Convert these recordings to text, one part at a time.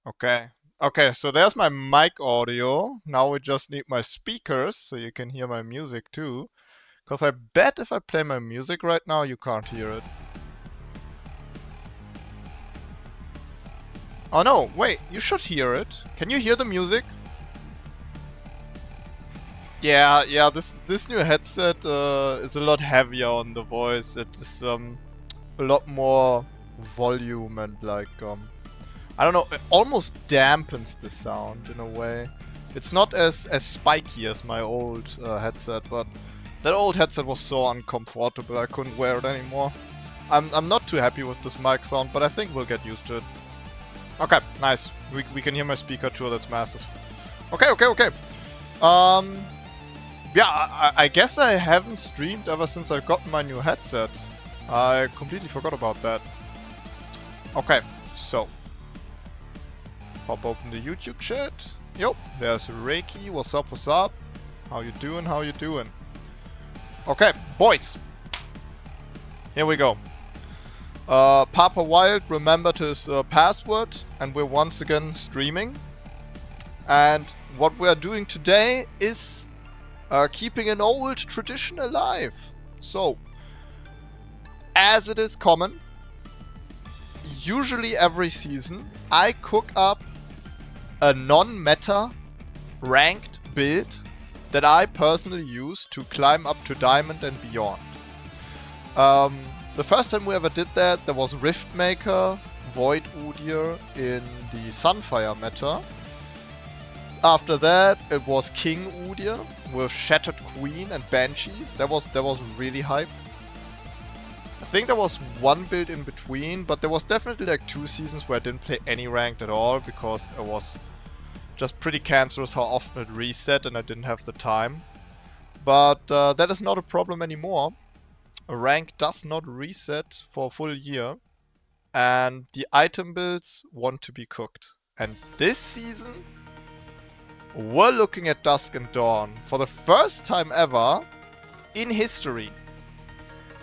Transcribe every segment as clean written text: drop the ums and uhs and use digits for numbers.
Okay. Okay, so there's my mic audio. Now we just need my speakers so you can hear my music too. Because I bet if I play my music right now, you can't hear it. Oh no, wait, you should hear it. Can you hear the music? Yeah, this new headset is a lot heavier on the voice. It is a lot more volume and I don't know, it almost dampens the sound in a way. It's not as spiky as my old headset, but that old headset was so uncomfortable I couldn't wear it anymore. I'm not too happy with this mic sound, but I think we'll get used to it. Okay, nice. We can hear my speaker too, that's massive. Okay. Yeah, I guess I haven't streamed ever since I got my new headset. I completely forgot about that. Okay, so. Pop open the YouTube chat. Yup, there's Reiki. What's up, what's up? How you doing, how you doing? Okay, boys. Here we go. Papa Wild remembered his password, and we're once again streaming. And what we're doing today is keeping an old tradition alive. So, as it is common, usually every season, I cook up a non-meta ranked build that I personally use to climb up to Diamond and beyond. The first time we ever did that, there was Riftmaker, Void Udyr in the Sunfire meta. After that, it was King Udyr with Shattered Queen and Banshees. That was really hype. I think there was one build in between, but there was definitely like 2 seasons where I didn't play any ranked at all because it was just pretty cancerous how often it reset and I didn't have the time. But that is not a problem anymore. A rank does not reset for a full year, and the item builds want to be cooked. And this season, we're looking at Dusk and Dawn. For the first time ever in history,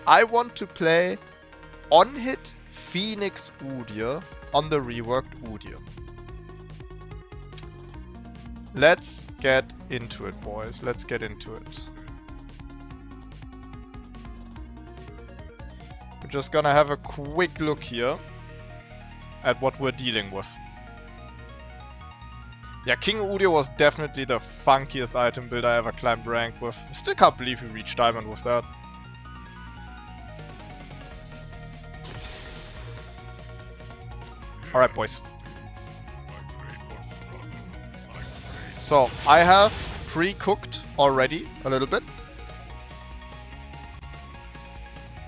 I want to play on-hit Phoenix Udyr on the reworked Udyr. Let's get into it, boys. Let's get into it. We're just gonna have a quick look here at what we're dealing with. Yeah, King Udyr was definitely the funkiest item build I ever climbed rank with. I still can't believe we reached Diamond with that. Alright, boys. So, I have pre-cooked already a little bit.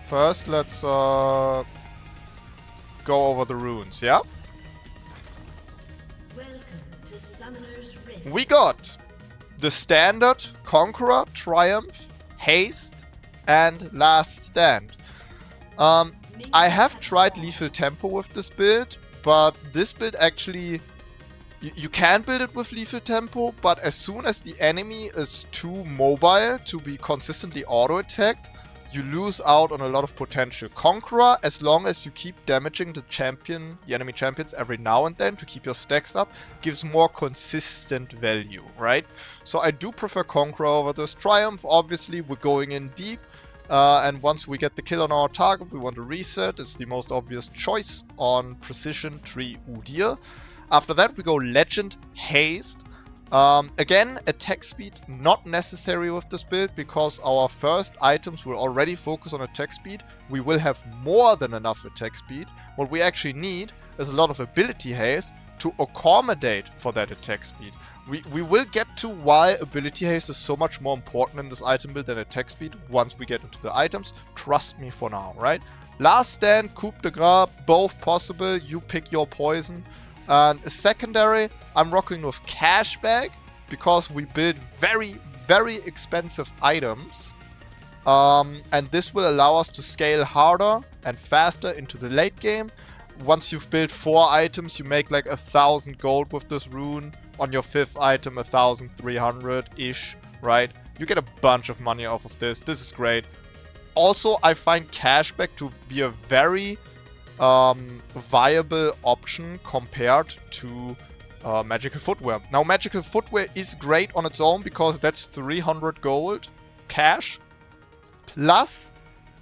First, let's go over the runes, yeah? We got the standard Conqueror, Triumph, Haste, and Last Stand. I have tried Lethal Tempo with this build, but this build actually... You can build it with Lethal Tempo, but as soon as the enemy is too mobile to be consistently auto-attacked, you lose out on a lot of potential. Conqueror, as long as you keep damaging the enemy champions every now and then to keep your stacks up, gives more consistent value, right? So I do prefer Conqueror over this. Triumph, obviously, we're going in deep. And once we get the kill on our target, we want to reset. It's the most obvious choice on Precision Tree Udyr. After that, we go Legend, Haste. Again, attack speed not necessary with this build because our first items will already focus on attack speed. We will have more than enough attack speed. What we actually need is a lot of ability haste to accommodate for that attack speed. We will get to why ability haste is so much more important in this item build than attack speed once we get into the items. Trust me for now, right? Last Stand, Coup de Grace, both possible. You pick your poison. And a secondary, I'm rocking with Cashback because we build very, very expensive items. And this will allow us to scale harder and faster into the late game. Once you've built 4 items, you make like 1,000 gold with this rune. On your 5th item, 1,300-ish, right? You get a bunch of money off of this. This is great. Also, I find Cashback to be a very viable option compared to magical footwear. Now, magical footwear is great on its own because that's 300 gold cash. Plus,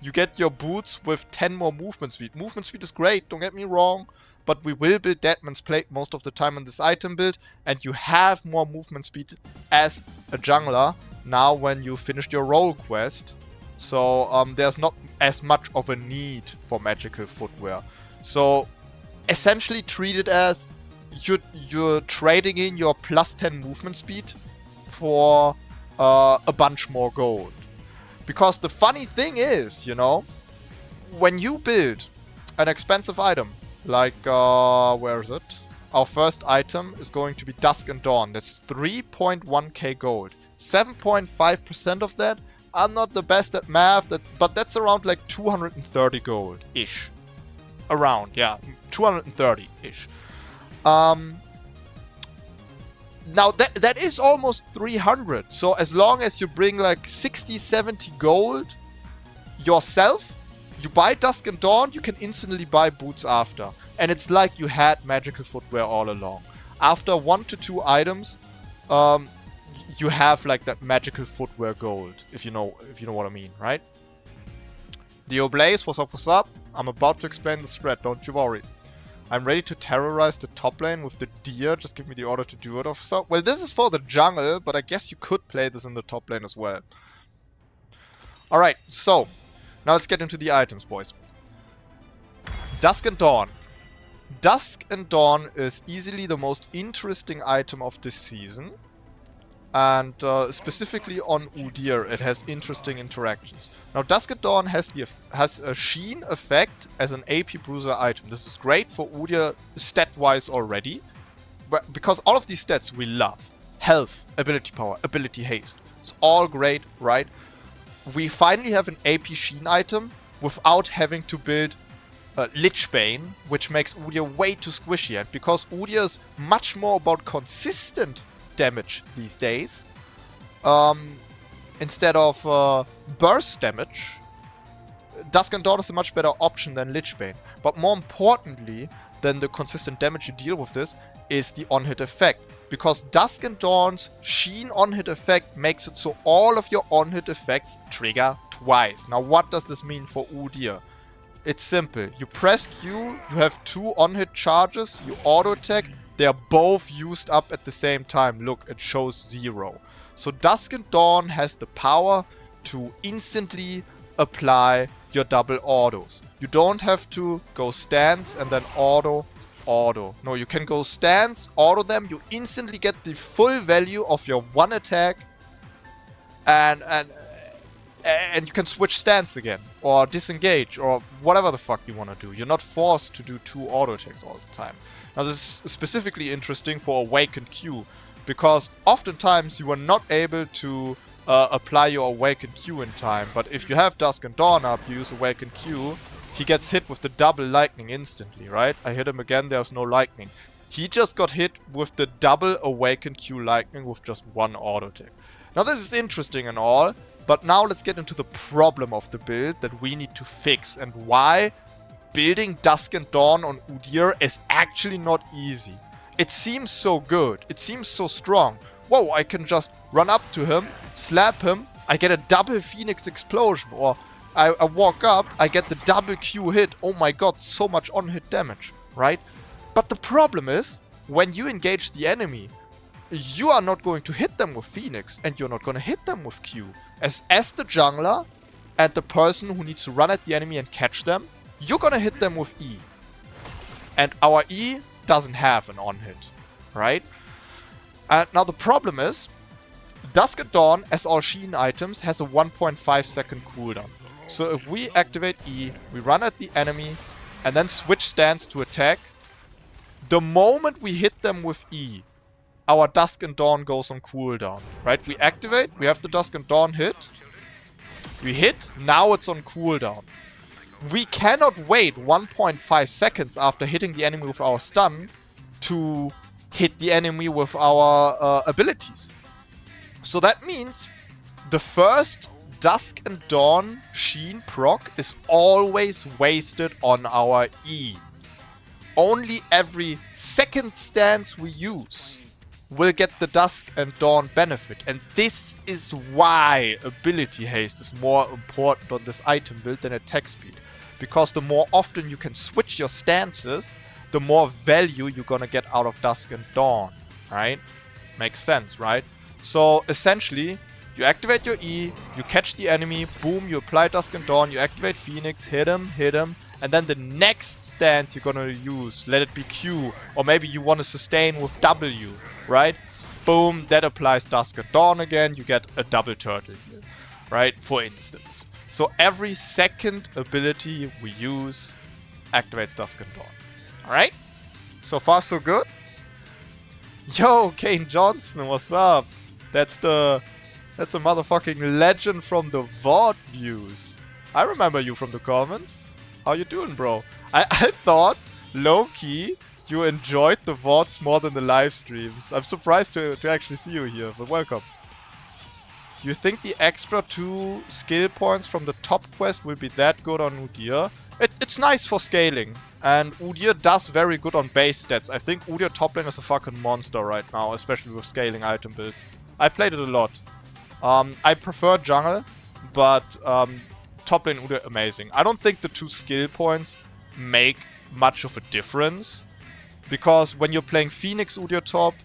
you get your boots with 10 more movement speed. Movement speed is great, don't get me wrong. But we will build Deadman's Plate most of the time in this item build. And you have more movement speed as a jungler now when you finished your role quest. So there's not as much of a need for magical footwear. So essentially treat it as you're trading in your plus 10 movement speed for a bunch more gold. Because the funny thing is, you know, when you build an expensive item, like, where is it? Our first item is going to be Dusk and Dawn. That's 3.1k gold. 7.5% of that, I'm not the best at math, but that's around like 230 gold-ish. Around, yeah, 230-ish. Now, that is almost 300. So as long as you bring like 60, 70 gold yourself, you buy Dusk and Dawn, you can instantly buy boots after. And it's like you had magical footwear all along. After 1 to 2 items, you have like that magical footwear gold, if you know what I mean, right? Dio Blaze, what's up, what's up? I'm about to explain the thread, don't you worry. I'm ready to terrorize the top lane with the deer, just give me the order to do it, officer. Well, this is for the jungle, but I guess you could play this in the top lane as well. Alright, so, now let's get into the items, boys. Dusk and Dawn. Dusk and Dawn is easily the most interesting item of this season. And specifically on Udyr, it has interesting interactions. Now, Dusk and Dawn has a sheen effect as an AP bruiser item. This is great for Udyr stat-wise already, but because all of these stats we love. Health, ability power, ability haste. It's all great, right? We finally have an AP sheen item without having to build Lichbane, which makes Udyr way too squishy. And because Udyr is much more about consistent damage these days, instead of burst damage, Dusk and Dawn is a much better option than Lichbane. But more importantly than the consistent damage you deal with this is the on-hit effect. Because Dusk and Dawn's sheen on-hit effect makes it so all of your on-hit effects trigger twice. Now, what does this mean for Udyr? It's simple. You press Q, you have 2 on-hit charges, you auto-attack, they are both used up at the same time. Look, it shows 0. So Dusk and Dawn has the power to instantly apply your double autos. You don't have to go stance and then auto. No, you can go stance, auto them, you instantly get the full value of your one attack, and you can switch stance again, or disengage, or whatever the fuck you want to do. You're not forced to do 2 auto attacks all the time. Now, this is specifically interesting for Awakened Q, because oftentimes you are not able to apply your Awakened Q in time, but if you have Dusk and Dawn up, you use Awakened Q, he gets hit with the double lightning instantly, right? I hit him again, there's no lightning. He just got hit with the double Awakened Q lightning with just 1 auto attack. Now, this is interesting and all, but now let's get into the problem of the build that we need to fix and why building Dusk and Dawn on Udyr is actually not easy. It seems so good. It seems so strong. Whoa, I can just run up to him, slap him, I get a double Phoenix Explosion, or I walk up, I get the double Q hit. Oh my god, so much on-hit damage, right? But the problem is, when you engage the enemy, you are not going to hit them with Phoenix, and you're not going to hit them with Q. As the jungler, and the person who needs to run at the enemy and catch them, you're gonna hit them with E. And our E doesn't have an on-hit, right? Now the problem is, Dusk and Dawn, as all Sheen items, has a 1.5 second cooldown. So if we activate E, we run at the enemy, and then switch stance to attack, the moment we hit them with E, our Dusk and Dawn goes on cooldown, right? We activate, we have the Dusk and Dawn hit, we hit, now it's on cooldown. We cannot wait 1.5 seconds after hitting the enemy with our stun to hit the enemy with our abilities. So that means the first Dusk and Dawn Sheen proc is always wasted on our E. Only every second stance we use will get the Dusk and Dawn benefit. And this is why ability haste is more important on this item build than attack speed. Because the more often you can switch your stances, the more value you're gonna get out of Dusk and Dawn, right? Makes sense, right? So essentially, you activate your E, you catch the enemy, boom, you apply Dusk and Dawn, you activate Phoenix, hit him, and then the next stance you're gonna use, let it be Q, or maybe you want to sustain with W, right? Boom, that applies Dusk and Dawn again, you get a double turtle here, right? For instance. So every second ability we use activates Dusk and Dawn. Alright? So far so good? Yo, Kane Johnson, what's up? That's a motherfucking legend from the VOD views. I remember you from the comments. How you doing, bro? I thought, low-key, you enjoyed the VODs more than the live streams. I'm surprised to actually see you here, but welcome. Do you think the extra 2 skill points from the top quest will be that good on Udyr? It's nice for scaling. And Udyr does very good on base stats. I think Udyr top lane is a fucking monster right now, especially with scaling item builds. I played it a lot. I prefer jungle, but top lane Udyr amazing. I don't think the 2 skill points make much of a difference. Because when you're playing Phoenix Udyr top,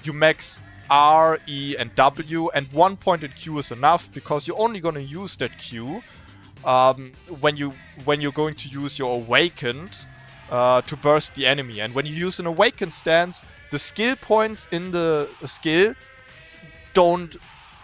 you max R, E, and W, and 1 point in Q is enough, because you're only gonna use that Q when you're going to use your Awakened to burst the enemy. And when you use an Awakened stance, the skill points in the skill don't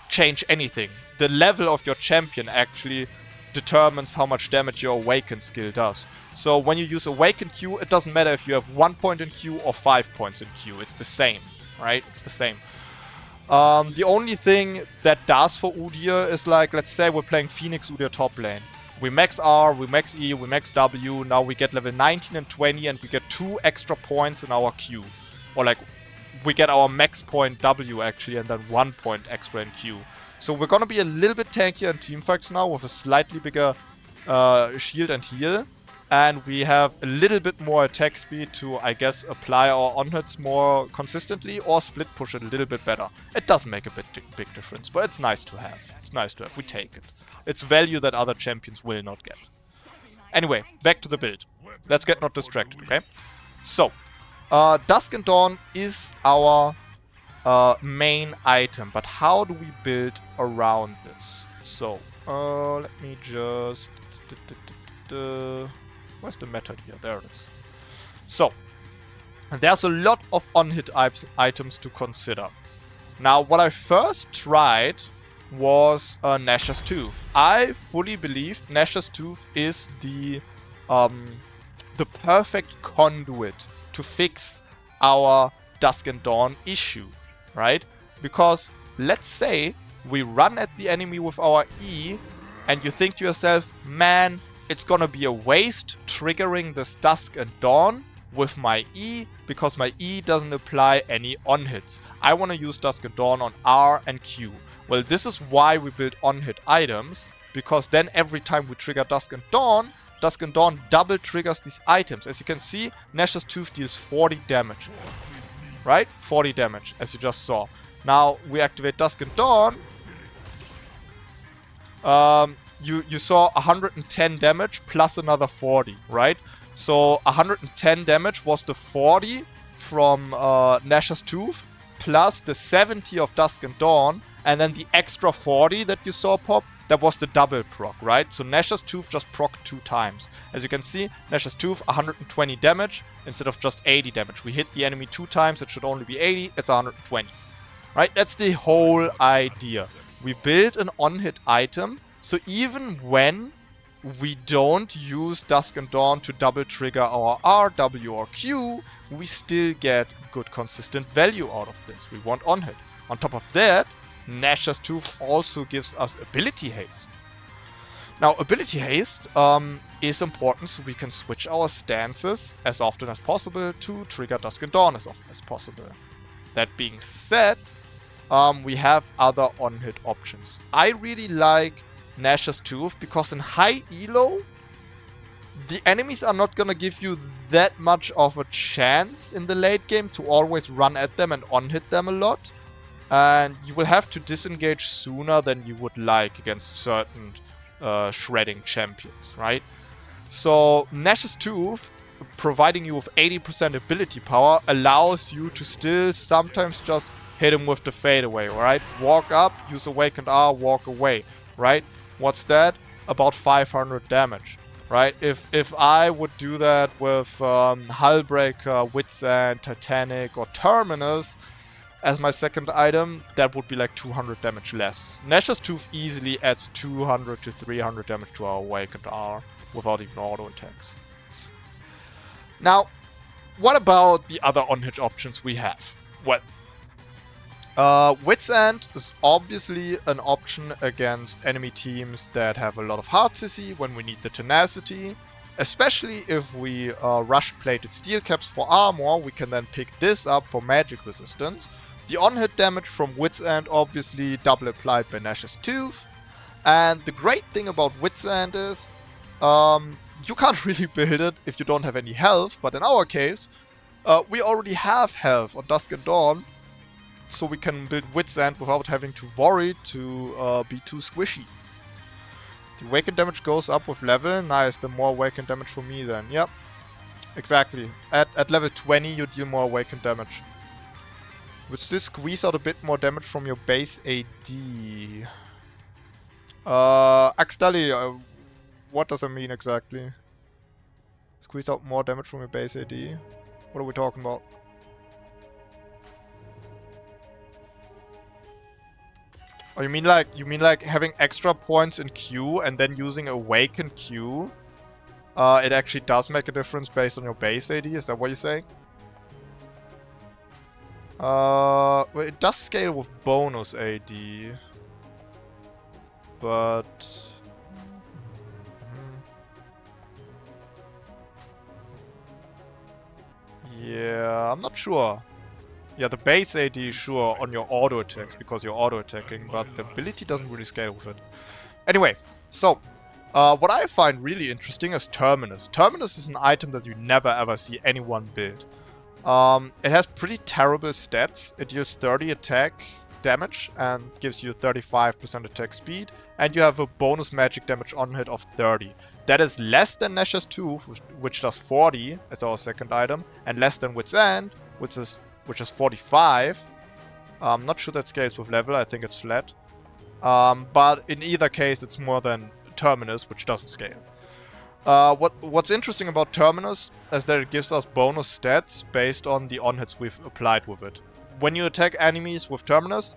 change anything. The level of your champion actually determines how much damage your Awakened skill does. So when you use Awakened Q, it doesn't matter if you have 1 point in Q or 5 points in Q. It's the same, right? It's the same. The only thing that does for Udyr is, like, let's say we're playing Phoenix Udyr top lane. We max R, we max E, we max W, now we get level 19 and 20 and we get 2 extra points in our Q. Or like, we get our max point W actually and then 1 point extra in Q. So we're gonna be a little bit tankier in teamfights now with a slightly bigger shield and heal. And we have a little bit more attack speed to, I guess, apply our on-hits more consistently or split push it a little bit better. It doesn't make a big difference, but it's nice to have. It's nice to have. We take it. It's value that other champions will not get. Anyway, back to the build. Let's get not distracted, okay? So, Dusk and Dawn is our main item, but how do we build around this? So, let me just... Where's the method here? There it is. So, there's a lot of on-hit items to consider. Now, what I first tried was Nashor's Tooth. I fully believed Nashor's Tooth is the perfect conduit to fix our Dusk and Dawn issue, right? Because let's say we run at the enemy with our E and you think to yourself, man, it's gonna be a waste triggering this Dusk and Dawn with my E because my E doesn't apply any on-hits. I want to use Dusk and Dawn on R and Q. Well, this is why we build on-hit items, because then every time we trigger Dusk and Dawn double triggers these items. As you can see, Nashor's Tooth deals 40 damage. Right? 40 damage, as you just saw. Now, we activate Dusk and Dawn. You saw 110 damage plus another 40, right? So 110 damage was the 40 from Nashor's Tooth plus the 70 of Dusk and Dawn, and then the extra 40 that you saw pop, that was the double proc, right? So Nashor's Tooth just proc 2 times. As you can see, Nashor's Tooth 120 damage instead of just 80 damage. We hit the enemy 2 times, it should only be 80, it's 120. Right? That's the whole idea. We build an on-hit item, so even when we don't use Dusk and Dawn to double trigger our R, W or Q, we still get good consistent value out of this. We want on-hit. On top of that, Nashor's Tooth also gives us ability haste. Now, ability haste is important so we can switch our stances as often as possible to trigger Dusk and Dawn as often as possible. That being said, we have other on-hit options. I really like Nash's Tooth because in high elo, the enemies are not gonna give you that much of a chance in the late game to always run at them and on-hit them a lot. And you will have to disengage sooner than you would like against certain shredding champions, right? So Nash's Tooth, providing you with 80% ability power, allows you to still sometimes just hit him with the fadeaway, right? Walk up, use Awakened R, walk away, right? What's that? About 500 damage, right? If I would do that with Hullbreaker, Wits End, Titanic, or Terminus as my second item, that would be like 200 damage less. Nash's Tooth easily adds 200 to 300 damage to our Awakened R without even auto attacks. Now, what about the other on-hit options we have? Well, Wits End is obviously an option against enemy teams that have a lot of hard CC when we need the tenacity. Especially if we rush-plated steel caps for armor, we can then pick this up for magic resistance. The on-hit damage from Wits End obviously double applied by Nash's Tooth. And the great thing about Wits End is you can't really build it if you don't have any health, but in our case, we already have health on Dusk Dawn, so we can build Wits End without having to worry to be too squishy. The awakened damage goes up with level. Nice, the more awakened damage for me then. Yep, exactly. At level 20 you deal more awakened damage. Would still squeeze out a bit more damage from your base AD. Axdali, what does that mean exactly? Squeeze out more damage from your base AD? What are we talking about? Oh, you mean like having extra points in Q and then using Awaken Q? It actually does make a difference based on your base AD, is that what you're saying? Well, it does scale with bonus AD. But... yeah, I'm not sure. Yeah, the base AD is sure on your auto attacks because you're auto attacking, but the ability doesn't really scale with it. Anyway, so what I find really interesting is Terminus. Terminus is an item that you never ever see anyone build. It has pretty terrible stats. It deals 30 attack damage and gives you 35% attack speed, and you have a bonus magic damage on hit of 30. That is less than Nash's Tooth, which does 40 as our second item, and less than Wits End, which is 45. I'm not sure that scales with level, I think it's flat. But in either case, it's more than Terminus, which doesn't scale. What's interesting about Terminus is that it gives us bonus stats based on the on-hits we've applied with it. When you attack enemies with Terminus,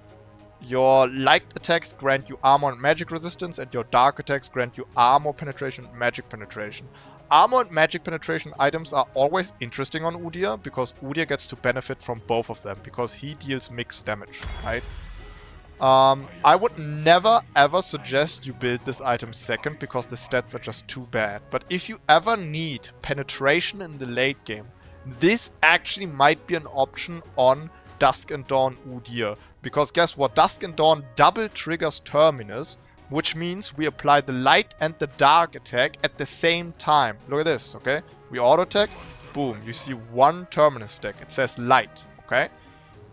your light attacks grant you armor and magic resistance, and your dark attacks grant you armor penetration and magic penetration. Armor and magic penetration items are always interesting on Udyr, because Udyr gets to benefit from both of them, because he deals mixed damage, right? I would never ever suggest you build this item second, because the stats are just too bad. But if you ever need penetration in the late game, this actually might be an option on Dusk and Dawn Udyr. Because guess what? Dusk and Dawn double triggers Terminus, which means we apply the light and the dark attack at the same time. Look at this, okay? We auto attack, boom, you see one Terminus stack. It says light, okay?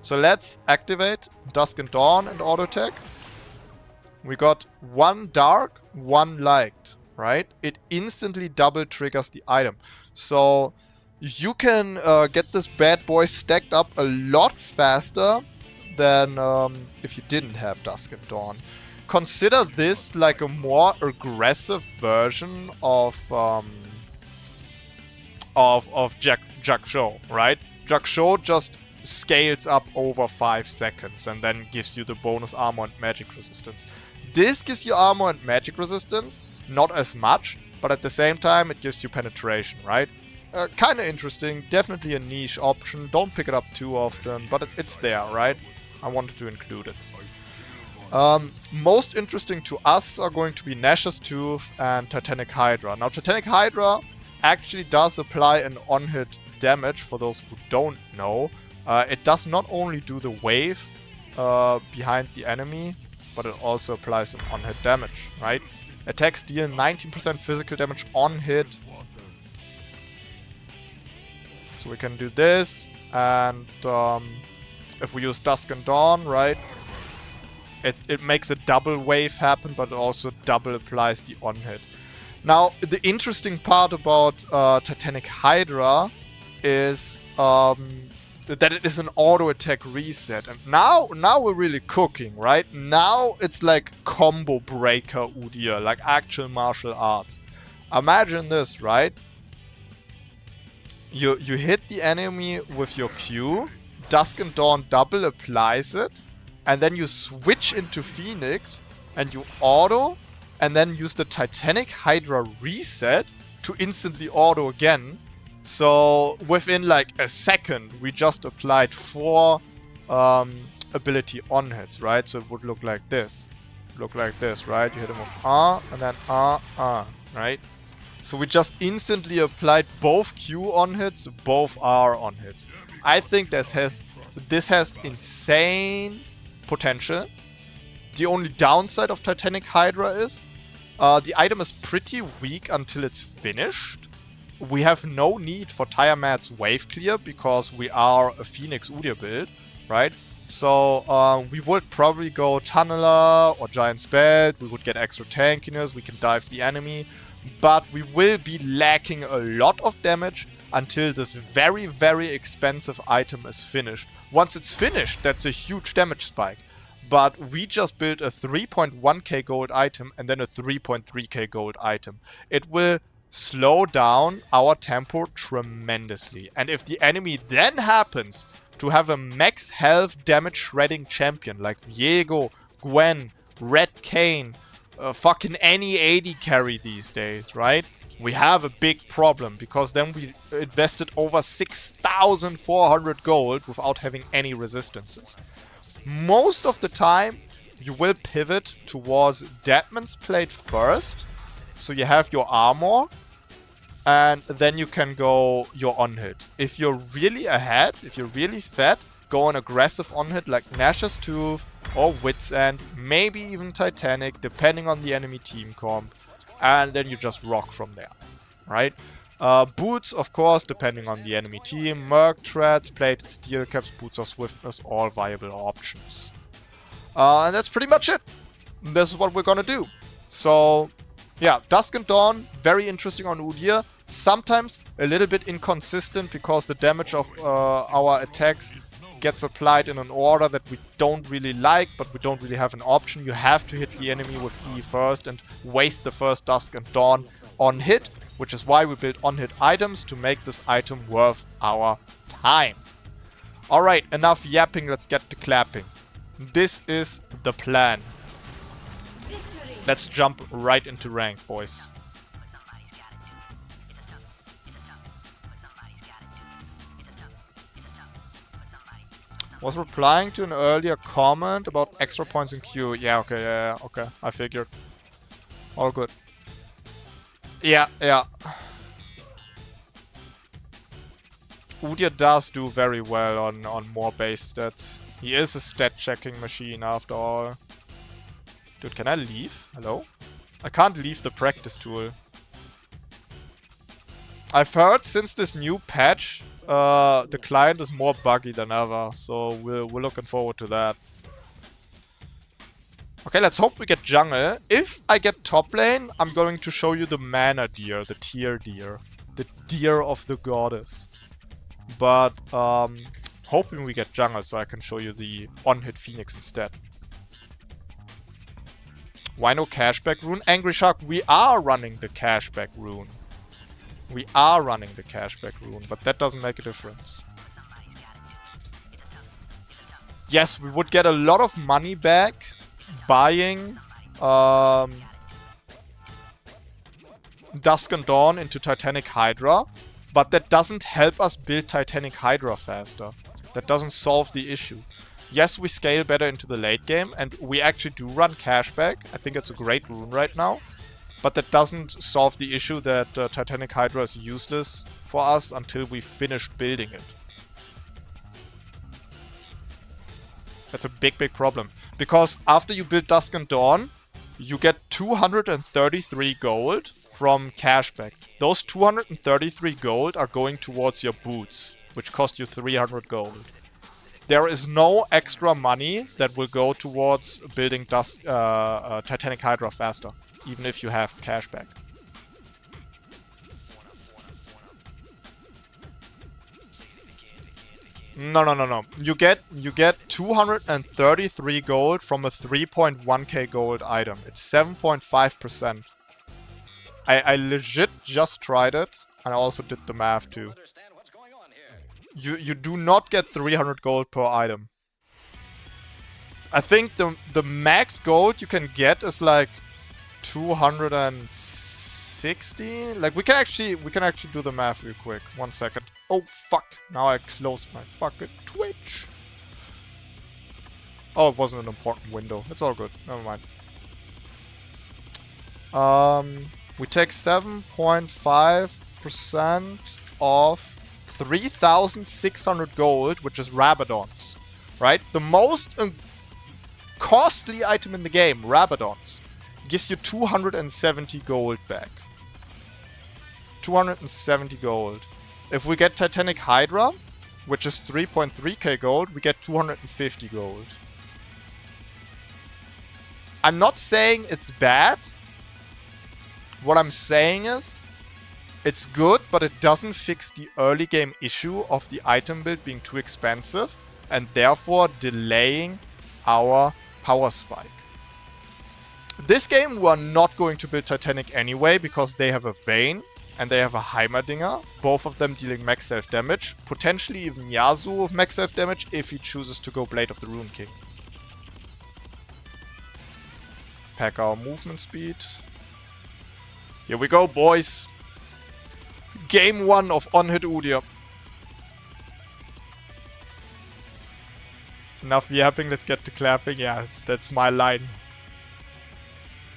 So let's activate Dusk and Dawn and auto attack. We got one dark, one light, right? It instantly double triggers the item. So you can get this bad boy stacked up a lot faster than if you didn't have Dusk and Dawn. Consider this like a more aggressive version of Jack-Show, right? Jack-Show just scales up over 5 seconds and then gives you the bonus armor and magic resistance. This gives you armor and magic resistance, not as much, but at the same time it gives you penetration, right? Kinda interesting, definitely a niche option, don't pick it up too often, but it's there, right? I wanted to include it. Most interesting to us are going to be Nash's Tooth and Titanic Hydra. Now, Titanic Hydra actually does apply an on-hit damage, for those who don't know. It does not only do the wave, behind the enemy, but it also applies an on-hit damage, right? Attacks deal 19% physical damage on hit. So we can do this, and if we use Dusk and Dawn, right? It makes a double wave happen, but it also double applies the on-hit. Now, the interesting part about Titanic Hydra is that it is an auto-attack reset. And now we're really cooking, right? Now it's like combo breaker Udyr, like actual martial arts. Imagine this, right? You hit the enemy with your Q, Dusk and Dawn double applies it, and then you switch into Phoenix, and you auto, and then use the Titanic Hydra reset to instantly auto again. So within like a second, we just applied 4 ability on hits, right? So it would look like this. Look like this, right? You hit him with and then right? So we just instantly applied both Q on hits, both R on hits. I think this has insane potential. The only downside of Titanic Hydra is the item is pretty weak until it's finished. We have no need for Tiamat's wave clear because we are a Phoenix Udyr build, right? So we would probably go Tunneler or Giant's Belt. We would get extra tankiness. We can dive the enemy. But we will be lacking a lot of damage until this very, very expensive item is finished. Once it's finished, that's a huge damage spike. But we just built a 3.1k gold item and then a 3.3k gold item. It will slow down our tempo tremendously. And if the enemy then happens to have a max health damage shredding champion like Viego, Gwen, Red Kayn, fucking any AD carry these days, right? We have a big problem because then we invested over 6,400 gold without having any resistances. Most of the time, you will pivot towards Deadman's Plate first. So you have your armor, and then you can go your on-hit. If you're really ahead, if you're really fat, go an aggressive on-hit like Nash's Tooth or Wit's End, maybe even Titanic, depending on the enemy team comp. And then you just rock from there, right? Boots, of course, depending on the enemy team. Merc Treads, Plated Steel Caps, Boots of Swiftness, all viable options. And that's pretty much it. This is what we're gonna do. So, yeah, Dusk and Dawn, very interesting on Udyr. Sometimes a little bit inconsistent because the damage of our attacks gets applied in an order that we don't really like, but we don't really have an option. You have to hit the enemy with E first and waste the first Dusk and Dawn on hit, which is why we build on hit items to make this item worth our time. Alright, enough yapping, let's get to clapping. This is the plan. Let's jump right into rank, boys. Was replying to an earlier comment about extra points in queue. Yeah, okay, I figured. All good. Yeah. Udyr does do very well on more base stats. He is a stat checking machine after all. Dude, can I leave? Hello? I can't leave the practice tool. I've heard since this new patch, the client is more buggy than ever, so we're looking forward to that. Okay, let's hope we get jungle. If I get top lane, I'm going to show you the mana deer, the tier deer. The deer of the goddess. But, hoping we get jungle so I can show you the on-hit Phoenix instead. Why no cashback rune? Angry Shark, we are running the cashback rune. We are running the cashback rune, but that doesn't make a difference. Yes, we would get a lot of money back buying Dusk and Dawn into Titanic Hydra, but that doesn't help us build Titanic Hydra faster. That doesn't solve the issue. Yes, we scale better into the late game, and we actually do run cashback. I think it's a great rune right now. But that doesn't solve the issue that Titanic Hydra is useless for us until we finish building it. That's a big, big problem. Because after you build Dusk and Dawn, you get 233 gold from cashback. Those 233 gold are going towards your boots, which cost you 300 gold. There is no extra money that will go towards building Titanic Hydra faster, even if you have cashback. No. You get 233 gold from a 3.1k gold item. It's 7.5%. I legit just tried it, and I also did the math too. You do not get 300 gold per item. I think the max gold you can get is like 260. Like we can actually do the math real quick. 1 second. Oh fuck! Now I closed my fucking Twitch. Oh, it wasn't an important window. It's all good. Never mind. We take 7.5% of 3,600 gold, which is Rabadons, right? The most costly item in the game, Rabadons, gives you 270 gold back. 270 gold. If we get Titanic Hydra, which is 3.3k gold, we get 250 gold. I'm not saying it's bad. What I'm saying is, it's good, but it doesn't fix the early game issue of the item build being too expensive and therefore delaying our power spike. This game we are not going to build Titanic anyway because they have a Vayne and they have a Heimerdinger, both of them dealing max self damage, potentially even Yasuo with max self damage if he chooses to go Blade of the Rune King. Pack our movement speed. Here we go, boys! Game 1 of on-hit Udyr. Enough yapping, let's get to clapping. Yeah, that's my line.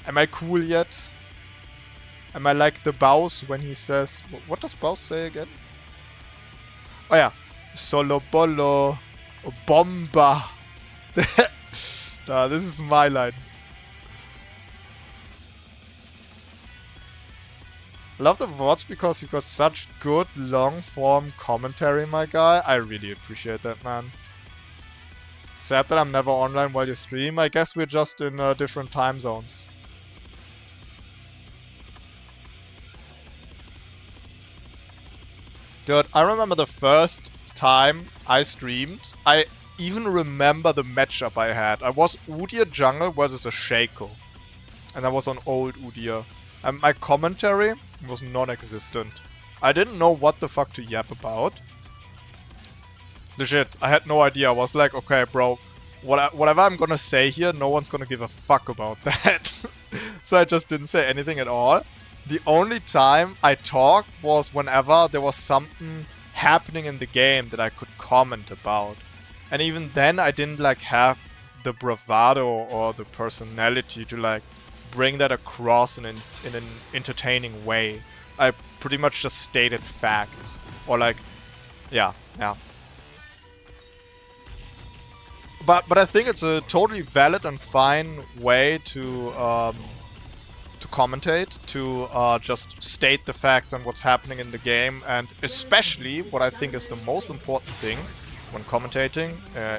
Am I cool yet? Am I like the Baus when he says... What does Baus say again? Oh yeah. Solo bolo. Bomba. Nah, this is my line. I love the VODs because you've got such good long-form commentary, my guy. I really appreciate that, man. Sad that I'm never online while you stream. I guess we're just in different time zones. Dude, I remember the first time I streamed. I even remember the matchup I had. I was Udyr jungle versus a Shaco. And I was on old Udyr. And my commentary was non-existent. I didn't know what the fuck to yap about. Legit, I had no idea. I was like, okay, bro, whatever I'm gonna say here, no one's gonna give a fuck about that. So I just didn't say anything at all. The only time I talked was whenever there was something happening in the game that I could comment about. And even then I didn't like have the bravado or the personality to like bring that across in an entertaining way. I pretty much just stated facts. Or like, yeah. But I think it's a totally valid and fine way to commentate, to just state the facts and what's happening in the game, and especially what I think is the most important thing when commentating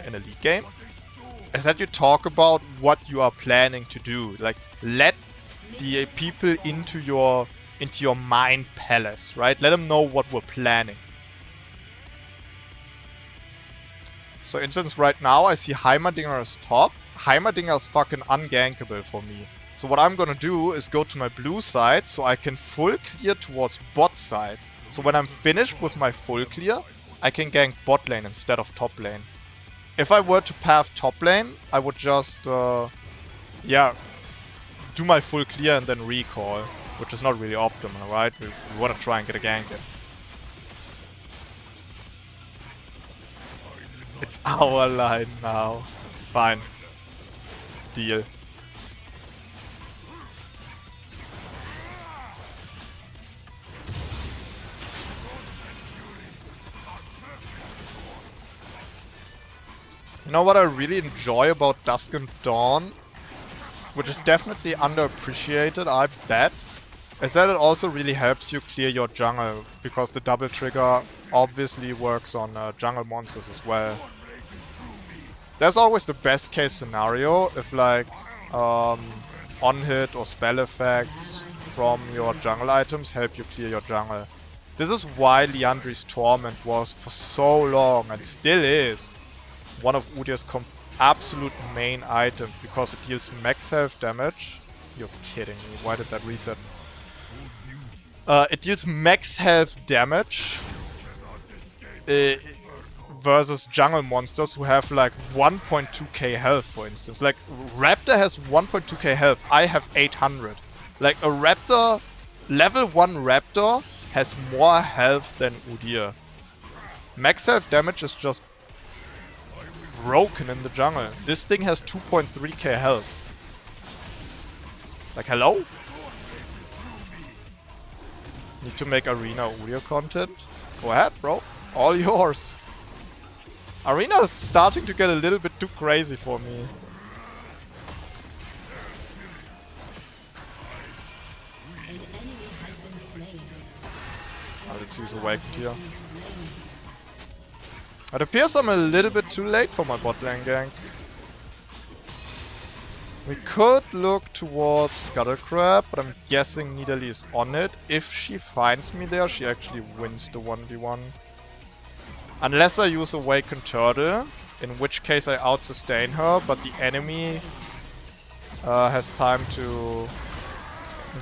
in a league game is that you talk about what you are planning to do. Like, let the people into your mind palace, right? Let them know what we're planning. So, instance, right now I see Heimerdinger as top. Heimerdinger is fucking ungankable for me. So what I'm gonna do is go to my blue side so I can full clear towards bot side. So when I'm finished with my full clear, I can gank bot lane instead of top lane. If I were to path top lane, I would just, yeah, do my full clear and then recall, which is not really optimal, right? We wanna try and get a gank in. It's our line now. Fine. Deal. You know what I really enjoy about Dusk Dawn, which is definitely underappreciated, I bet, is that it also really helps you clear your jungle, because the double trigger obviously works on jungle monsters as well. There's always the best case scenario if like on-hit or spell effects from your jungle items help you clear your jungle. This is why Liandry's Torment was for so long, and still is, one of Udyr's absolute main items, because it deals max health damage. You're kidding me, why did that reset? It deals max health damage versus jungle monsters who have like 1.2k health, for instance. Like, Raptor has 1.2k health, I have 800. Like, a Raptor, level 1 Raptor has more health than Udyr. Max health damage is just broken in the jungle. This thing has 2.3k health. Like, hello? Need to make Arena Udyr content? Go ahead, bro. All yours. Arena is starting to get a little bit too crazy for me. Oh, let's use Awakened here. It appears I'm a little bit too late for my bot lane gank. We could look towards Scuttle Crab, but I'm guessing Nidalee is on it. If she finds me there, she actually wins the 1v1. Unless I use Awakened Turtle, in which case I out-sustain her, but the enemy has time to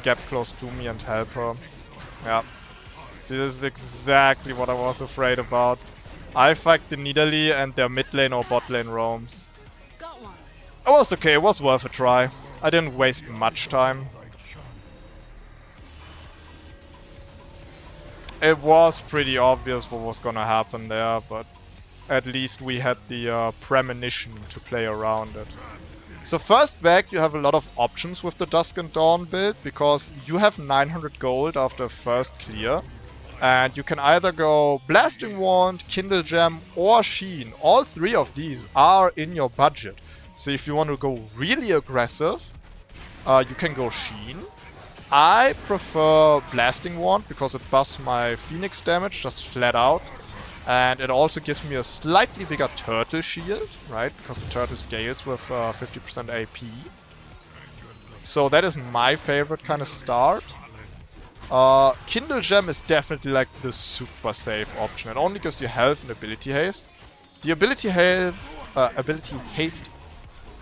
get close to me and help her. Yeah. See, this is exactly what I was afraid about. I fucked the Nidalee and their mid lane or bot lane roams. It was okay, it was worth a try. I didn't waste much time. It was pretty obvious what was gonna happen there, but at least we had the premonition to play around it. So first back, you have a lot of options with the Dusk and Dawn build, because you have 900 gold after first clear. And you can either go Blasting Wand, Kindle Gem, or Sheen. All three of these are in your budget. So if you want to go really aggressive, you can go Sheen. I prefer Blasting Wand because it buffs my Phoenix damage just flat out. And it also gives me a slightly bigger turtle shield, right? Because the turtle scales with 50% AP. So that is my favorite kind of start. Kindle Gem is definitely like the super safe option. It only gives you health and ability haste. The ability haste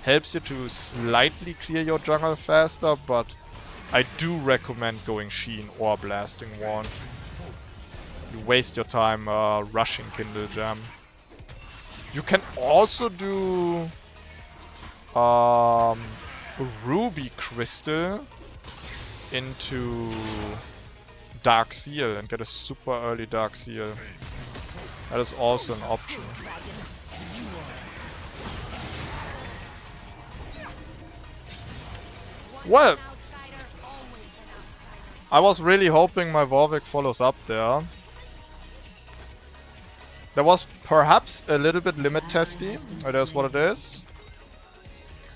helps you to slightly clear your jungle faster, but I do recommend going Sheen or Blasting Wand. You waste your time rushing Kindle Gem. You can also do Ruby Crystal into Dark Seal and get a super early Dark Seal. That is also an option. Well, I was really hoping my Warwick follows up there. That was perhaps a little bit limit testy. It is what it is.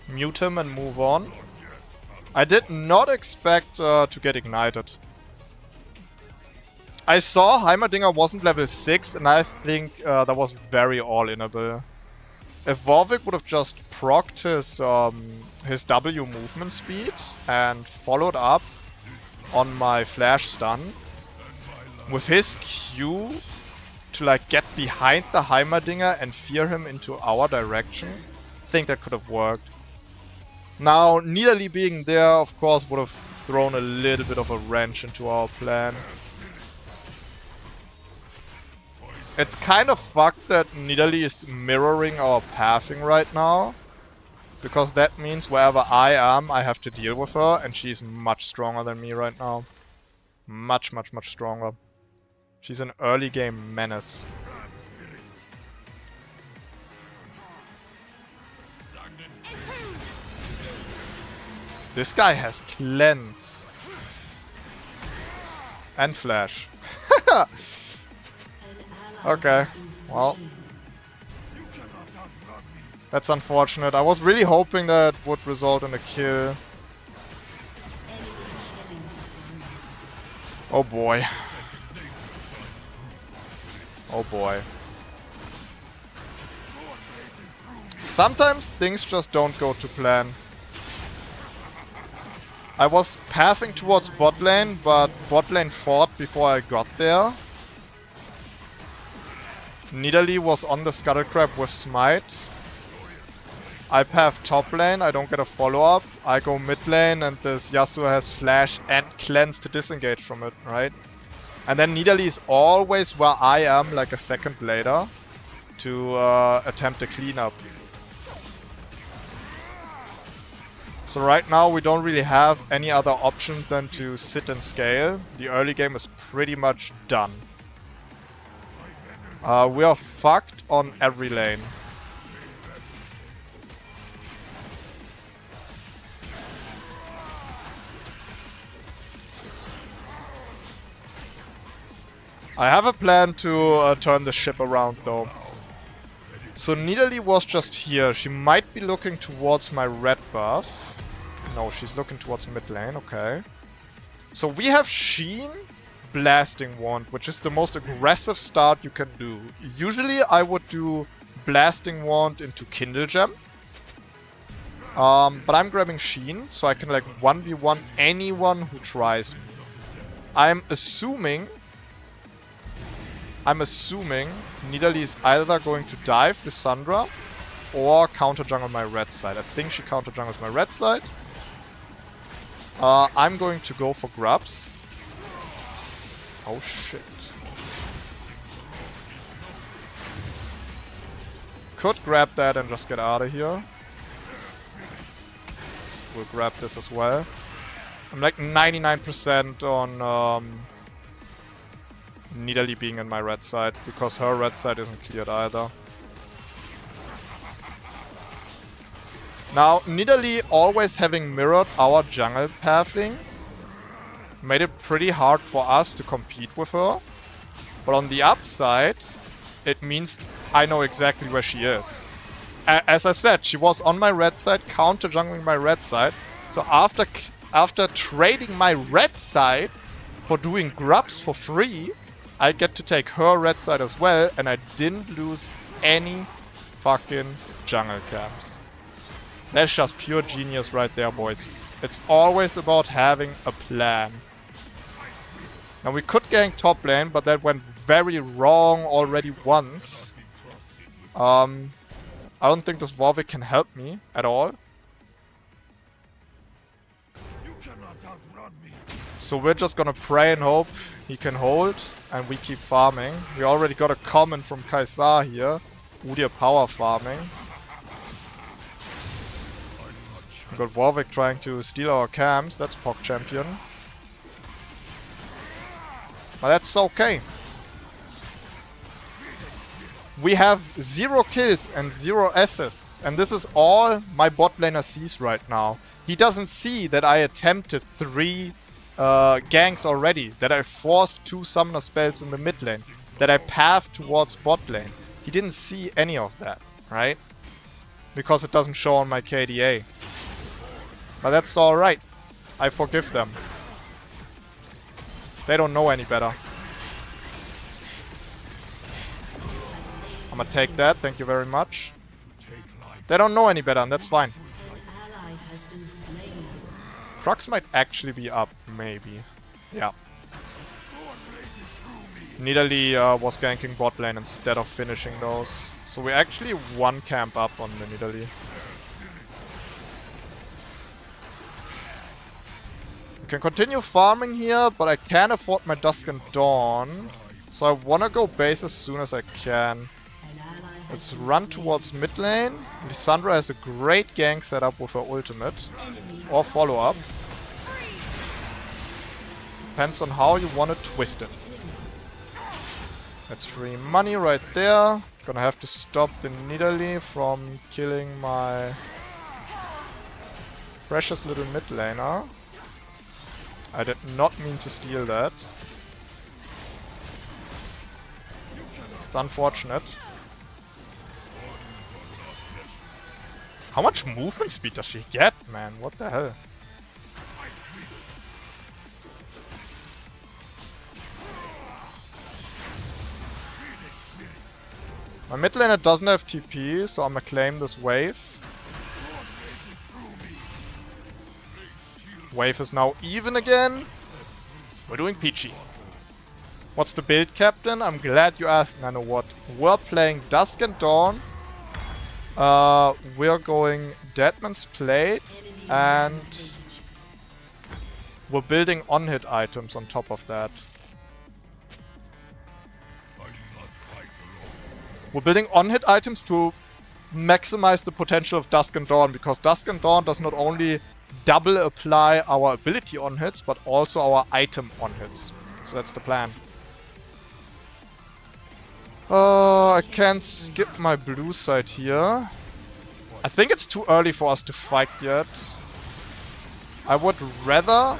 Mute him and move on. I did not expect to get ignited. I saw Heimerdinger wasn't level 6, and I think that was very all-inable. If Warwick would have just procced his W movement speed and followed up on my flash stun with his Q to like get behind the Heimerdinger and fear him into our direction, I think that could have worked. Now, Nidalee being there, of course, would have thrown a little bit of a wrench into our plan. It's kind of fucked that Nidalee is mirroring our pathing right now. Because that means wherever I am, I have to deal with her, and she's much stronger than me right now. Much, much, much stronger. She's an early game menace. This guy has cleanse. And flash. Okay, well. That's unfortunate. I was really hoping that would result in a kill. Oh boy. Oh boy. Sometimes things just don't go to plan. I was pathing towards bot lane, but bot lane fought before I got there. Nidalee was on the Scuttle Crab with Smite. I path top lane, I don't get a follow-up. I go mid lane and this Yasuo has Flash and Cleanse to disengage from it, right? And then Nidalee is always where I am, like a second later, to attempt a cleanup. So right now we don't really have any other option than to sit and scale. The early game is pretty much done. We are fucked on every lane. I have a plan to turn the ship around though. So Nidalee was just here. She might be looking towards my red buff. No, she's looking towards mid lane, okay. So we have Sheen, Blasting Wand, which is the most aggressive start you can do. Usually I would do Blasting Wand into Kindle Gem. But I'm grabbing Sheen, so I can like 1v1 anyone who tries me. I'm assuming Nidalee is either going to dive Lissandra or counter jungle my red side. I think she counter jungles my red side. I'm going to go for grubs. Oh shit. Could grab that and just get out of here. We'll grab this as well. I'm like 99% on Nidalee being in my red side, because her red side isn't cleared either. Now, Nidalee always having mirrored our jungle pathing made it pretty hard for us to compete with her. But on the upside, it means I know exactly where she is. As I said, she was on my red side, counter jungling my red side. So after trading my red side for doing grubs for free, I get to take her red side as well, and I didn't lose any fucking jungle camps. That's just pure genius right there, boys. It's always about having a plan. Now we could gank top lane, but that went very wrong already once. I don't think this Warwick can help me at all. So we're just gonna pray and hope he can hold, and we keep farming. We already got a comment from Kaisar here. Udyr power farming. We got Warwick trying to steal our camps. That's PoC champion. But that's okay. We have 0 kills and 0 assists. And this is all my bot laner sees right now. He doesn't see that I attempted 3 ganks already. That I forced 2 summoner spells in the mid lane. That I pathed towards bot lane. He didn't see any of that, right? Because it doesn't show on my KDA. But that's alright. I forgive them. They don't know any better. I'm gonna take that, thank you very much. They don't know any better, and that's fine. Crux might actually be up, maybe. Yeah. Nidalee was ganking bot lane instead of finishing those. So we actually 1 camp up on the Nidalee. We can continue farming here, but I can't afford my Dusk Dawn. So I wanna go base as soon as I can. Let's run towards mid lane. Lissandra has a great gank setup with her ultimate. Or follow-up. Depends on how you want to twist it. That's free money right there. Gonna have to stop the Nidalee from killing my precious little mid laner. I did not mean to steal that. It's unfortunate. How much movement speed does she get, man? What the hell? My mid laner doesn't have TP, so I'm gonna claim this wave. Wave is now even again. We're doing peachy. What's the build, Captain? I'm glad you asked. I know what. We're playing Dusk and Dawn. We're going Deadman's Plate, and we're building on-hit items on top of that. We're building on-hit items to maximize the potential of Dusk and Dawn, because Dusk and Dawn does not only double apply our ability on-hits, but also our item on-hits. So that's the plan. I can't skip my blue side here. I think it's too early for us to fight yet. I would rather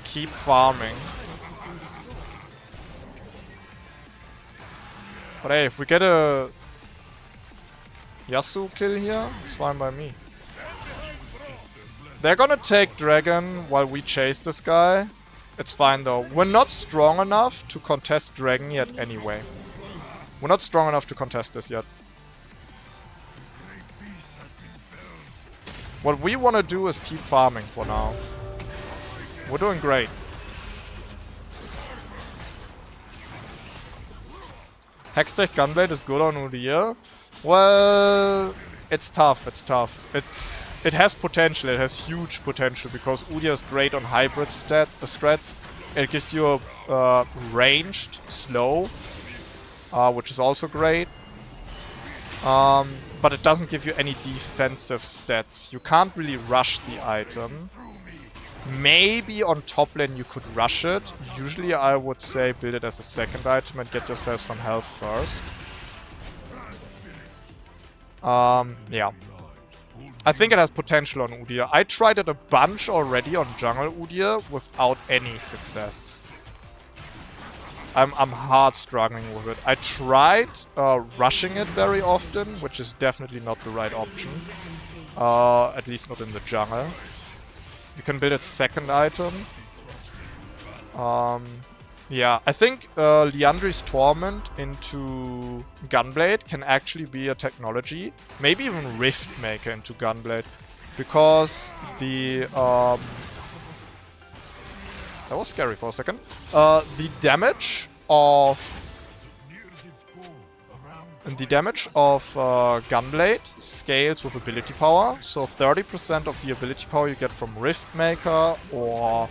keep farming. But hey, if we get a Yasuo kill here, it's fine by me. They're gonna take Dragon while we chase this guy. It's fine though. We're not strong enough to contest Dragon yet anyway. We're not strong enough to contest this yet. What we want to do is keep farming for now. We're doing great. Hextech Gunblade is good on Udyr. Well, it's tough, it's tough. It has potential, it has huge potential, because Udyr is great on hybrid strats. It gives you a ranged slow, which is also great. But it doesn't give you any defensive stats. You can't really rush the item. Maybe on top lane you could rush it. Usually I would say build it as a second item and get yourself some health first. Yeah. I think it has potential on Udyr. I tried it a bunch already on jungle Udyr without any success. I'm hard struggling with it. I tried rushing it very often, which is definitely not the right option. At least not in the jungle. You can build its second item. Yeah, I think Liandry's Torment into Gunblade can actually be a technology. Maybe even Riftmaker into Gunblade. Because the... that was scary for a second. The damage of Gunblade scales with ability power. So 30% of the ability power you get from Riftmaker or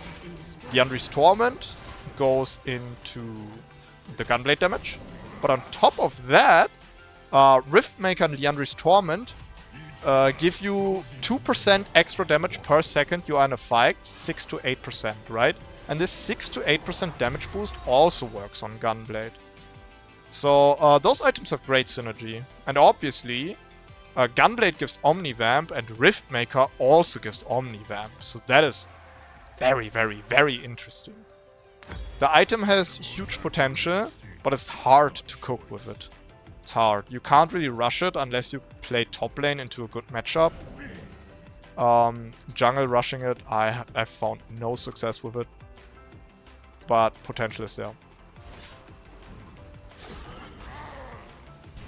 Liandry's Torment goes into the Gunblade damage. But on top of that, Riftmaker and Liandry's Torment give you 2% extra damage per second you are in a fight, 6 to 8%, right? And this 6 to 8% damage boost also works on Gunblade. So those items have great synergy. And obviously, Gunblade gives Omnivamp and Riftmaker also gives Omnivamp. So that is very, very, very interesting. The item has huge potential, but it's hard to cope with it. It's hard. You can't really rush it unless you play top lane into a good matchup. Jungle rushing it, I've found no success with it. But potential is there.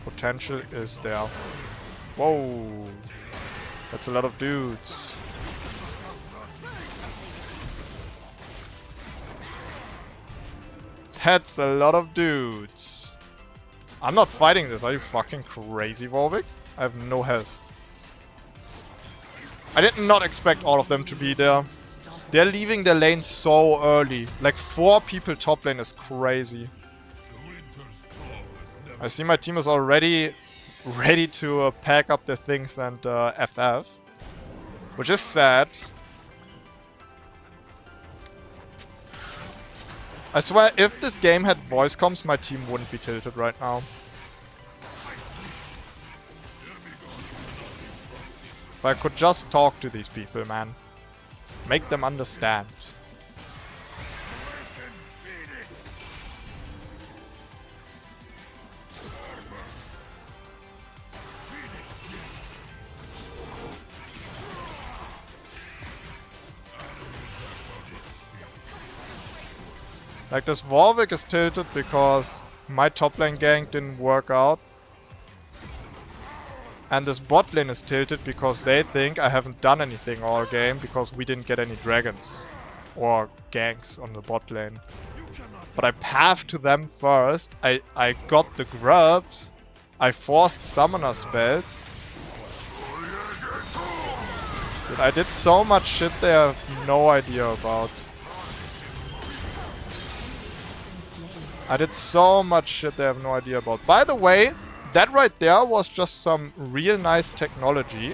Potential is there. Whoa. That's a lot of dudes. That's a lot of dudes. I'm not fighting this. Are you fucking crazy, Warwick? I have no health. I did not expect all of them to be there. They're leaving their lane so early. Like 4 people top lane is crazy. I see my team is already ready to pack up their things and FF. Which is sad. I swear, if this game had voice comms, my team wouldn't be tilted right now. If I could just talk to these people, man. Make them understand. Like, this Warwick is tilted because my top lane gank didn't work out. And this bot lane is tilted because they think I haven't done anything all game because we didn't get any dragons or ganks on the bot lane. But I pathed to them first. I got the grubs. I forced summoner spells. Dude, I did so much shit they have no idea about. I did so much shit they have no idea about. By the way, that right there was just some real nice technology.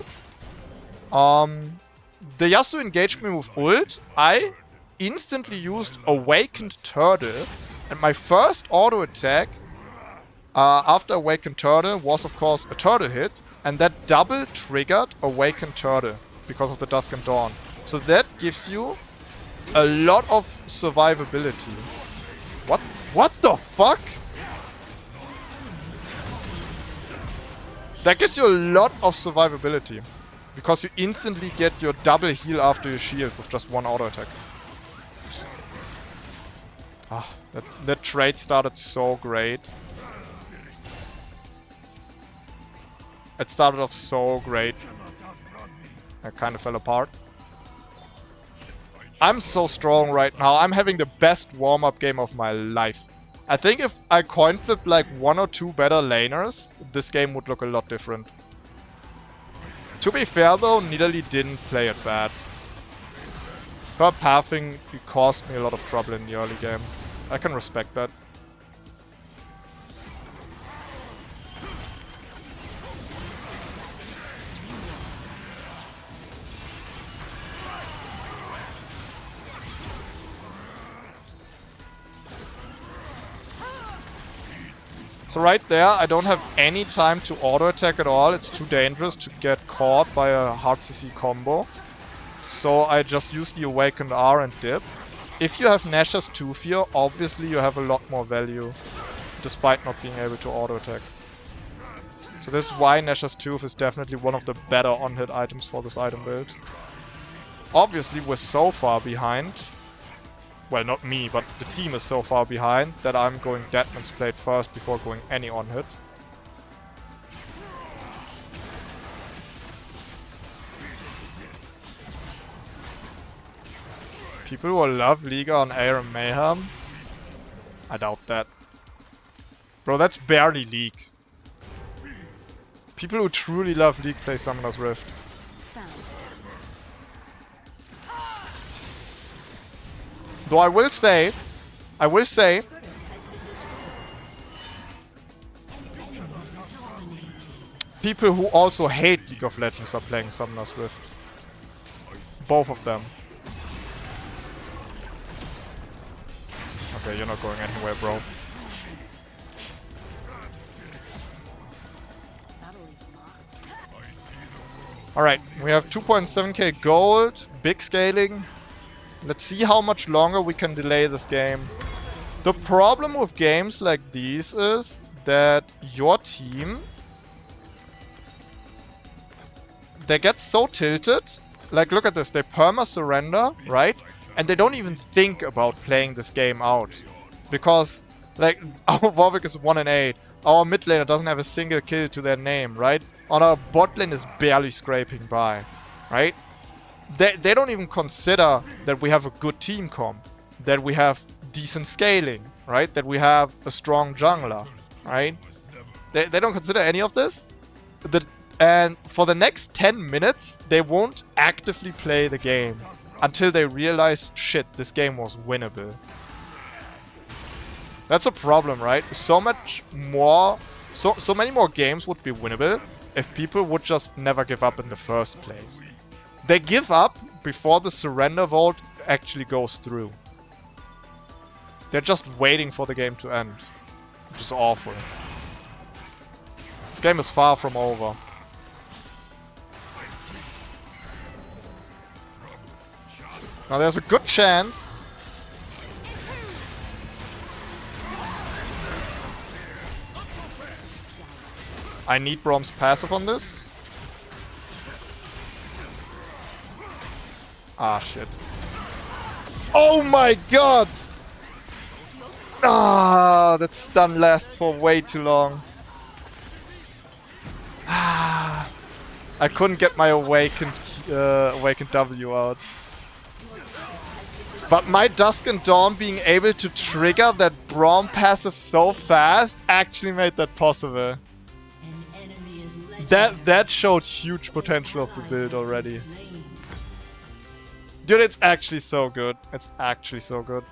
The Yasuo engaged me with ult. I instantly used Awakened Turtle. And my first auto attack after Awakened Turtle was of course a turtle hit. And that double triggered Awakened Turtle because of the Dusk Dawn. So that gives you a lot of survivability. What the fuck? That gives you a lot of survivability. Because you instantly get your double heal after your shield with just one auto attack. Ah, that trade started so great. It started off so great. I kind of fell apart. I'm so strong right now. I'm having the best warm-up game of my life. I think if I coin flipped like 1 or 2 better laners, this game would look a lot different. To be fair though, Nidalee didn't play it bad. Her pathing caused me a lot of trouble in the early game. I can respect that. So right there, I don't have any time to auto-attack at all. It's too dangerous to get caught by a hard CC combo. So I just use the Awakened R and dip. If you have Nashor's Tooth here, obviously you have a lot more value, despite not being able to auto-attack. So this is why Nashor's Tooth is definitely one of the better on-hit items for this item build. Obviously we're so far behind. Well, not me, but the team is so far behind that I'm going Deadman's Blade first before going any on-hit. People who love Liga on Air and Mayhem? I doubt that. Bro, that's barely League. People who truly love League play Summoner's Rift. Though I will say, people who also hate League of Legends are playing Summoner's Rift. Both of them. Okay, you're not going anywhere, bro. Alright, we have 2.7k gold, big scaling. Let's see how much longer we can delay this game. The problem with games like these is that your team, they get so tilted. Like, look at this, they perma-surrender, right? And they don't even think about playing this game out. Because, like, our Warwick is 1-8. Our mid laner doesn't have a single kill to their name, right? And our bot lane is barely scraping by, right? They don't even consider that we have a good team comp, that we have decent scaling, right? That we have a strong jungler, right? They don't consider any of this. And for the next 10 minutes, they won't actively play the game until they realize, shit, this game was winnable. That's a problem, right? So much more, so many more games would be winnable if people would just never give up in the first place. They give up before the surrender vote actually goes through. They're just waiting for the game to end, which is awful. This game is far from over. Now there's a good chance I need Brom's passive on this. Ah, shit. Oh my god! Ah, that stun lasts for way too long. Ah, I couldn't get my awakened W out. But my Dusk and Dawn being able to trigger that Braum passive so fast actually made that possible. That showed huge potential of the build already. Dude, it's actually so good. It's actually so good.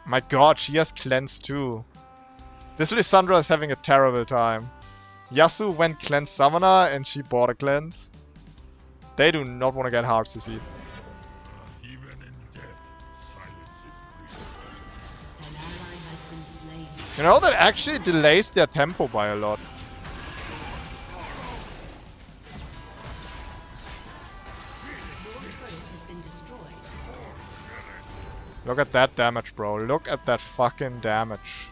My god, she has cleanse too. This Lissandra is having a terrible time. Yasuo went cleanse summoner and she bought a cleanse. They do not want to get hard CC. You know, that actually delays their tempo by a lot. Look at that damage, bro. Look at that fucking damage.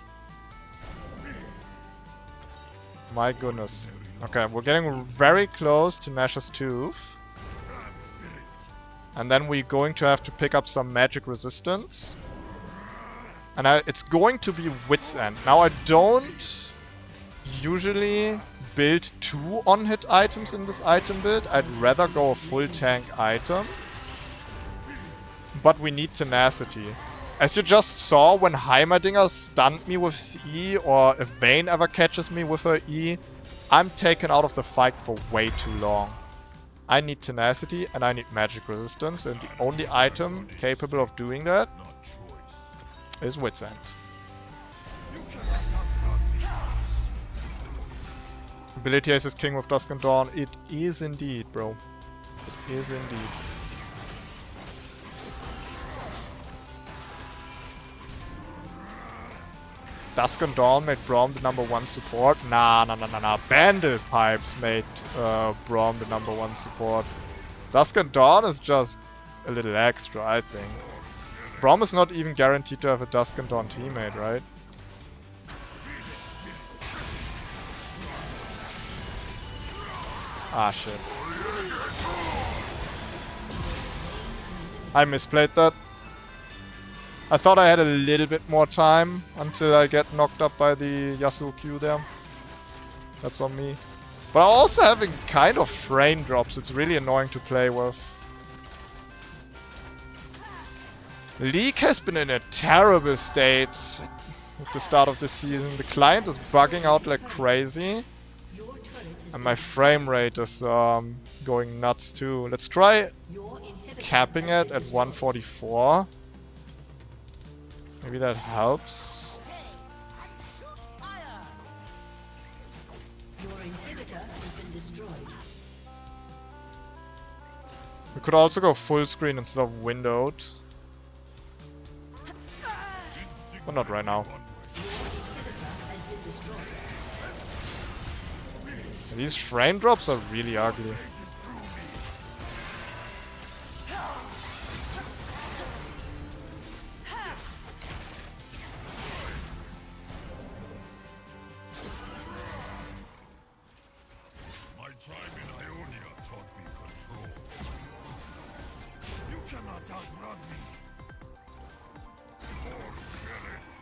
My goodness. Okay, we're getting very close to Nash's Tooth. And then we're going to have to pick up some magic resistance. And it's going to be Wit's End. Now, I don't usually build 2 on-hit items in this item build. I'd rather go a full tank item. But we need tenacity. As you just saw, when Heimerdinger stunned me with his E, or if Vayne ever catches me with her E, I'm taken out of the fight for way too long. I need tenacity and I need magic resistance, and the only item capable of doing that is Wit's End. Ability Ace is king with Dusk and Dawn. It is indeed, bro. It is indeed. Dusk and Dawn made Braum the #1 support. Nah. Bandit Pipes made Braum the #1 support. Dusk and Dawn is just a little extra, I think. Braum is not even guaranteed to have a Dusk and Dawn teammate, right? Ah, shit. I misplayed that. I thought I had a little bit more time until I get knocked up by the Yasuo Q there. That's on me. But I'm also having kind of frame drops. It's really annoying to play with. League has been in a terrible state with the start of the season. The client is bugging out like crazy. And my frame rate is going nuts too. Let's try capping it at 144. Maybe that helps. We could also go full screen instead of windowed. But not right now. These frame drops are really ugly.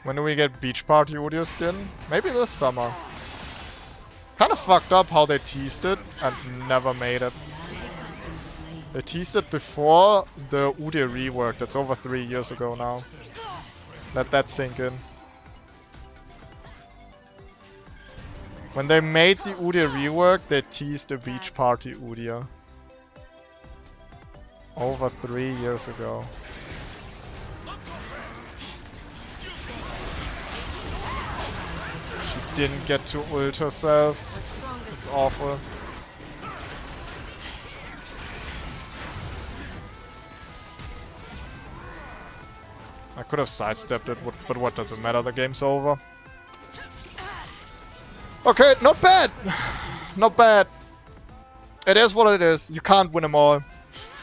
When do we get Beach Party Udyr skin? Maybe this summer. Kinda fucked up how they teased it and never made it. They teased it before the Udyr rework. That's over 3 years ago now. Let that sink in. When they made the Udyr rework, they teased the Beach Party Udyr. Over 3 years ago. Didn't get to ult herself. It's awful. I could have sidestepped it, but what does it matter? The game's over. Okay, not bad. Not bad. It is what it is. You can't win them all.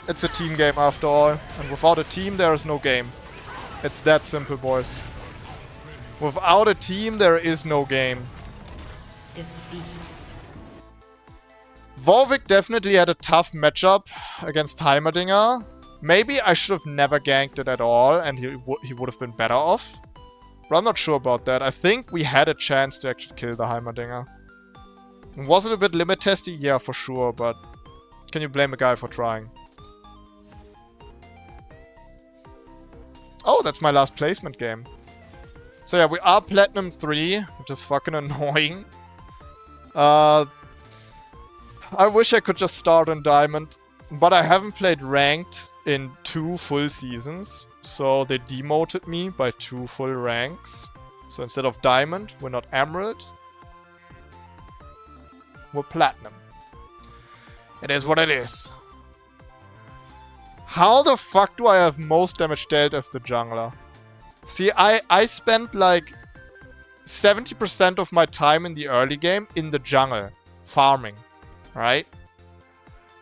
It's a team game after all. And without a team, there is no game. It's that simple, boys. Without a team, there is no game. Warwick definitely had a tough matchup against Heimerdinger. Maybe I should have never ganked it at all and he would have been better off. But I'm not sure about that. I think we had a chance to actually kill the Heimerdinger. Was it a bit limit testy? Yeah, for sure, but can you blame a guy for trying? Oh, that's my last placement game. So yeah, we are Platinum 3, which is fucking annoying. I wish I could just start on Diamond, but I haven't played Ranked in 2 full seasons, so they demoted me by 2 full ranks. So instead of Diamond, we're not Emerald, we're Platinum. It is what it is. How the fuck do I have most damage dealt as the jungler? See, I spent like 70% of my time in the early game in the jungle, farming, right?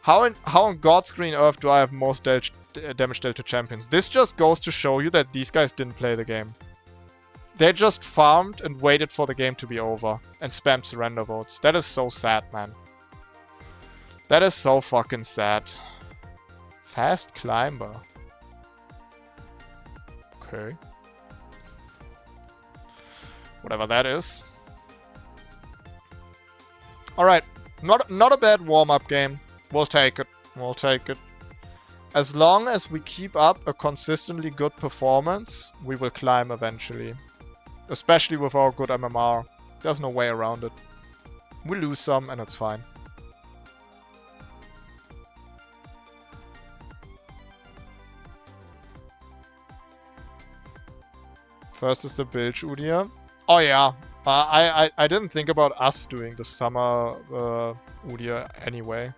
How on God's green earth do I have most damage dealt to champions? This just goes to show you that these guys didn't play the game. They just farmed and waited for the game to be over and spammed surrender votes. That is so sad, man. That is so fucking sad. Fast climber. Okay. Whatever that is. Alright. Not a bad warm-up game. We'll take it. We'll take it. As long as we keep up a consistently good performance, we will climb eventually. Especially with our good MMR. There's no way around it. We lose some and it's fine. First is the bilge Udyr. Oh yeah, I didn't think about us doing the summer Udyr anyway.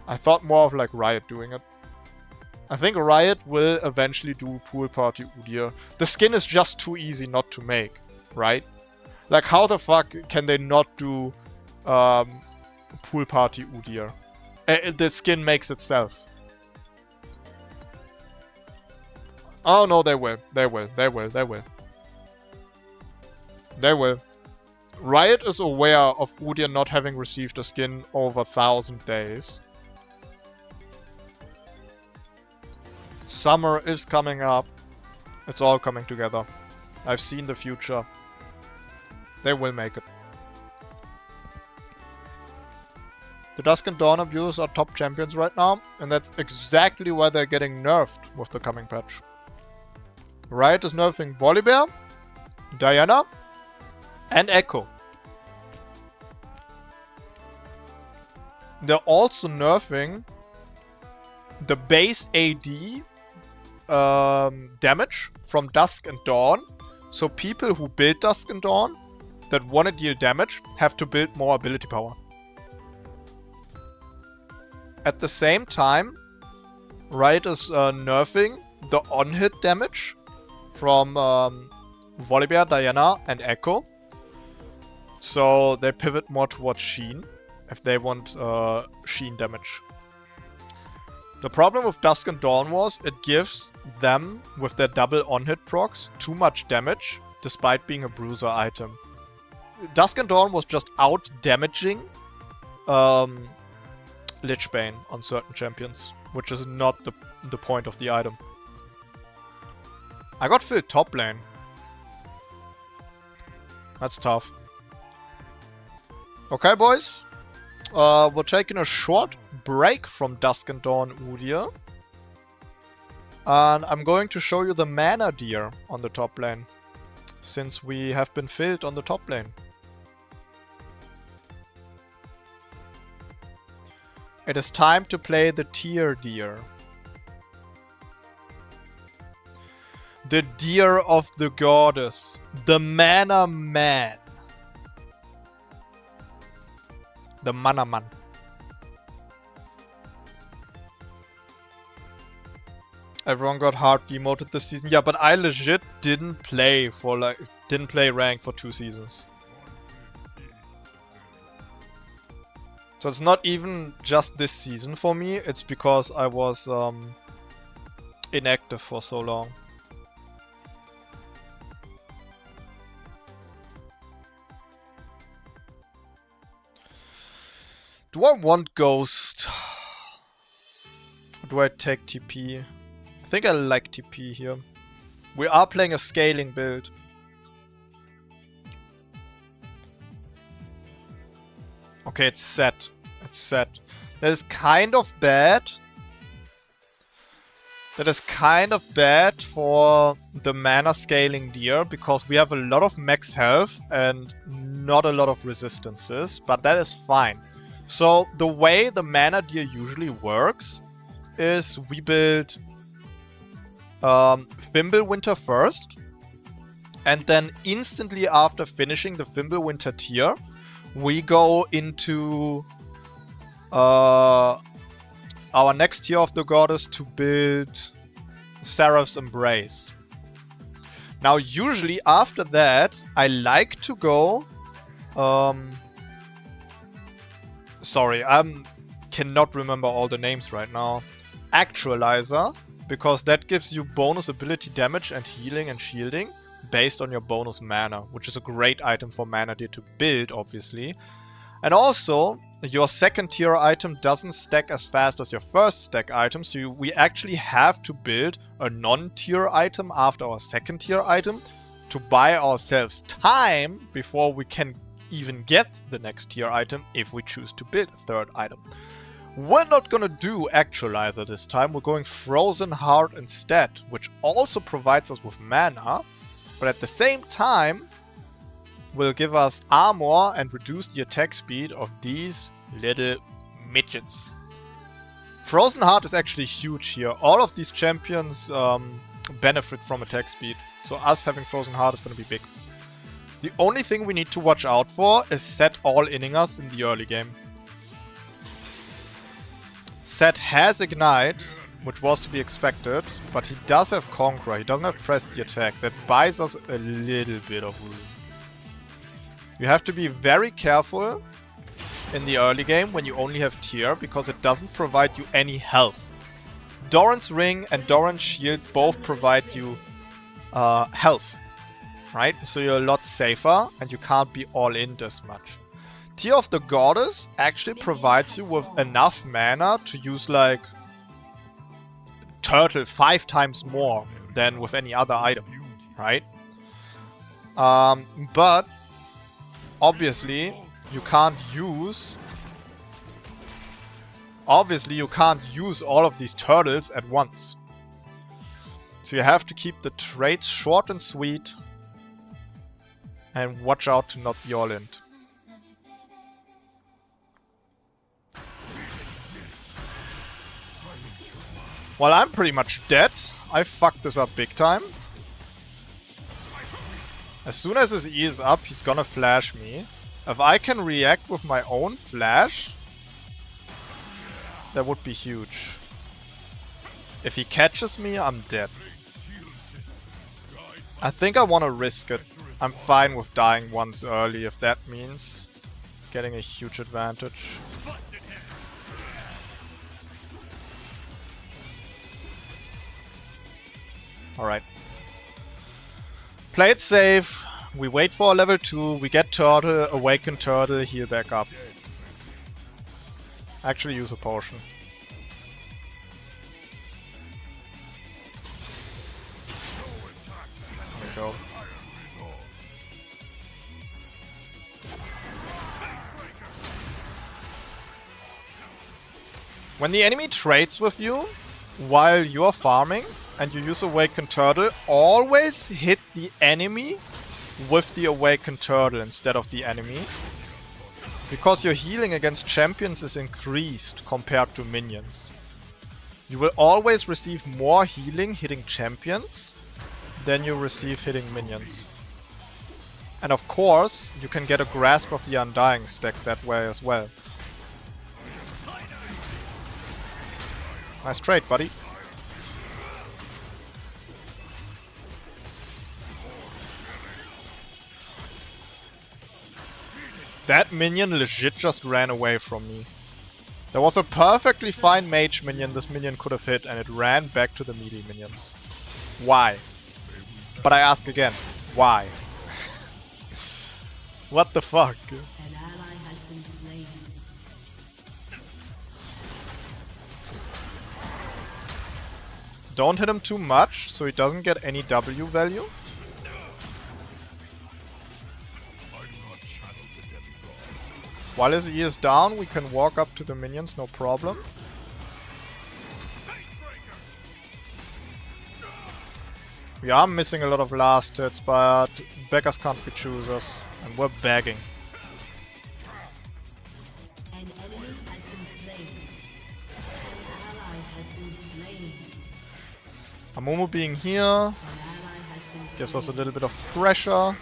I thought more of like Riot doing it. I think Riot will eventually do pool party Udyr. The skin is just too easy not to make, right? Like how the fuck can they not do pool party Udyr? The skin makes itself. Oh no, they will. They will. They will. They will. They will. Riot is aware of Udyr not having received a skin over 1,000 days. Summer is coming up. It's all coming together. I've seen the future. They will make it. The Dusk and Dawn abusers are top champions right now, and that's exactly why they're getting nerfed with the coming patch. Riot is nerfing Volibear, Diana, and Echo. They're also nerfing the base AD damage from Dusk and Dawn. So people who build Dusk and Dawn that want to deal damage have to build more ability power. At the same time, Riot is nerfing the on-hit damage from Volibear, Diana, and Echo. So they pivot more towards Sheen if they want Sheen damage. The problem with Dusk and Dawn was it gives them, with their double on-hit procs, too much damage, despite being a bruiser item. Dusk and Dawn was just out-damaging Lichbane on certain champions, which is not the point of the item. I got filled top lane. That's tough. Okay, boys. We're taking a short break from Dusk and Dawn Udyr. And I'm going to show you the mana deer on the top lane, since we have been filled on the top lane. It is time to play the tier deer. The deer of the goddess. The mana man. The mana man. Everyone got hard demoted this season. Yeah, but I legit didn't play rank for 2 seasons. So it's not even just this season for me, it's because I was inactive for so long. Do I want Ghost? Or do I take TP? I think I like TP here. We are playing a scaling build. Okay, it's set. It's set. That is kind of bad. That is kind of bad for the mana scaling deer, because we have a lot of max health and not a lot of resistances, but that is fine. So the way the mana deer usually works is we build Fimbulwinter first, and then instantly after finishing the Fimbulwinter tier, we go into our next tier of the goddess to build Seraph's Embrace. Now, usually after that, I like to go... sorry, I cannot remember all the names right now. Actualizer, because that gives you bonus ability damage and healing and shielding based on your bonus mana, which is a great item for mana deer to build, obviously. And also, your second tier item doesn't stack as fast as your first stack item, so we actually have to build a non-tier item after our second tier item to buy ourselves time before we can even get the next tier item if we choose to build a third item. We're not gonna do Actualizer this time, we're going Frozen Heart instead, which also provides us with mana, but at the same time will give us armor and reduce the attack speed of these little midgets. Frozen Heart is actually huge here. All of these champions benefit from attack speed, so us having Frozen Heart is going to be big. The only thing we need to watch out for is Set all-inning us in the early game. Set has Ignite, which was to be expected, but he does have Conqueror. He doesn't have Press the Attack. That buys us a little bit of room. You have to be very careful in the early game when you only have tier, because it doesn't provide you any health. Doran's Ring and Doran's Shield both provide you health, right? So you're a lot safer and you can't be all in as much. Tear of the Goddess actually provides you with enough mana to use like Turtle 5 times more than with any other item, right? But obviously you can't use all of these turtles at once. So you have to keep the trades short and sweet and watch out to not be all in. Well, I'm pretty much dead. I fucked this up big time. As soon as his E is up, he's gonna flash me. If I can react with my own flash, that would be huge. If he catches me, I'm dead. I think I want to risk it. I'm fine with dying once early if that means getting a huge advantage. Alright. Play it safe. We wait for a level 2. We get Turtle, Awaken Turtle, heal back up. Actually use a potion. There we go. When the enemy trades with you while you're farming and you use Awakened Turtle, always hit the enemy with the Awakened Turtle instead of the enemy. Because your healing against champions is increased compared to minions. You will always receive more healing hitting champions than you receive hitting minions. And of course, you can get a Grasp of the Undying stack that way as well. Nice trade, buddy. That minion legit just ran away from me. There was a perfectly fine mage minion this minion could have hit, and it ran back to the melee minions. Why? But I ask again, why? What the fuck? An ally has been slain. Don't hit him too much, so he doesn't get any W value. While his E is down, we can walk up to the minions, no problem. We are missing a lot of last hits, but beggars can't be choosers, and we're begging. An enemy has been slain. An ally has been slain. Amumu being here An ally has been gives us a slain. little bit of pressure.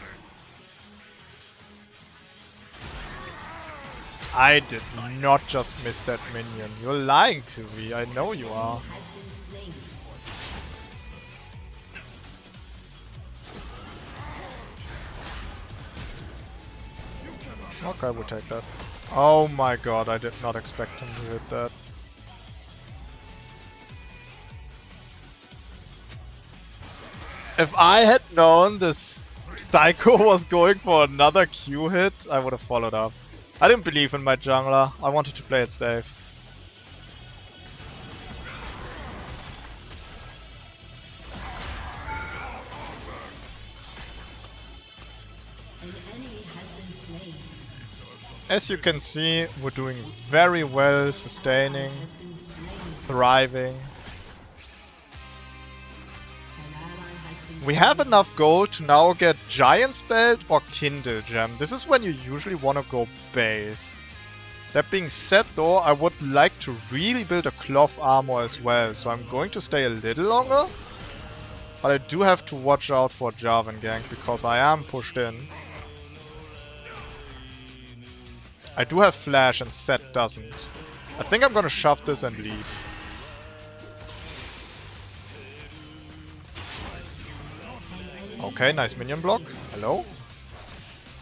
I did not just miss that minion. You're lying to me. I know you are. Has been slain. Okay, we'll take that. Oh my god, I did not expect him to hit that. If I had known this Psycho was going for another Q hit, I would have followed up. I didn't believe in my jungler. I wanted to play it safe. An enemy has been slain. As you can see, we're doing very well, sustaining, Has been slain. thriving. An ally has been We have enough gold to now get Giant's Belt or Kindle Gem. This is when you usually want to go base. That being said though, I would like to really build a cloth armor as well, so I'm going to stay a little longer. But I do have to watch out for Jarvan gank because I am pushed in. I do have flash and Set doesn't. I think I'm gonna shove this and leave. Okay, nice minion block. Hello?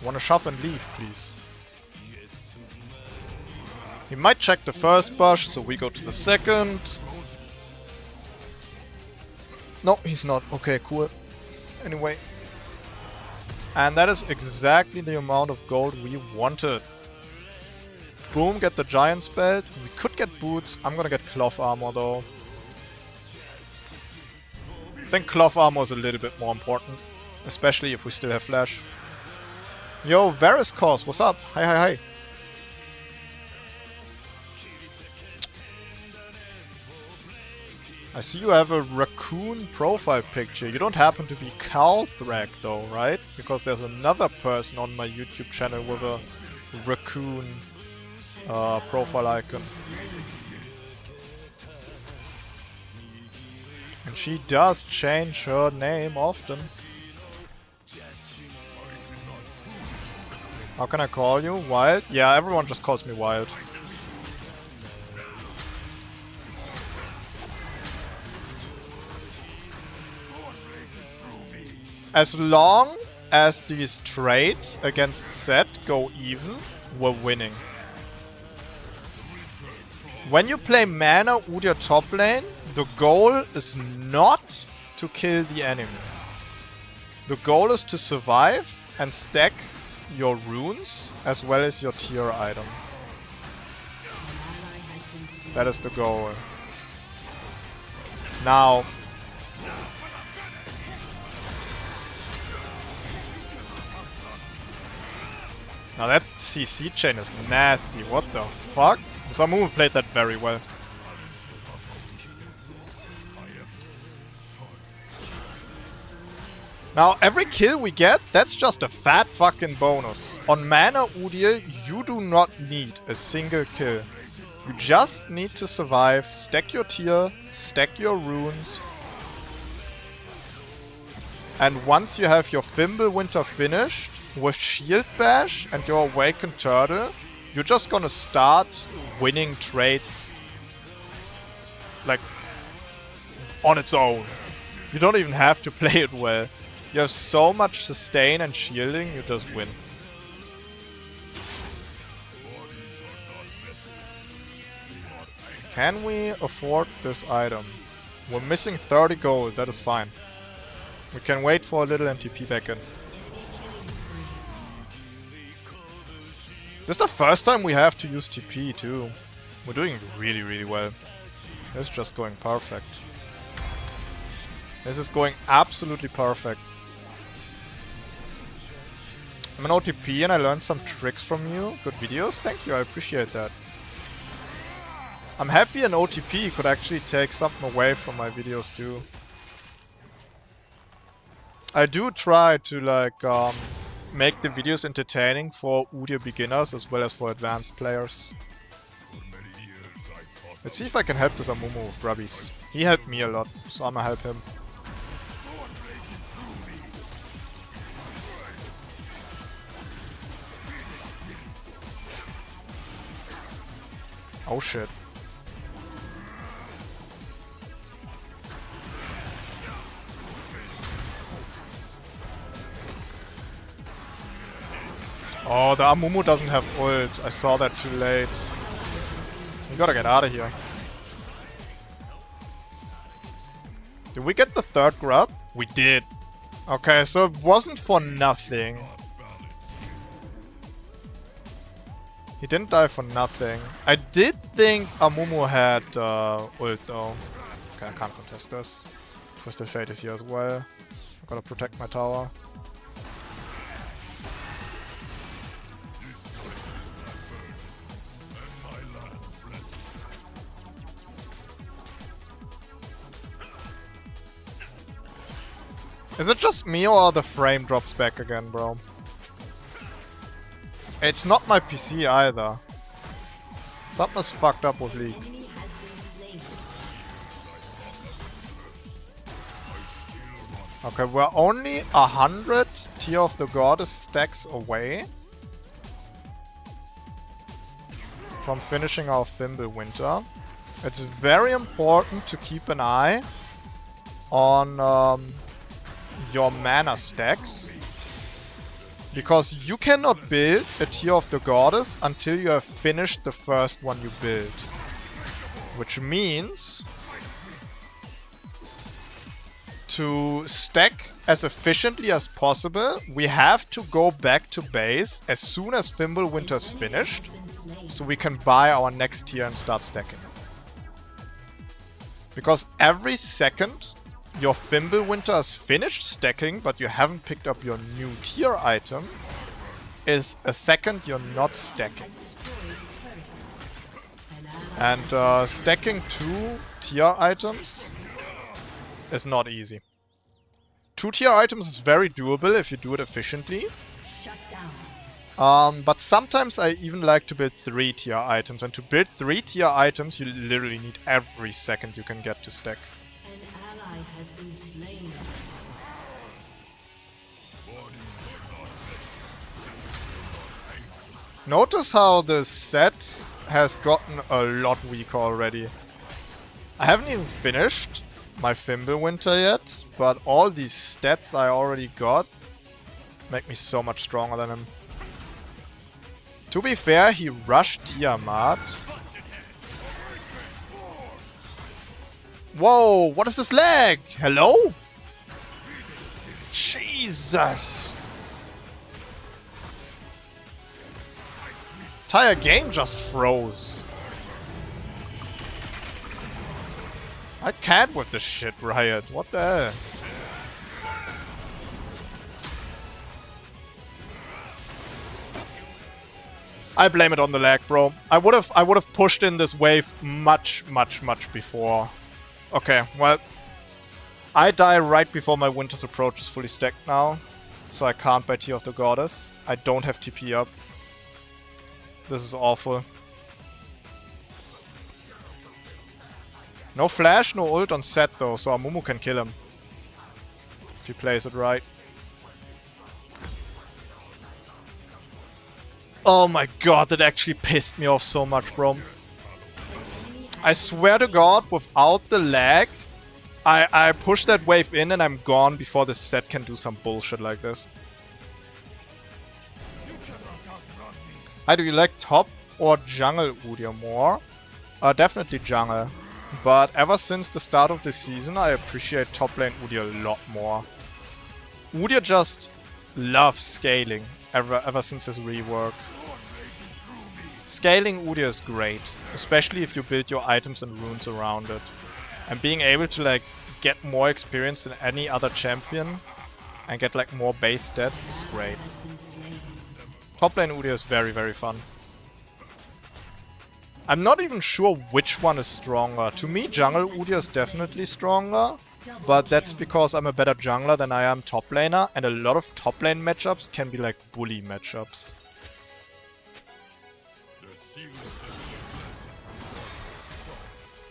Wanna shove and leave, please. He might check the first bush, so we go to the second. No, he's not. Okay, cool. Anyway. And that is exactly the amount of gold we wanted. Boom, get the Giant's Belt. We could get boots. I'm gonna get cloth armor though. I think cloth armor is a little bit more important. Especially if we still have flash. Yo, Varus Cause, what's up? Hi, hi, hi. I see you have a raccoon profile picture. You don't happen to be Calthrak though, right? Because there's another person on my YouTube channel with a raccoon profile icon. And she does change her name often. How can I call you? Wild? Yeah, everyone just calls me Wild. As long as these trades against Set go even, we're winning. When you play Mana Udyr top lane, the goal is not to kill the enemy. The goal is to survive and stack your runes as well as your tier item. That is the goal. Now, that CC chain is nasty. What the fuck? Samu played that very well. Now, every kill we get, that's just a fat fucking bonus. On Mana Udyr, you do not need a single kill. You just need to survive, stack your tier, stack your runes. And once you have your Fimbulwinter finished, with Shield Bash and your Awakened Turtle, you're just gonna start winning trades like on its own. You don't even have to play it well. You have so much sustain and shielding, you just win. Can we afford this item? We're missing 30 gold, that is fine. We can wait for a little NTP back in. This is the first time we have to use TP too. We're doing really, really well. It's just going perfect. This is going absolutely perfect. I'm an OTP and I learned some tricks from you. Good videos, thank you, I appreciate that. I'm happy an OTP could actually take something away from my videos too. I do try to like make the videos entertaining for Udyr beginners as well as for advanced players. Let's see if I can help this Amumu with grubbies. He helped me a lot, so I'ma help him. Oh shit. Oh, the Amumu doesn't have ult. I saw that too late. We gotta get out of here. Did we get the third grub? We did. Okay, so it wasn't for nothing. He didn't die for nothing. I did think Amumu had ult though. Okay, I can't contest this. Twisted Fate is here as well. I gotta protect my tower. Is it just me or the frame drops back again, bro? It's not my PC either. Something's fucked up with League. Okay, we're only 100 Tear of the Goddess stacks away from finishing our Fimbulwinter. It's very important to keep an eye on your mana stacks, because you cannot build a Tear of the Goddess until you have finished the first one you build. Which means to stack as efficiently as possible, we have to go back to base as soon as Fimbulwinter's finished, so we can buy our next tier and start stacking. Because every second your Fimbulwinter is finished stacking, but you haven't picked up your new tier item, is a second you're not stacking. And stacking 2 tier items is not easy. 2 tier items is very doable if you do it efficiently. But sometimes I even like to build 3 tier items, and to build 3 tier items you literally need every second you can get to stack. Has been slain. Notice how the set has gotten a lot weaker already. I haven't even finished my Fimbulwinter yet, but all these stats I already got make me so much stronger than him. To be fair, he rushed Tiamat. Whoa, what is this lag? Hello? Jesus! Entire game just froze. I can't with this shit, Riot. What the hell? I blame it on the lag, bro. I would have pushed in this wave much before. Okay, well, I die right before my Winter's Approach is fully stacked now, so I can't buy Tear of the Goddess. I don't have TP up. This is awful. No flash, no ult on set though, so Amumu can kill him. If he plays it right. Oh my god, that actually pissed me off so much, bro. I swear to god, without the lag, I push that wave in and I'm gone before the set can do some bullshit like this. Hi, do you like top or jungle Udyr more? Definitely jungle. But ever since the start of the season, I appreciate top lane Udyr a lot more. Udyr just loves scaling ever since his rework. Scaling Udyr is great, especially if you build your items and runes around it. And being able to like get more experience than any other champion and get like more base stats. This is great. Top lane Udyr is very, very fun. I'm not even sure which one is stronger. To me, jungle Udyr is definitely stronger. But that's because I'm a better jungler than I am top laner. And a lot of top lane matchups can be like bully matchups.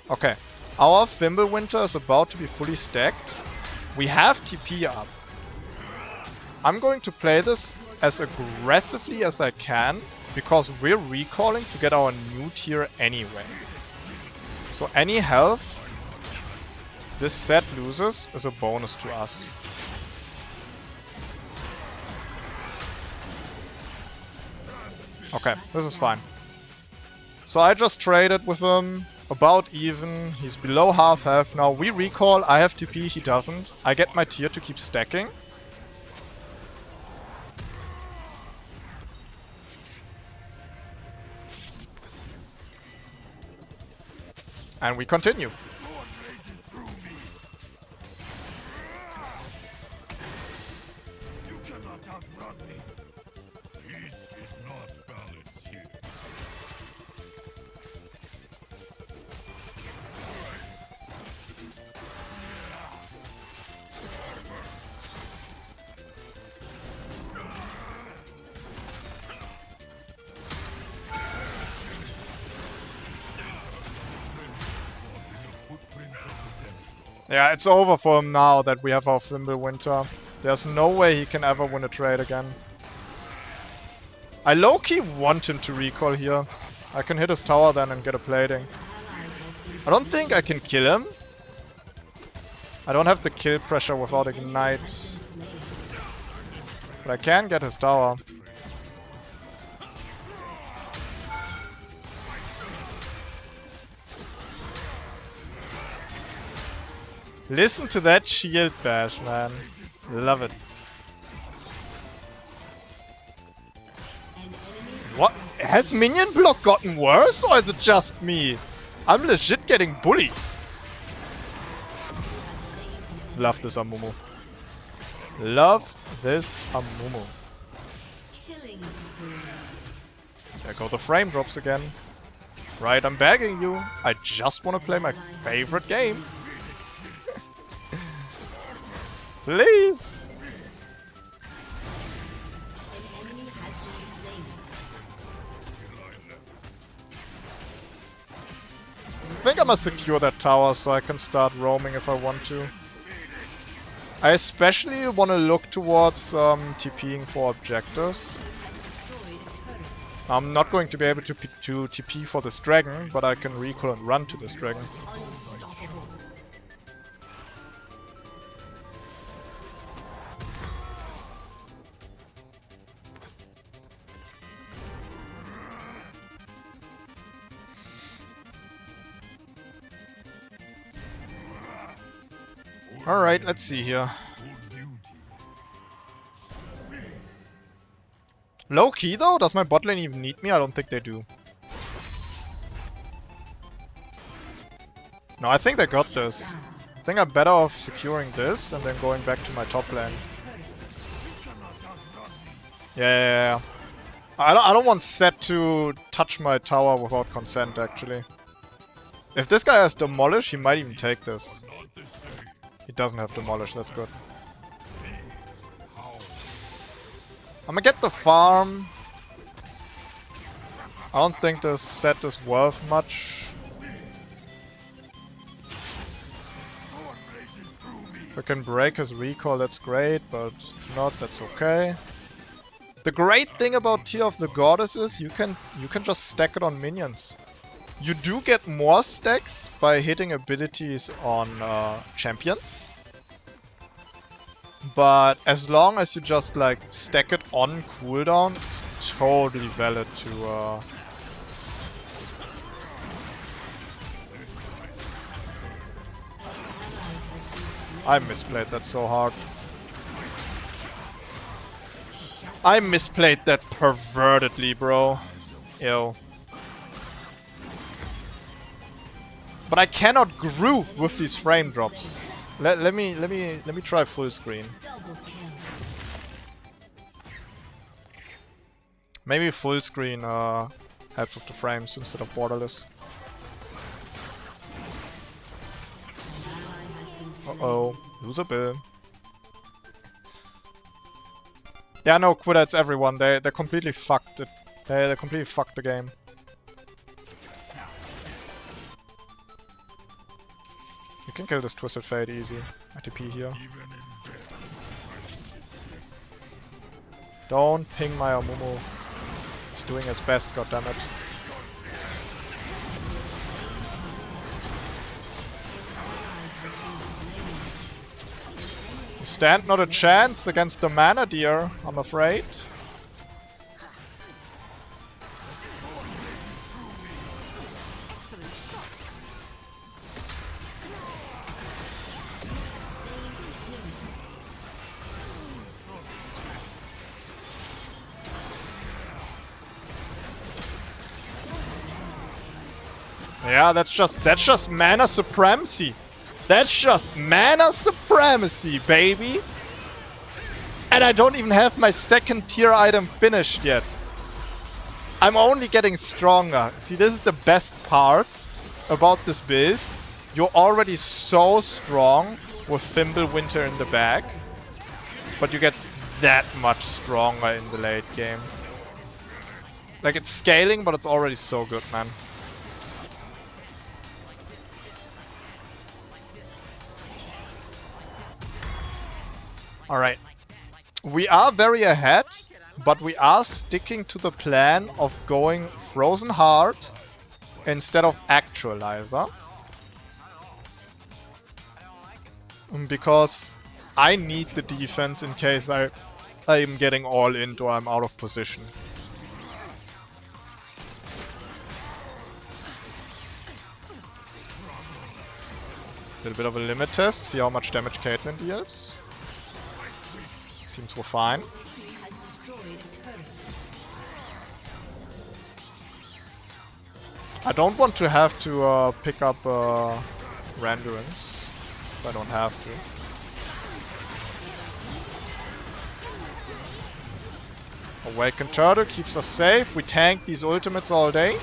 Okay. Our Fimbulwinter is about to be fully stacked. We have TP up. I'm going to play this as aggressively as I can. Because we're recalling to get our new tier anyway. So any health this set loses is a bonus to us. Okay, this is fine. So I just traded with him, about even. He's below half health now. We recall, I have TP, he doesn't. I get my tier to keep stacking. And we continue. Yeah, it's over for him now that we have our Fimbulwinter. There's no way he can ever win a trade again. I low-key want him to recall here. I can hit his tower then and get a plating. I don't think I can kill him. I don't have the kill pressure without Ignite. But I can get his tower. Listen to that shield bash, man. Love it. What? Has minion block gotten worse, or is it just me? I'm legit getting bullied. Love this Amumu. Love this Amumu. There go the frame drops again. Right, I'm begging you. I just want to play my favorite game. Please! I think I must secure that tower so I can start roaming if I want to. I especially want to look towards TPing for objectives. I'm not going to be able to TP for this dragon, but I can recall and run to this dragon. Alright, let's see here. Low key though? Does my bot lane even need me? I don't think they do. No, I think they got this. I think I'm better off securing this and then going back to my top lane. Yeah. I don't want Set to touch my tower without consent, actually. If this guy has Demolish, he might even take this. He doesn't have Demolish, that's good. I'm gonna get the farm. I don't think this set is worth much. If I can break his recall, that's great, but if not, that's okay. The great thing about Tear of the Goddess is you can just stack it on minions. You do get more stacks by hitting abilities on champions. But as long as you just like stack it on cooldown, it's totally valid to I misplayed that so hard. I misplayed that pervertedly, bro. Ew. But I cannot groove with these frame drops. Let me try full screen. Double kill. Maybe full screen helps with the frames instead of borderless. Uh-oh. Lose a bill. Yeah, no, Quitter, it's everyone. They completely fucked it. They completely fucked the game. You can kill this Twisted Fate easy. ATP here. Don't ping my Amumu. He's doing his best, goddammit. You stand not a chance against the Mana Deer, I'm afraid. Yeah, that's just mana supremacy. That's just mana supremacy, baby. And I don't even have my second tier item finished yet. I'm only getting stronger. See, this is the best part about this build. You're already so strong with Fimbulwinter in the back, but you get that much stronger in the late game. Like, it's scaling, but it's already so good, man. Alright. We are very ahead, but we are sticking to the plan of going Frozen Heart instead of Actualizer. Because I need the defense in case I am getting all in or I'm out of position. A little bit of a limit test, see how much damage Caitlyn deals. Seems we're fine. I don't want to have to pick up Randuin's. I don't have to. Awakened Turtle keeps us safe. We tank these ultimates all day.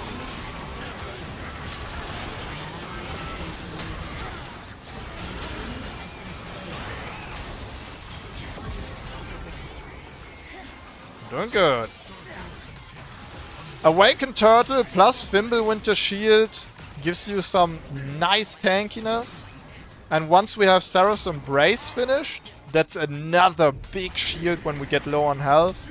Doing good. Awakened Turtle plus Fimbulwinter Shield gives you some nice tankiness. And once we have Seraph's Embrace finished, that's another big shield when we get low on health.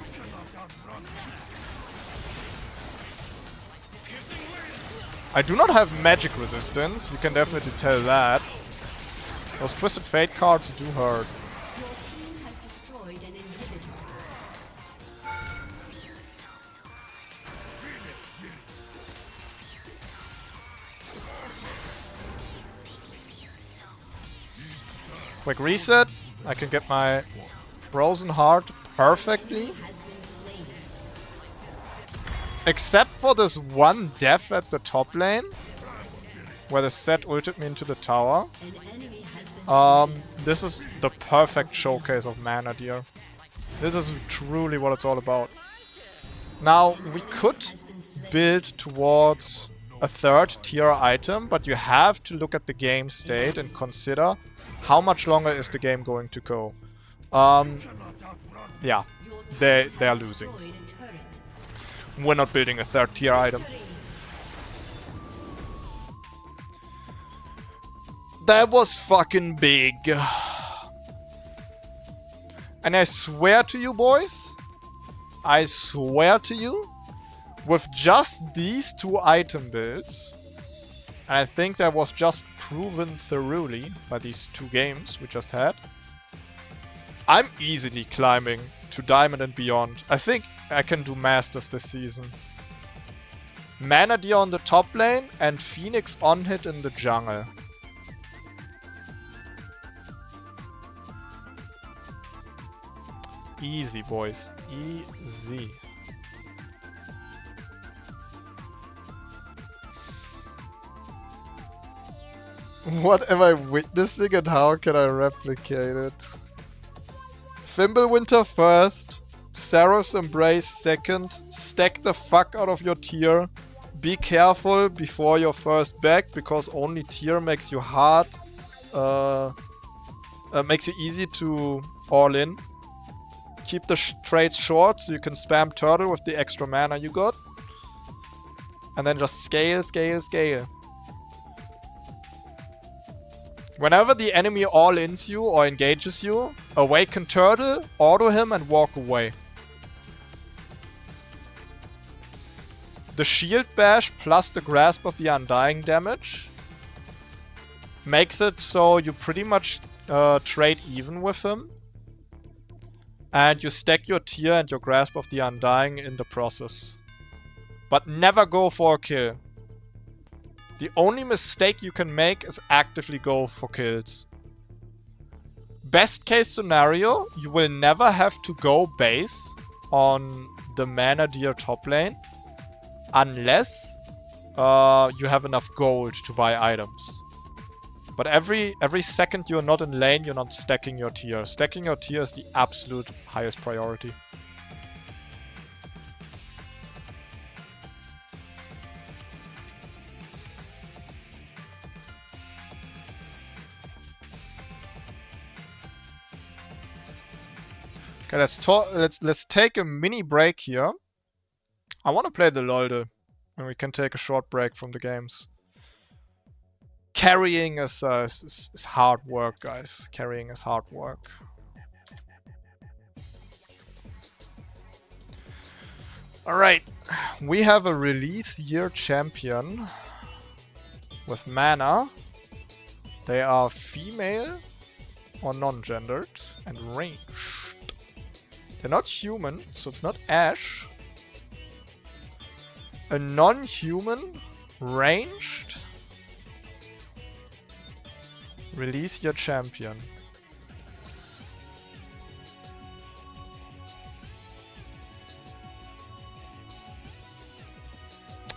I do not have magic resistance, you can definitely tell that. Those Twisted Fate cards do hurt. Quick reset. I can get my Frozen Heart perfectly. Except for this one death at the top lane, where the set ulted me into the tower. This is the perfect showcase of Mana Deer. This is truly what it's all about. Now, we could build towards a third tier item, but you have to look at the game state and consider how much longer is the game going to go. Yeah, they are losing. We're not building a third tier item. That was fucking big. And I swear to you boys, I swear to you, with just these two item builds, and I think that was just proven thoroughly by these two games we just had, I'm easily climbing to Diamond and beyond. I think I can do Masters this season. Mana Deer on the top lane and Phoenix on hit in the jungle. Easy, boys. Easy. What am I witnessing and how can I replicate it? Fimbulwinter first, Seraph's Embrace second, stack the fuck out of your tier. Be careful before your first back, because only tier makes you hard. Makes you easy to all in. Keep the trades short so you can spam turtle with the extra mana you got. And then just scale, scale, scale. Whenever the enemy all-ins you or engages you, awaken turtle, auto him and walk away. The shield bash plus the grasp of the undying damage makes it so you pretty much trade even with him. And you stack your tier and your grasp of the undying in the process. But never go for a kill. The only mistake you can make is actively go for kills. Best case scenario, you will never have to go base on the mana deer top lane. Unless you have enough gold to buy items. But every second you're not in lane, you're not stacking your tier. Stacking your tier is the absolute highest priority. Okay, let's take a mini break here. I want to play the Lolde, and we can take a short break from the games. Carrying is hard work, guys. Carrying is hard work. Alright, we have a release year champion with mana. They are female or non-gendered and ranged. They're not human, so it's not Ashe. A non-human, ranged. Release your champion.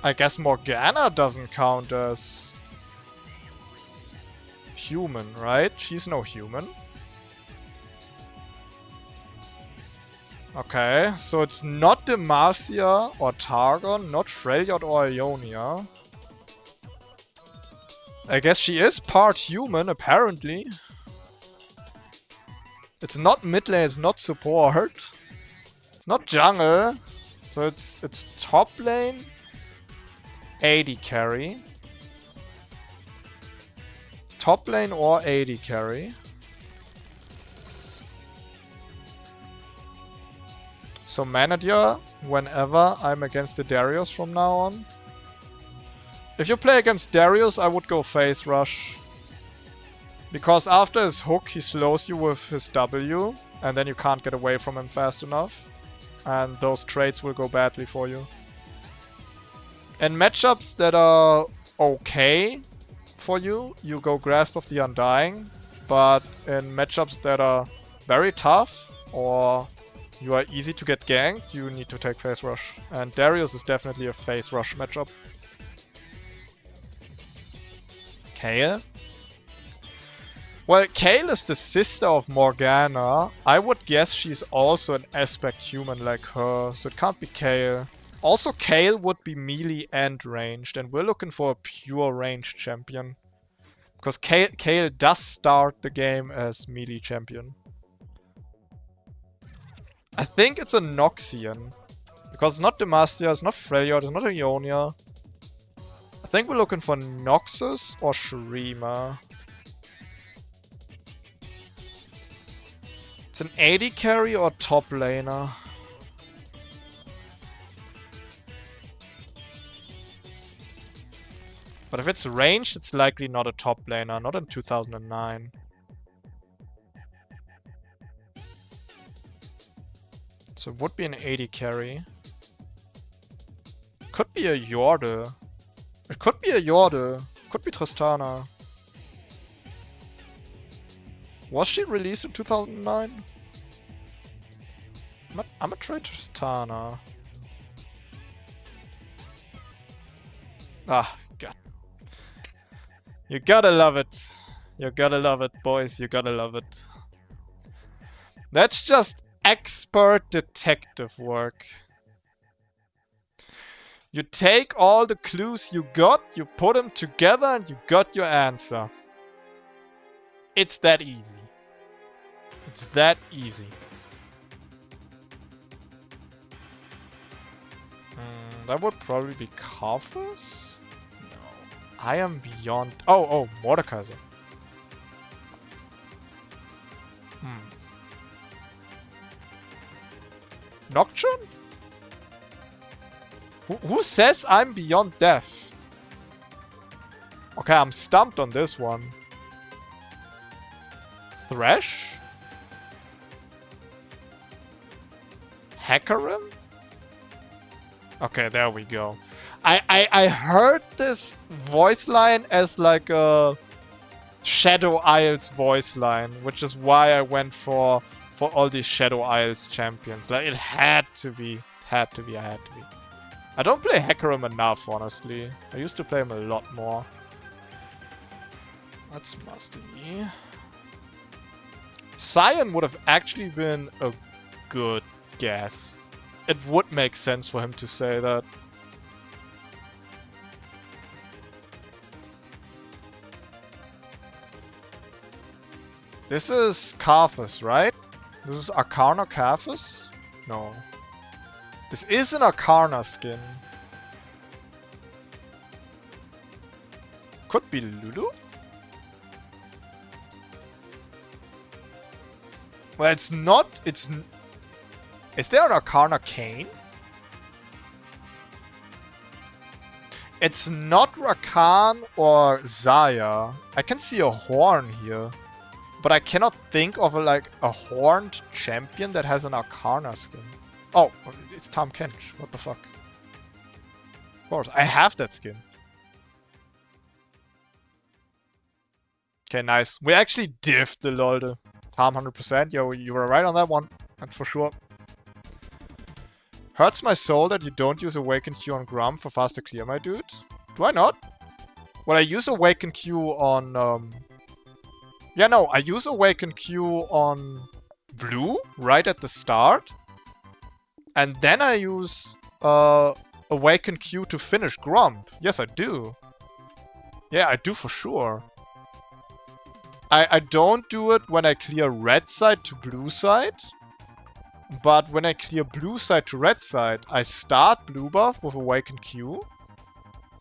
I guess Morgana doesn't count as human, right? She's no human. Okay, so it's not Demacia or Targon, not Freljord or Ionia. I guess she is part human, apparently. It's not mid lane, it's not support. It's not jungle. So it's top lane, AD carry. Top lane or AD carry. So Manager whenever I'm against the Darius from now on. If you play against Darius, I would go Phase Rush. Because after his hook, he slows you with his W, and then you can't get away from him fast enough. And those trades will go badly for you. In matchups that are okay for you, you go Grasp of the Undying. But in matchups that are very tough, or you are easy to get ganked, you need to take Phase Rush. And Darius is definitely a Phase Rush matchup. Kayle? Well, Kayle is the sister of Morgana. I would guess she's also an aspect human like her, so it can't be Kayle. Also, Kayle would be melee and ranged, and we're looking for a pure ranged champion. Because Kayle does start the game as melee champion. I think it's a Noxian. Because it's not Demacia, it's not Freljord, it's not Ionia. I think we're looking for Noxus or Shurima. It's an AD carry or top laner. But if it's ranged, it's likely not a top laner, not in 2009. So it would be an AD carry. Could be a Yorde. It could be a Yorde. Could be Tristana. Was she released in 2009? I'm gonna try Tristana. Ah, God. You gotta love it. You gotta love it, boys. You gotta love it. That's just expert detective work. You take all the clues you got, you put them together, and you got your answer. It's that easy. It's that easy. That would probably be Karthus? No. I am beyond... Oh, Mordekaiser. Nocturne? Who says I'm beyond death? Okay, I'm stumped on this one. Thresh? Hecarim? Okay, there we go. I heard this voice line as like a Shadow Isles voice line, which is why I went for all these Shadow Isles champions. Like, it had to be. I don't play Hecarim enough, honestly. I used to play him a lot more. That's must be. Sion would have actually been a good guess. It would make sense for him to say that. This is Karthus, right? This is Arcana Karthus? No. This is an Arcana skin. Could be Lulu? Well, it's not. Is there an Arcana Cane? It's not Rakan or Zaya. I can see a horn here. But I cannot think of a horned champion that has an Arcana skin. Oh, it's Tahm Kench. What the fuck? Of course, I have that skin. Okay, nice. We actually diffed the Lolde. Tahm 100%. Yo, you were right on that one. That's for sure. Hurts my soul that you don't use Awaken Q on Grum for faster clear, my dude. Do I not? Well, I use Awaken Q on... Yeah, no, I use Awaken Q on Blue right at the start. And then I use Awaken Q to finish Grump. Yes, I do. Yeah, I do for sure. I don't do it when I clear red side to blue side. But when I clear blue side to red side, I start blue buff with Awaken Q.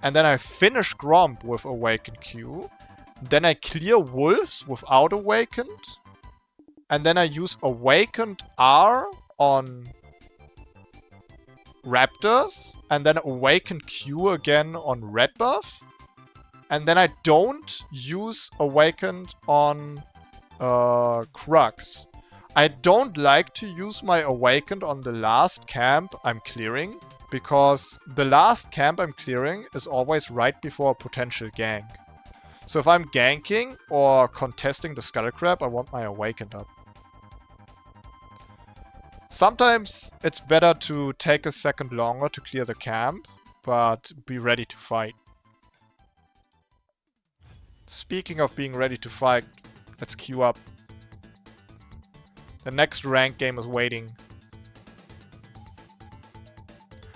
And then I finish Grump with Awaken Q. Then I clear Wolves without Awakened. And then I use Awakened R on Raptors. And then Awakened Q again on red buff. And then I don't use Awakened on Crux. I don't like to use my Awakened on the last camp I'm clearing. Because the last camp I'm clearing is always right before a potential gank. So if I'm ganking or contesting the Skullcrab, I want my Awakened up. Sometimes it's better to take a second longer to clear the camp, but be ready to fight. Speaking of being ready to fight, let's queue up. The next rank game is waiting.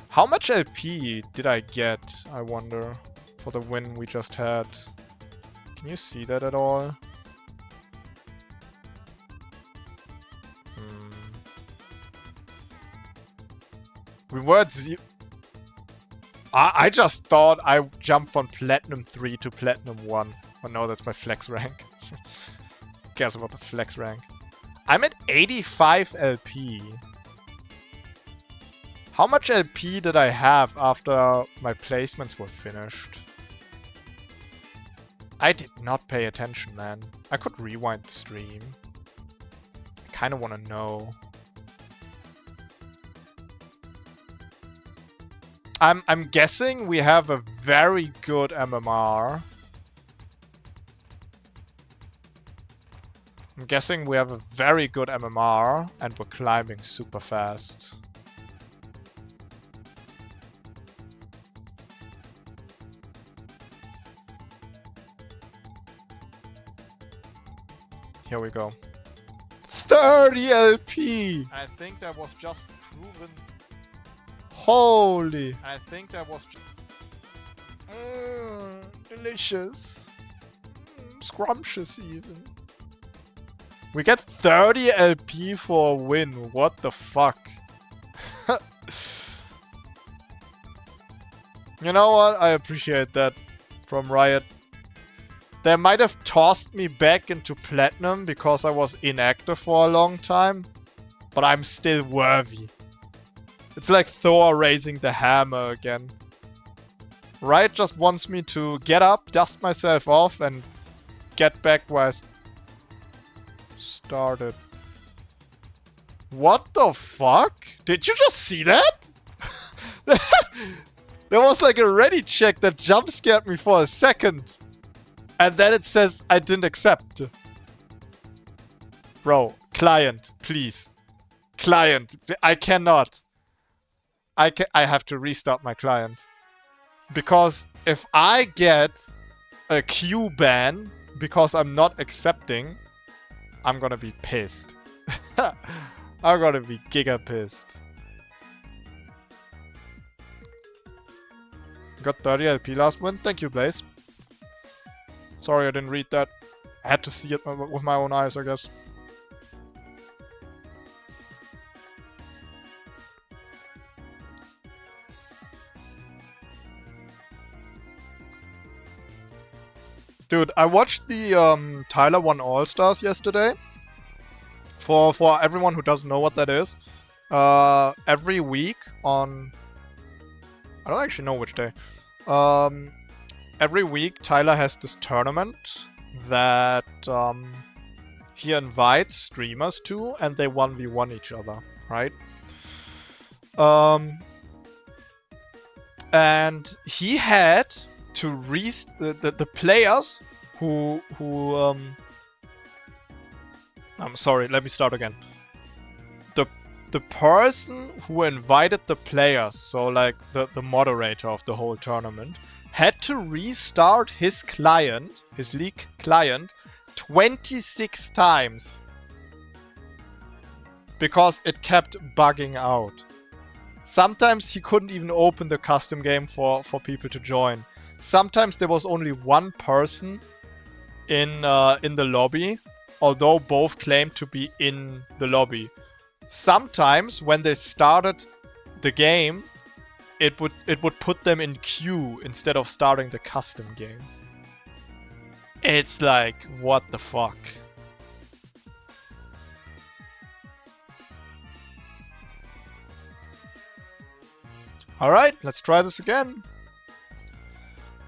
How much LP did I get, I wonder, for the win we just had? Can you see that at all? We were at I just thought I jumped from Platinum 3 to Platinum 1. Oh no, that's my flex rank. Who cares about the flex rank? I'm at 85 LP. How much LP did I have after my placements were finished? I did not pay attention, man. I could rewind the stream. I kind of want to know. I'm guessing we have a very good MMR. I'm guessing we have a very good MMR and we're climbing super fast. Here we go. 30 LP! I think that was just proven. Holy! I think that was delicious. Scrumptious even. We get 30 LP for a win. What the fuck? You know what? I appreciate that from Riot. They might have tossed me back into Platinum because I was inactive for a long time. But I'm still worthy. It's like Thor raising the hammer again. Riot just wants me to get up, dust myself off, and get back where I started. What the fuck? Did you just see that? There was like a ready check that jump scared me for a second. And then it says I didn't accept. Bro, client, please. Client, I cannot. I have to restart my client. Because if I get a Q ban because I'm not accepting, I'm gonna be pissed. I'm gonna be giga pissed. Got 30 LP last win. Thank you, Blaze. Sorry I didn't read that. I had to see it with my own eyes, I guess. Dude, I watched the Tyler 1 All-Stars yesterday. For everyone who doesn't know what that is. Every week on... I don't actually know which day. Every week Tyler has this tournament that he invites streamers to, and they 1v1 each other, right? And he had to the players who I'm sorry, let me start again. The person who invited the players, so like the moderator of the whole tournament, had to restart his client, his league client, 26 times. Because it kept bugging out. Sometimes he couldn't even open the custom game for people to join. Sometimes there was only one person in the lobby, although both claimed to be in the lobby. Sometimes when they started the game, it would put them in queue instead of starting the custom game. It's like, what the fuck? Alright, let's try this again.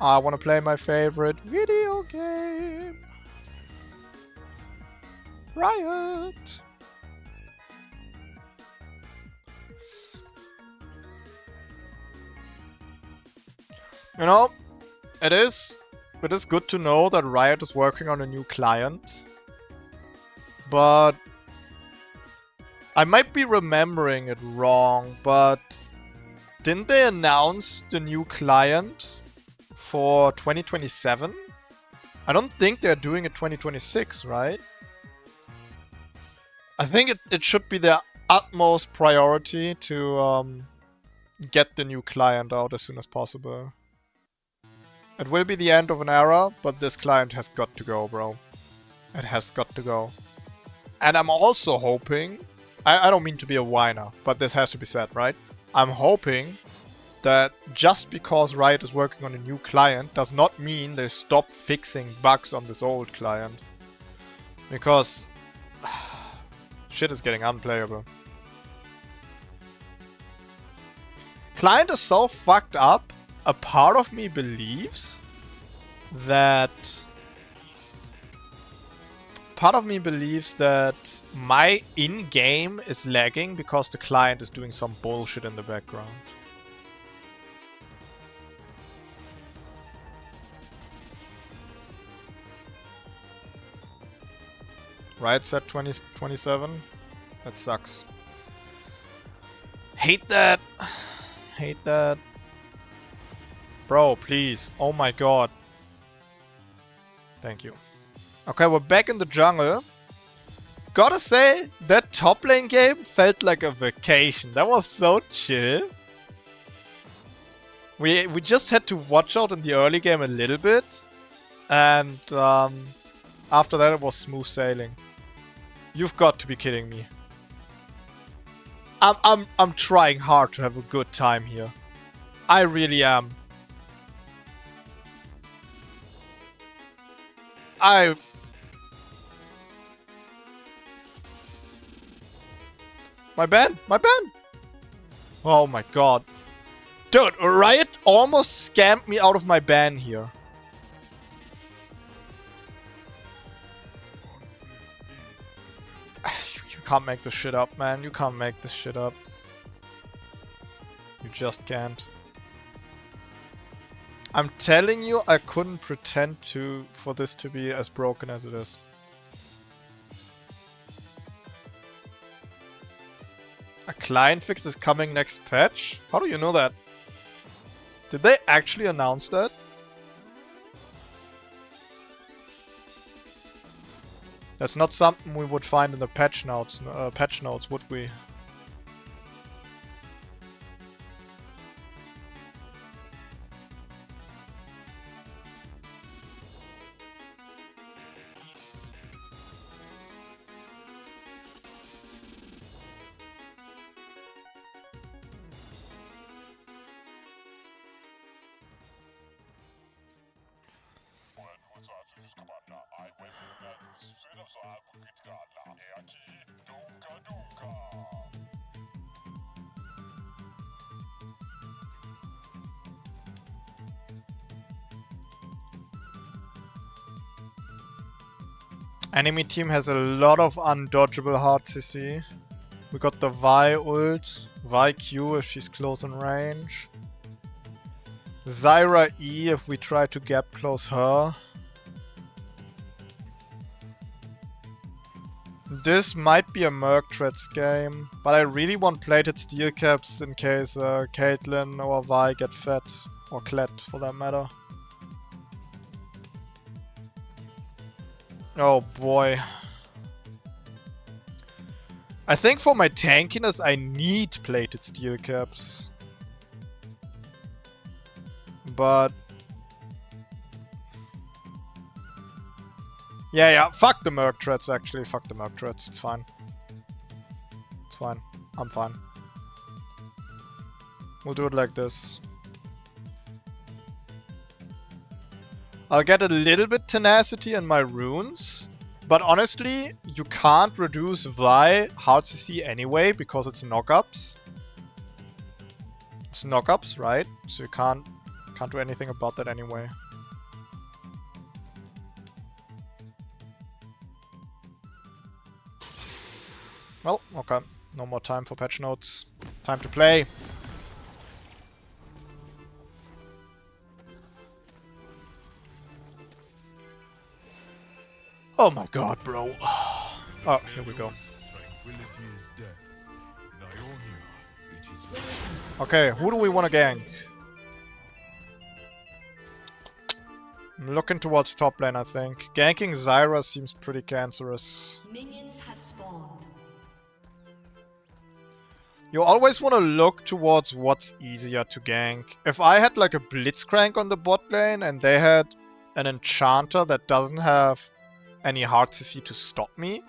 I want to play my favorite video game. Riot. You know, it is good to know that Riot is working on a new client. But I might be remembering it wrong, but didn't they announce the new client for 2027? I don't think they're doing it 2026, right? I think it should be their utmost priority to get the new client out as soon as possible. It will be the end of an era, but this client has got to go, bro. It has got to go. And I'm also hoping... I don't mean to be a whiner, but this has to be said, right? I'm hoping that just because Riot is working on a new client does not mean they stop fixing bugs on this old client. Because... shit is getting unplayable. Client is so fucked up. A part of me believes that my in-game is lagging because the client is doing some bullshit in the background. Right, set 2027. That sucks. Hate that. Hate that. Bro, please. Oh my god. Thank you. Okay, we're back in the jungle. Gotta say, that top lane game felt like a vacation. That was so chill. We just had to watch out in the early game a little bit. And after that it was smooth sailing. You've got to be kidding me. I'm trying hard to have a good time here. I really am. My ban! My ban! Oh my god. Dude, Riot almost scammed me out of my ban here. You can't make this shit up, man. You can't make this shit up. You just can't. I'm telling you, I couldn't pretend for this to be as broken as it is. A client fix is coming next patch? How do you know that? Did they actually announce that? That's not something we would find in the patch notes, would we? Enemy team has a lot of undodgeable hard CC. We got the Vi ult, Vi Q if she's close in range. Zyra E if we try to gap close her. This might be a Merc Threats game, but I really want plated steel caps in case Caitlyn or Vi get fed, or Kled for that matter. Oh boy. I think for my tankiness I need plated steel caps. But... Yeah, fuck the Merc Threats actually, fuck the Merc Threats, it's fine. It's fine, I'm fine. We'll do it like this. I'll get a little bit tenacity in my runes, but honestly, you can't reduce Vi hard CC anyway because it's knockups. It's knockups, right? So you can't do anything about that anyway. Well, okay. No more time for patch notes. Time to play. Oh my god, bro. Oh, here we go. Okay, who do we want to gank? I'm looking towards top lane, I think. Ganking Zyra seems pretty cancerous. Minions have spawned. You always want to look towards what's easier to gank. If I had like a Blitzcrank on the bot lane and they had an Enchanter that doesn't have any hard CC to stop me,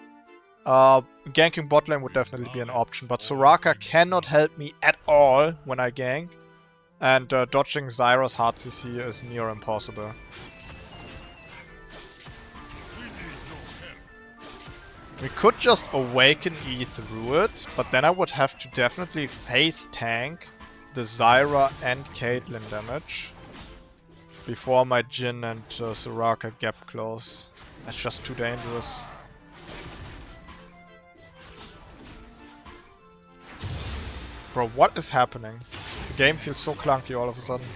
ganking bot lane would definitely be an option. But Soraka cannot help me at all when I gank. And dodging Zyra's hard CC is near impossible. We could just Awaken E through it, but then I would have to definitely face tank the Zyra and Caitlyn damage before my Jhin and Soraka gap close. That's just too dangerous. Bro, what is happening? The game feels so clunky all of a sudden.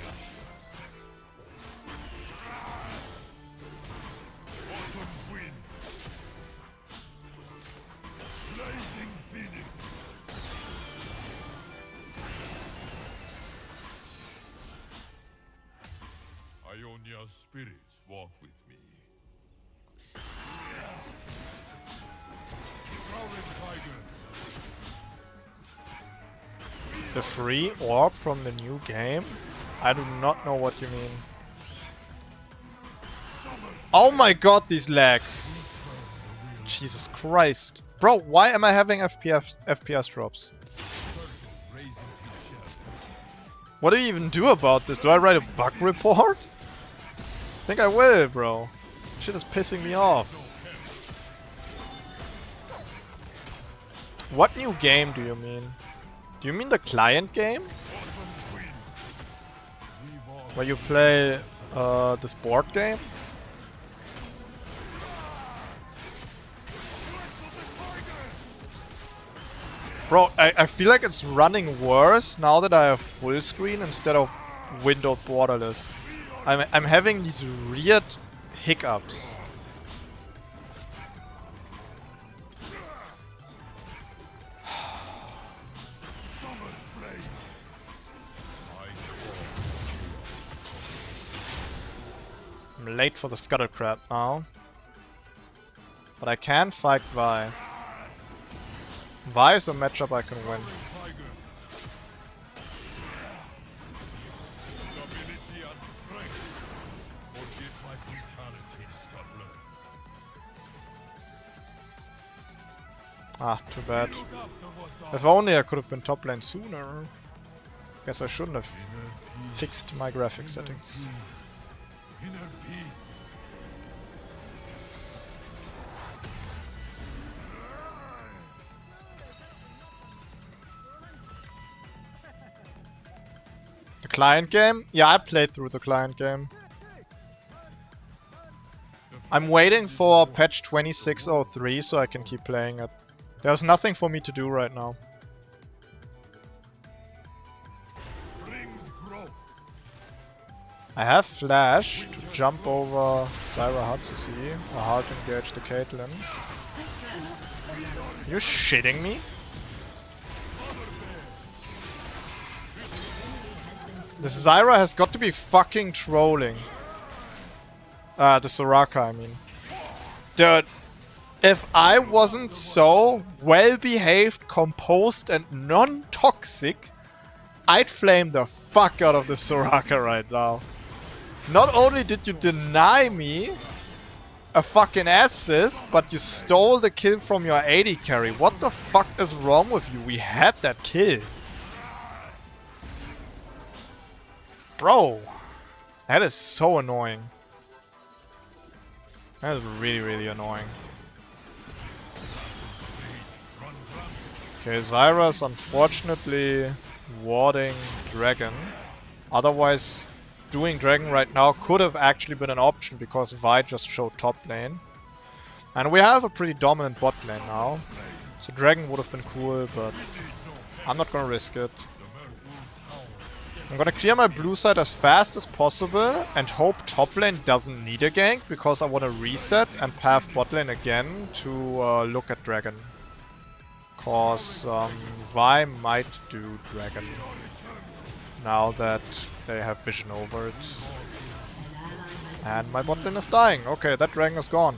Ionia's spirits walk with me. The free orb from the new game? I do not know what you mean. Oh my god, these lags! Jesus Christ. Bro, why am I having FPS drops? What do you even do about this? Do I write a bug report? I think I will, bro. Shit is pissing me off. What new game do you mean? Do you mean the client game? Where you play this board game? Bro, I feel like it's running worse now that I have full screen instead of windowed borderless. I'm having these weird hiccups. I'm late for the scuttle crab now. But I can fight Vi. Vi is a matchup I can win. Ah, too bad. If only I could have been top lane sooner. Guess I shouldn't have fixed my graphic settings. The client game? Yeah, I played through the client game. I'm waiting for patch 2603 so I can keep playing it. There's nothing for me to do right now. I have flash to jump over Zyra Hatsisi or hard engage the Caitlyn. You shitting me? This Zyra has got to be fucking trolling. The Soraka, I mean. Dude, if I wasn't so well-behaved, composed, and non-toxic, I'd flame the fuck out of the Soraka right now. Not only did you deny me a fucking assist, but you stole the kill from your AD carry. What the fuck is wrong with you? We had that kill. Bro, that is so annoying. That is really, really annoying. Okay, Zyra's unfortunately warding Dragon. Otherwise, doing Dragon right now could have actually been an option because Vi just showed top lane. And we have a pretty dominant bot lane now. So Dragon would have been cool, but I'm not gonna risk it. I'm gonna clear my blue side as fast as possible and hope top lane doesn't need a gank because I wanna reset and path bot lane again to look at Dragon. Cause Vi might do Dragon now that they have vision over it. And my bot lane is dying. Okay, that Dragon is gone.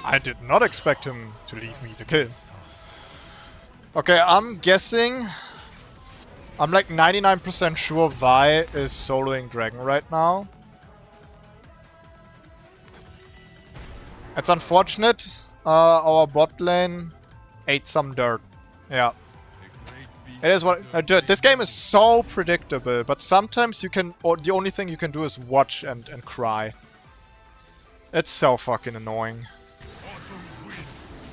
I did not expect him to leave me the kill. Okay, I'm guessing... I'm like 99% sure Vi is soloing Dragon right now. It's unfortunate. Our bot lane ate some dirt. Yeah. It is what... dude, this game is so predictable, but sometimes you can... Or the only thing you can do is watch and cry. It's so fucking annoying.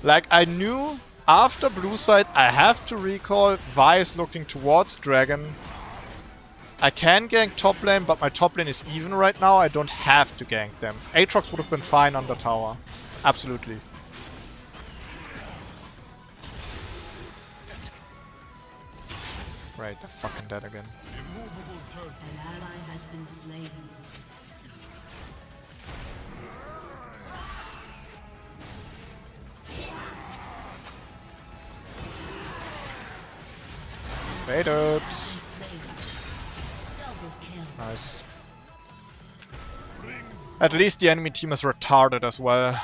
Like, I knew after blue side I have to recall Vi is looking towards Dragon. I can gank top lane, but my top lane is even right now. I don't have to gank them. Aatrox would have been fine under tower. Absolutely. Right, they're fucking dead again. An ally has been slain. Baited. Nice. At least the enemy team is retarded as well.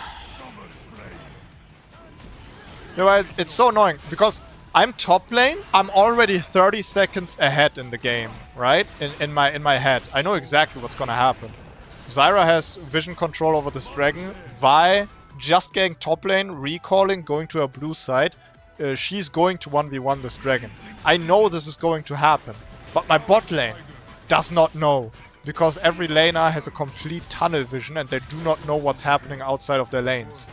You know, it's so annoying because I'm top lane. I'm already 30 seconds ahead in the game, right? In my head, I know exactly what's gonna happen. Zyra has vision control over this dragon. Vi just getting top lane, recalling, going to her blue side. She's going to 1v1 this dragon. I know this is going to happen, but my bot lane does not know. Because every laner has a complete tunnel vision and they do not know what's happening outside of their lanes.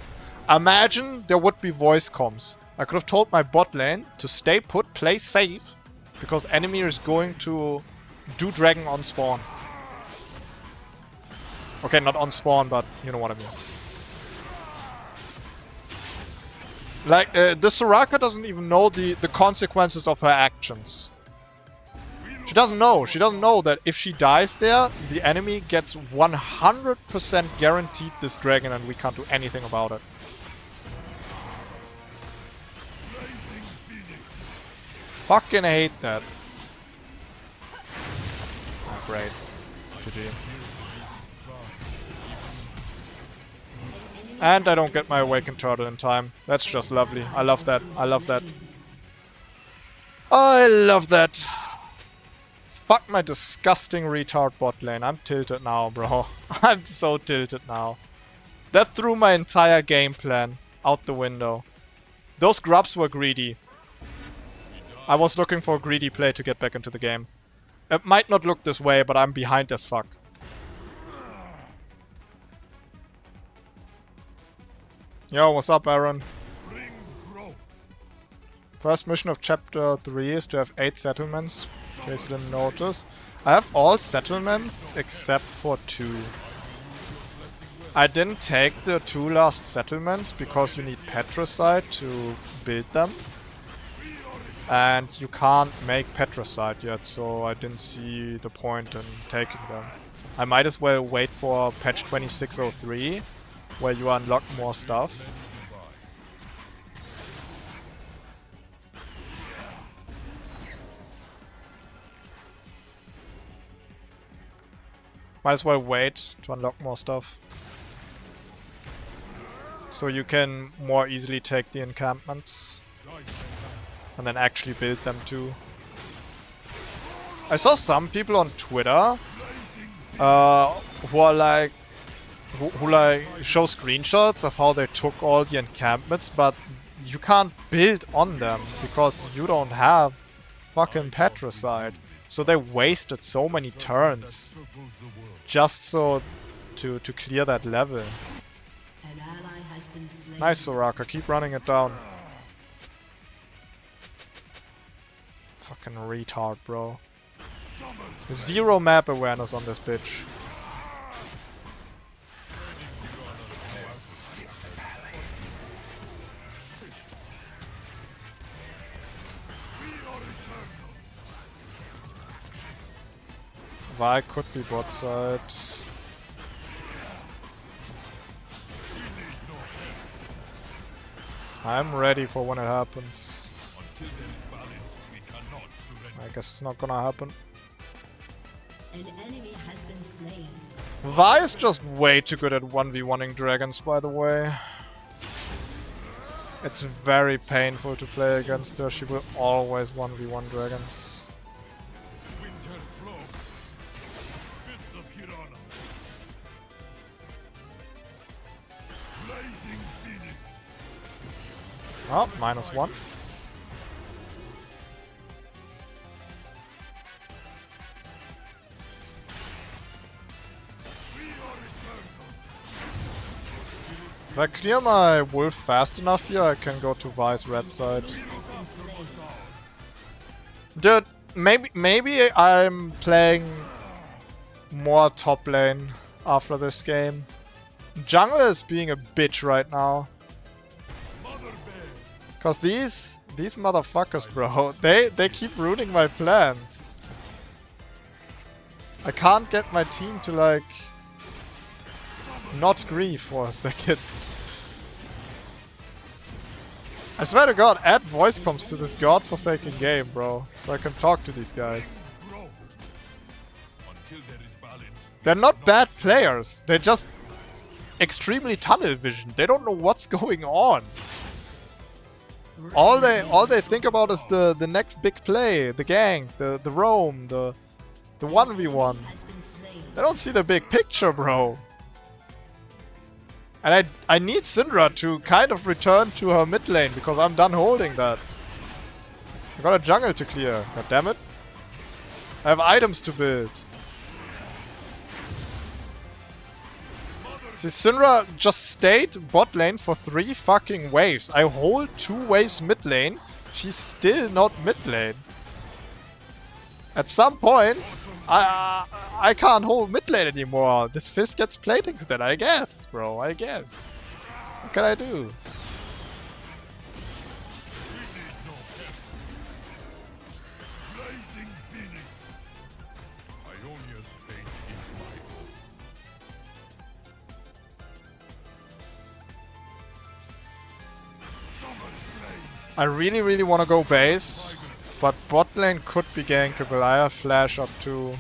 Imagine there would be voice comms. I could have told my bot lane to stay put, play safe, because enemy is going to do dragon on spawn. Okay, not on spawn, but you know what I mean. Like, the Soraka doesn't even know the consequences of her actions. She doesn't know. She doesn't know that if she dies there, the enemy gets 100% guaranteed this dragon and we can't do anything about it. Fucking hate that. Oh, great. GG. And I don't get my awakened turtle in time. That's just lovely. I love that. I love that. I love that. Fuck my disgusting retard bot lane. I'm tilted now, bro. I'm so tilted now. That threw my entire game plan out the window. Those grubs were greedy. I was looking for a greedy play to get back into the game. It might not look this way, but I'm behind as fuck. Yo, what's up, Aaron? First mission of chapter 3 is to have 8 settlements. In case you didn't notice. I have all settlements except for 2. I didn't take the 2 last settlements because you need Petricide to build them. And you can't make Petricide yet, so I didn't see the point in taking them. I might as well wait for patch 2603, where you unlock more stuff. Might as well wait to unlock more stuff. So you can more easily take the encampments. And then actually build them too. I saw some people on Twitter who are like who like show screenshots of how they took all the encampments, but you can't build on them because you don't have fucking Petricide. So they wasted so many turns just so to clear that level. Nice, Soraka, keep running it down. Fucking retard, bro. 0 map awareness on this bitch. Vi could be bot side. I'm ready for when it happens. I guess it's not gonna happen. An enemy has been slain. Vi is just way too good at 1v1ing dragons, by the way. It's very painful to play against her. She will always 1v1 dragons. Oh, -1. If I clear my wolf fast enough here, I can go to Vi's red side. Dude, maybe I'm playing more top lane after this game. Jungle is being a bitch right now. Cause these motherfuckers, bro, they keep ruining my plans. I can't get my team to like not grieve for a second. I swear to God, add voice comms to this godforsaken game, bro. So I can talk to these guys. They're not bad players. They're just extremely tunnel vision. They don't know what's going on. All they think about is the next big play, the gank, the roam, the 1v1. They don't see the big picture, bro. And I need Syndra to kind of return to her mid lane because I'm done holding that. I got a jungle to clear. God damn it. I have items to build. See, Syndra just stayed bot lane for 3 fucking waves. I hold 2 waves mid lane. She's still not mid lane. At some point, I can't hold mid lane anymore. This Fizz gets played instead, I guess, bro. I guess. What can I do? I really want to go base, but bot lane could be gankable. I have flash up too.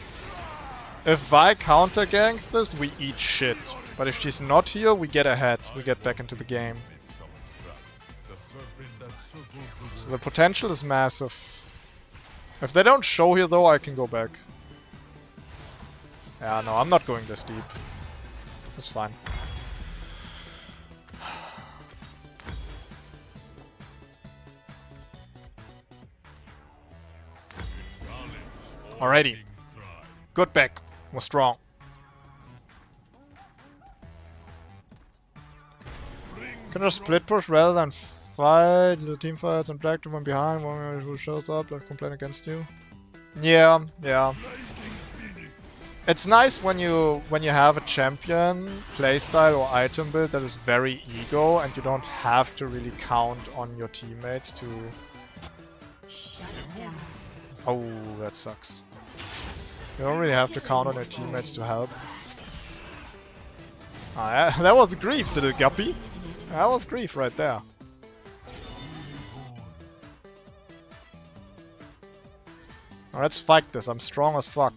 If Vi counter ganks this, we eat shit. But if she's not here, we get ahead. We get back into the game. So the potential is massive. If they don't show here though, I can go back. Yeah, no, I'm not going this deep. It's fine. Alrighty. Good back. We're strong. Can just split push rather than fight. The team fights and black to one behind. One who shows up, like complain against you. Yeah. It's nice when you have a champion playstyle or item build that is very ego and you don't have to really count on your teammates to. Oh, that sucks. You don't really have to count on your teammates to help. Ah, yeah, that was grief, little guppy. That was grief right there. Now let's fight this. I'm strong as fuck.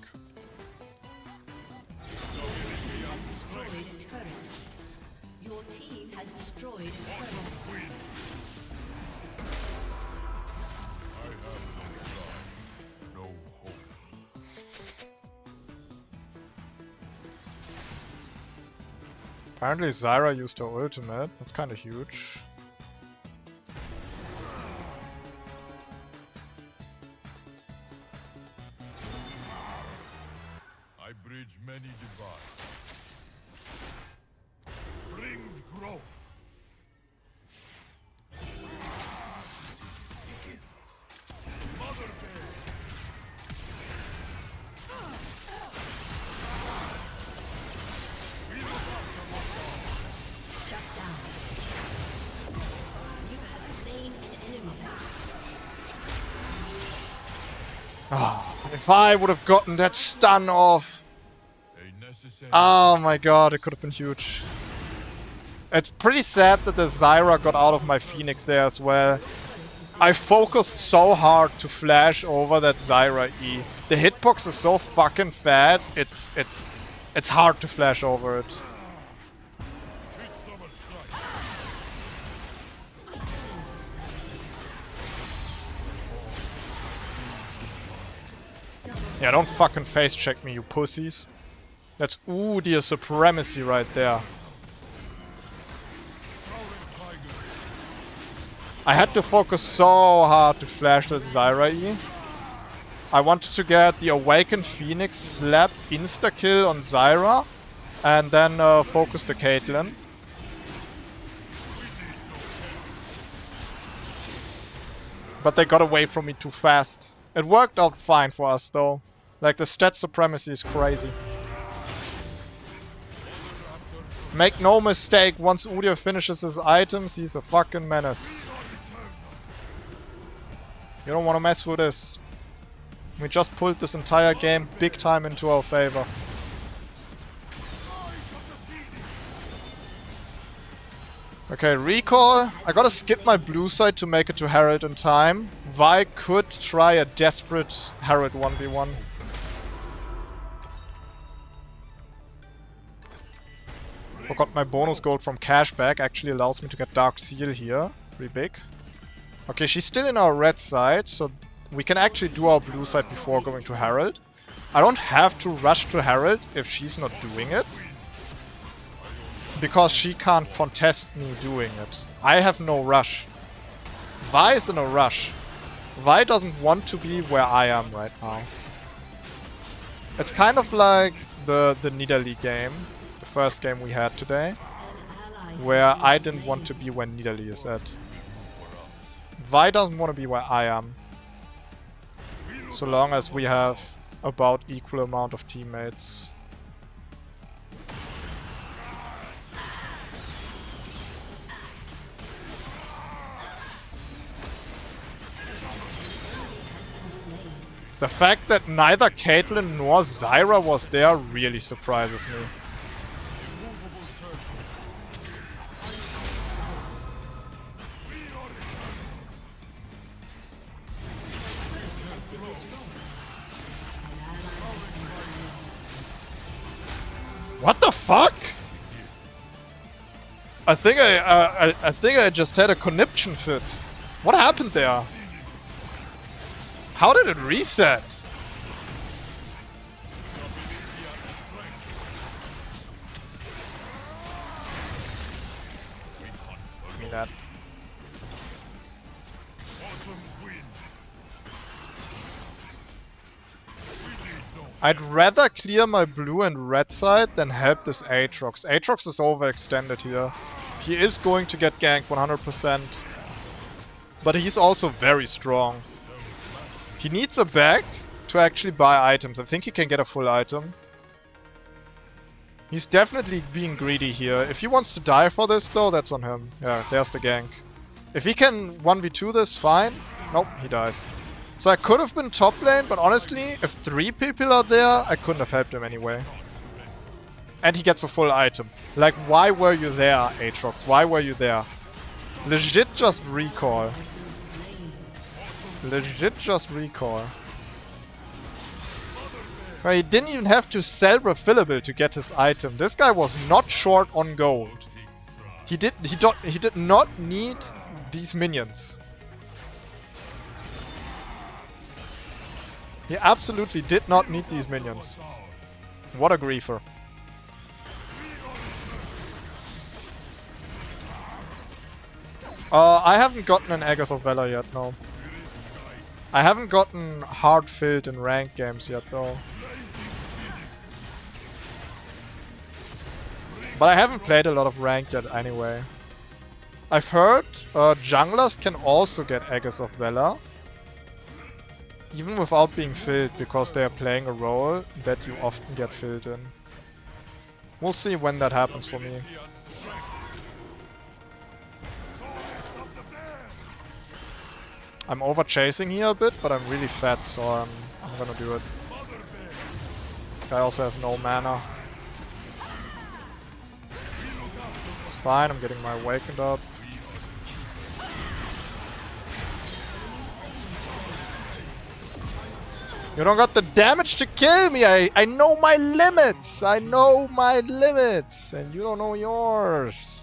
Your team has destroyed a turret. Apparently Zyra used her ultimate. That's kind of huge. I bridge many divides. Springs grow. Begins. Mother Bear. Shut down. You have slain an enemy. If I would have gotten that stun off. Oh my god, it could have been huge. It's pretty sad that the Zyra got out of my Phoenix there as well. I focused so hard to flash over that Zyra E. The hitbox is so fucking fat, it's hard to flash over it. Yeah, don't fucking face check me, you pussies. That's Udyr supremacy right there. I had to focus so hard to flash that Zyra E. I wanted to get the Awakened Phoenix slap insta-kill on Zyra and then focus the Caitlyn. But they got away from me too fast. It worked out fine for us though. Like the stat supremacy is crazy. Make no mistake, once Udyr finishes his items, he's a fucking menace. You don't want to mess with this. We just pulled this entire game big time into our favor. Okay, recall. I gotta skip my blue side to make it to Herald in time. Vi could try a desperate Herald 1v1. Forgot my bonus gold from cashback. Actually allows me to get Dark Seal here. Pretty big. Okay, she's still in our red side, so we can actually do our blue side before going to Herald. I don't have to rush to Herald if she's not doing it, because she can't contest me doing it. I have no rush. Vi is in a rush. Vi doesn't want to be where I am right now. It's kind of like the Nidalee game, the first game we had today, where I didn't want to be where Nidalee is at. Vi doesn't want to be where I am, so long as we have about equal amount of teammates. The fact that neither Caitlyn nor Zyra was there really surprises me. What the fuck? I think I just had a conniption fit. What happened there? How did it reset? Give me that. I'd rather clear my blue and red side than help this Aatrox. Aatrox is overextended here. He is going to get ganked 100%. But he's also very strong. He needs a bag to actually buy items. I think he can get a full item. He's definitely being greedy here. If he wants to die for this though, that's on him. Yeah, there's the gank. If he can 1v2 this, fine. Nope, he dies. So I could have been top lane, but honestly, if 3 people are there, I couldn't have helped him anyway. And he gets a full item. Like, why were you there, Aatrox? Why were you there? Legit just recall. Legit just recall. Well, he didn't even have to sell refillable to get his item. This guy was not short on gold. He did not need these minions. He absolutely did not need these minions. What a griefer. I haven't gotten an Aegis of Valor yet, no. I haven't gotten hard filled in ranked games yet, though. But I haven't played a lot of ranked yet anyway. I've heard junglers can also get Aegis of Valor, even without being filled, because they are playing a role that you often get filled in. We'll see when that happens for me. I'm over chasing here a bit, but I'm really fat, so I'm gonna do it. This guy also has no mana. It's fine, I'm getting my awakened up. You don't got the damage to kill me! I know my limits! I know my limits! And you don't know yours!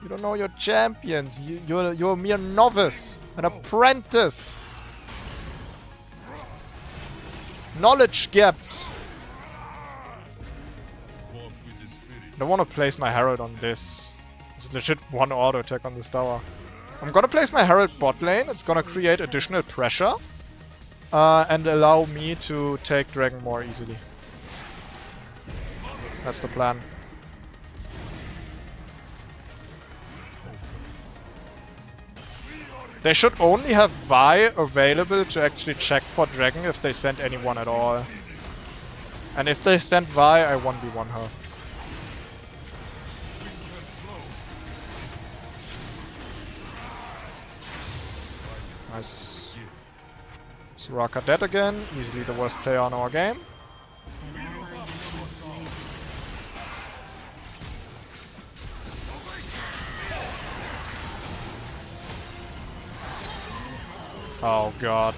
You don't know your champions. You're a mere novice. An apprentice. Knowledge gapped. I don't want to place my Herald on this. It's legit one auto attack on this tower. I'm gonna place my Herald bot lane. It's gonna create additional pressure. And allow me to take Dragon more easily. That's the plan. They should only have Vi available to actually check for Dragon if they send anyone at all. And if they send Vi, I 1v1 her. Nice. Soraka dead again. Easily the worst player on our game. Oh god.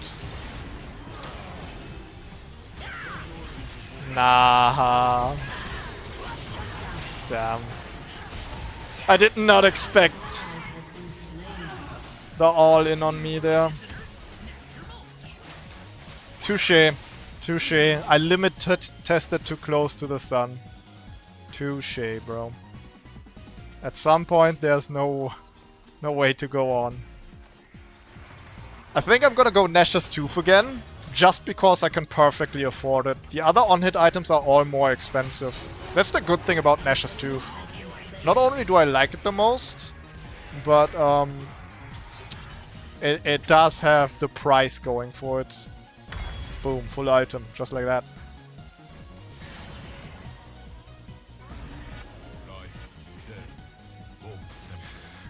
Nah. Damn. I did not expect the all-in on me there. Touché. Touché. I tested too close to the sun. Touché, bro. At some point, there's no way to go on. I think I'm gonna go Nash's Tooth again, just because I can perfectly afford it. The other on-hit items are all more expensive. That's the good thing about Nash's Tooth. Not only do I like it the most, but it does have the price going for it. Boom, full item, just like that.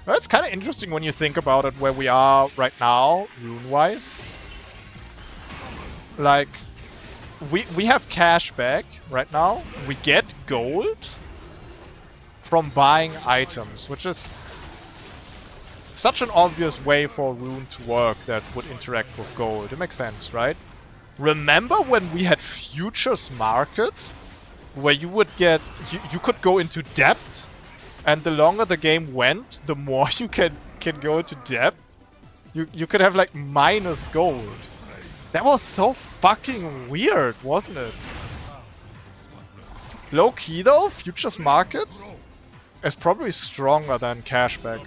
Well, it's kind of interesting when you think about it where we are right now, rune-wise. Like, we have cash back right now. We get gold from buying items, which is such an obvious way for rune to work that would interact with gold. It makes sense, right? Remember when we had futures market, where you would get, you could go into debt, and the longer the game went, the more you can go into debt. You could have like minus gold. That was so fucking weird, wasn't it? Low key though, futures market is probably stronger than cashback.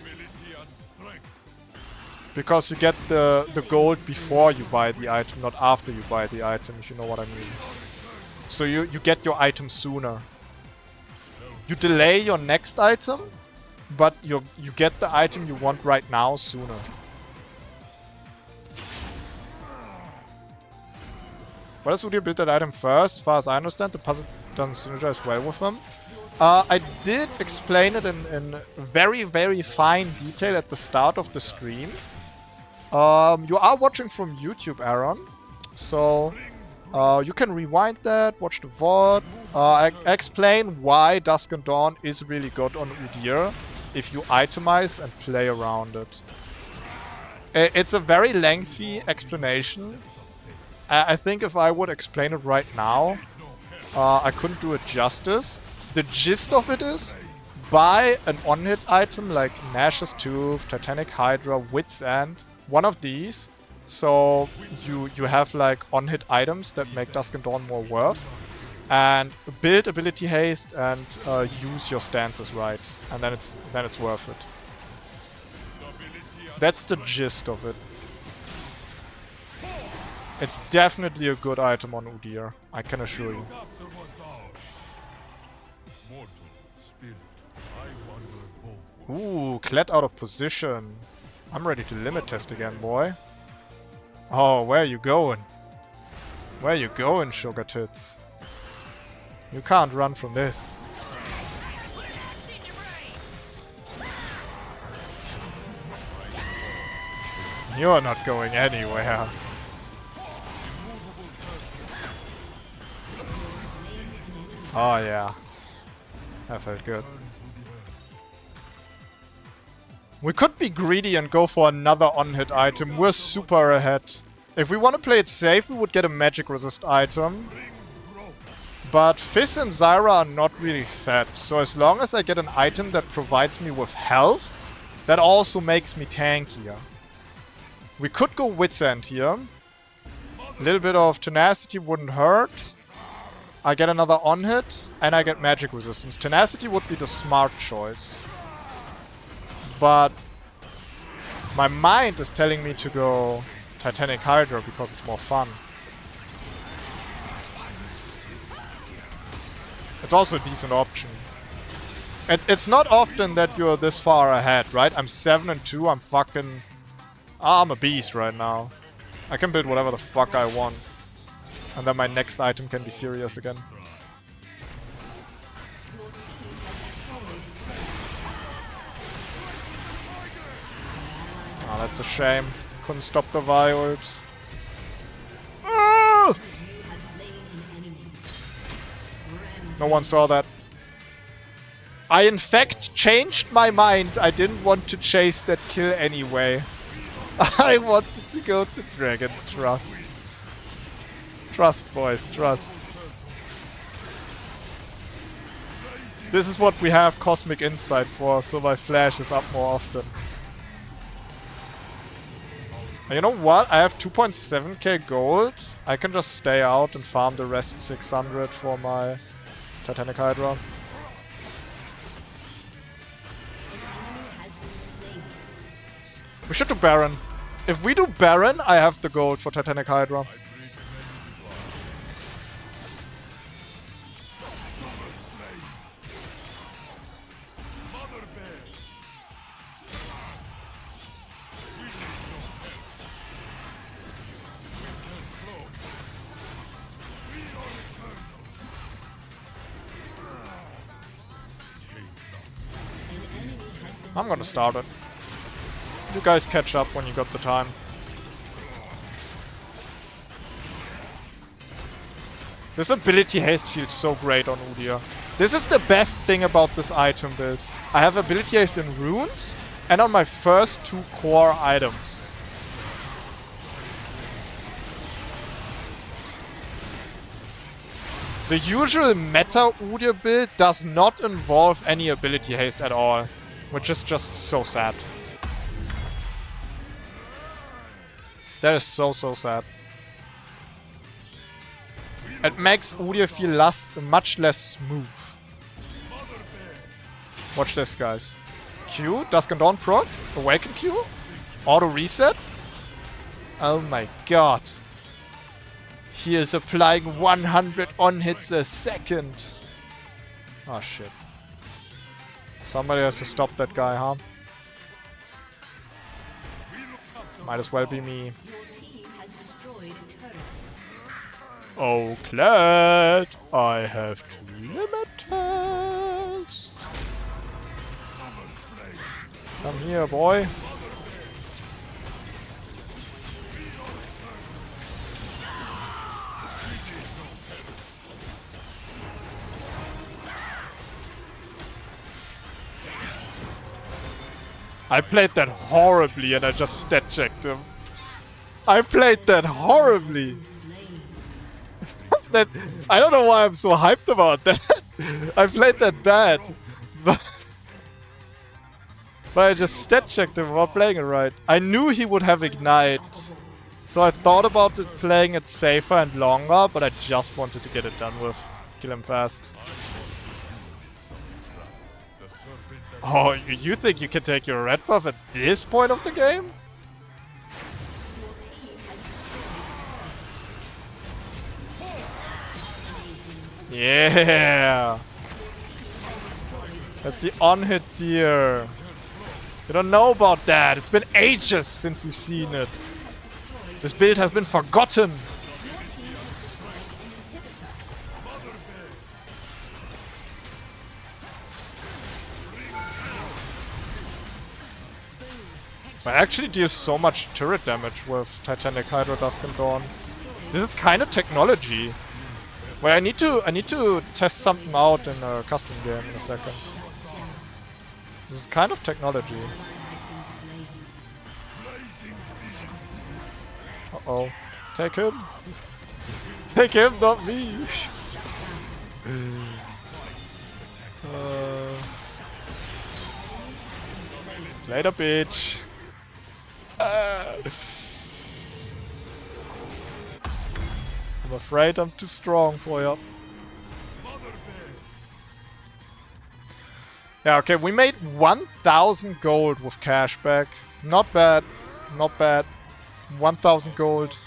Because you get the gold before you buy the item, not after you buy the item, if you know what I mean. So you get your item sooner. You delay your next item, but you get the item you want right now sooner. Why does Udyr build that item first? As far as I understand, the puzzle doesn't synergize well with him. I did explain it in very, very fine detail at the start of the stream. You are watching from YouTube, Aaron, so you can rewind that, watch the VOD. I explain why Dusk Dawn is really good on Udyr if you itemize and play around it. It's a very lengthy explanation. I think if I would explain it right now, I couldn't do it justice. The gist of it is, buy an on-hit item like Nash's Tooth, Titanic Hydra, Wit's End, one of these, so you have like on-hit items that make Dusk Dawn more worth, and build ability haste and use your stances right, and then it's worth it. That's the gist of it. It's definitely a good item on Udyr, I can assure you. Ooh, Kled out of position. I'm ready to limit test again, boy. Oh, where are you going? Where are you going, sugar tits? You can't run from this. You're not going anywhere. Oh yeah. That felt good. We could be greedy and go for another on-hit item. We're super ahead. If we want to play it safe, we would get a magic resist item. But Fizz and Zyra are not really fed. So as long as I get an item that provides me with health, that also makes me tankier. We could go Wit's End here. A little bit of tenacity wouldn't hurt. I get another on-hit, and I get magic resistance. Tenacity would be the smart choice. But my mind is telling me to go Titanic Hydra because it's more fun. It's also a decent option. It's not often that you're this far ahead, right? I'm 7-2, I'm fucking... I'm a beast right now. I can build whatever the fuck I want. And then my next item can be serious again. Oh, that's a shame. Couldn't stop the Violent. Ah! No one saw that. I in fact changed my mind. I didn't want to chase that kill anyway. I wanted to go to Dragon. Trust. Trust, boys, trust. This is what we have Cosmic Insight for, so my flash is up more often. And you know what? I have 2.7k gold. I can just stay out and farm the rest 600 for my Titanic Hydra. We should do Baron. If we do Baron, I have the gold for Titanic Hydra. I'm gonna start it. You guys catch up when you got the time. This ability haste feels so great on Udyr. This is the best thing about this item build. I have ability haste in runes and on my first 2 core items. The usual meta Udyr build does not involve any ability haste at all, which is just so sad. That is so sad. It makes Udyr feel much less smooth. Watch this, guys. Q, Dusk Dawn proc, Awaken Q, auto reset. Oh my god. He is applying 100 on hits a second. Oh shit. Somebody has to stop that guy, huh? Might as well be me. Oh, Kled, I have to limit test. Come here, boy. I played that horribly and I just stat checked him. I played that horribly. I don't know why I'm so hyped about that. I played that bad. But I just stat checked him while playing it right. I knew he would have Ignite. So I thought about playing it safer and longer, but I just wanted to get it done with. Kill him fast. Oh, you think you can take your red buff at this point of the game? Yeah! That's the on-hit deer. You don't know about that. It's been ages since you've seen it. This build has been forgotten. I actually deal so much turret damage with Titanic Hydra Dusk Dawn. This is kind of technology. Well, I need to test something out in a custom game in a second. This is kind of technology. Uh-oh. Take him. Take him, not me. Later, bitch. I'm afraid I'm too strong for you. Yeah, okay, we made 1,000 gold with cashback. Not bad, not bad. 1,000 gold.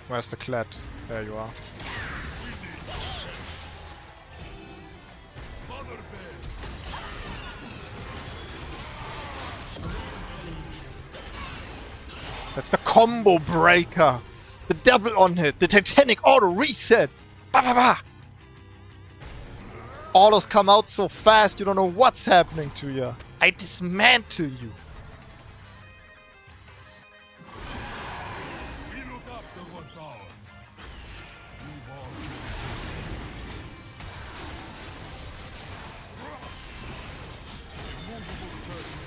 Where's the Kled? There you are. That's the combo breaker! The double on hit! The Titanic auto reset! Ba ba ba! autos come out so fast you don't know what's happening to you. I dismantle you. We look after what's ours. Move on. Immovable curtain.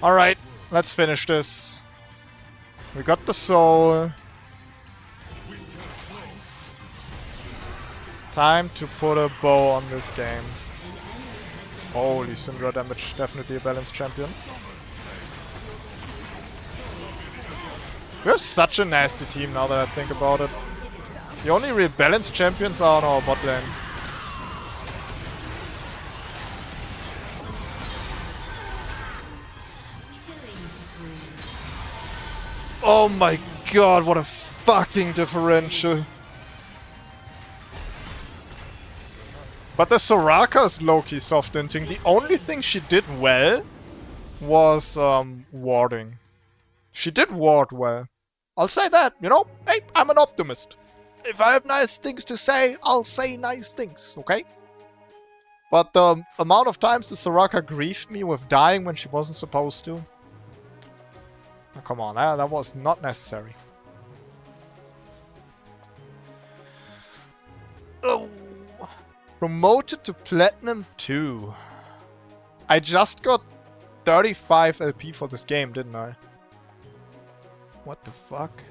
Alright, let's finish this. We got the soul. Time to put a bow on this game. Holy Syndra damage, definitely a balanced champion. We're such a nasty team now that I think about it. The only real balanced champions are on our bot lane. Oh my god, what a fucking differential. But the Soraka is low-key soft inting. The only thing she did well was warding. She did ward well. I'll say that, you know? Hey, I'm an optimist. If I have nice things to say, I'll say nice things, okay? But the amount of times the Soraka griefed me with dying when she wasn't supposed to. Oh, come on, that was not necessary. Oh. Promoted to Platinum 2. I just got 35 LP for this game, didn't I? What the fuck?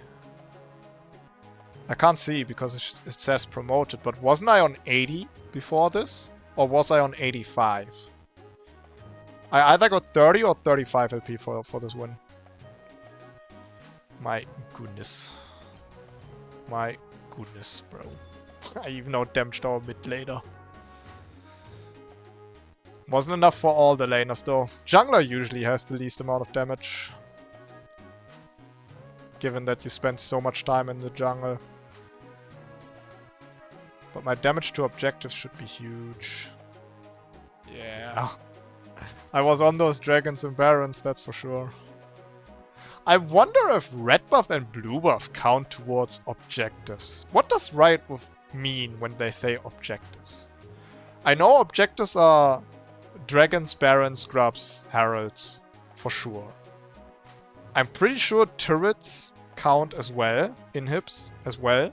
I can't see because it says promoted, but wasn't I on 80 before this? Or was I on 85? I either got 30 or 35 LP for this win. My goodness. My goodness, bro. I even out-damaged our mid laner. Wasn't enough for all the laners though. Jungler usually has the least amount of damage. Given that you spend so much time in the jungle. But my damage to objectives should be huge. Yeah. I was on those dragons and barons, that's for sure. I wonder if red buff and blue buff count towards objectives. What does right buff mean when they say objectives? I know objectives are dragons, barons, grubs, heralds, for sure. I'm pretty sure turrets count as well, inhibs as well.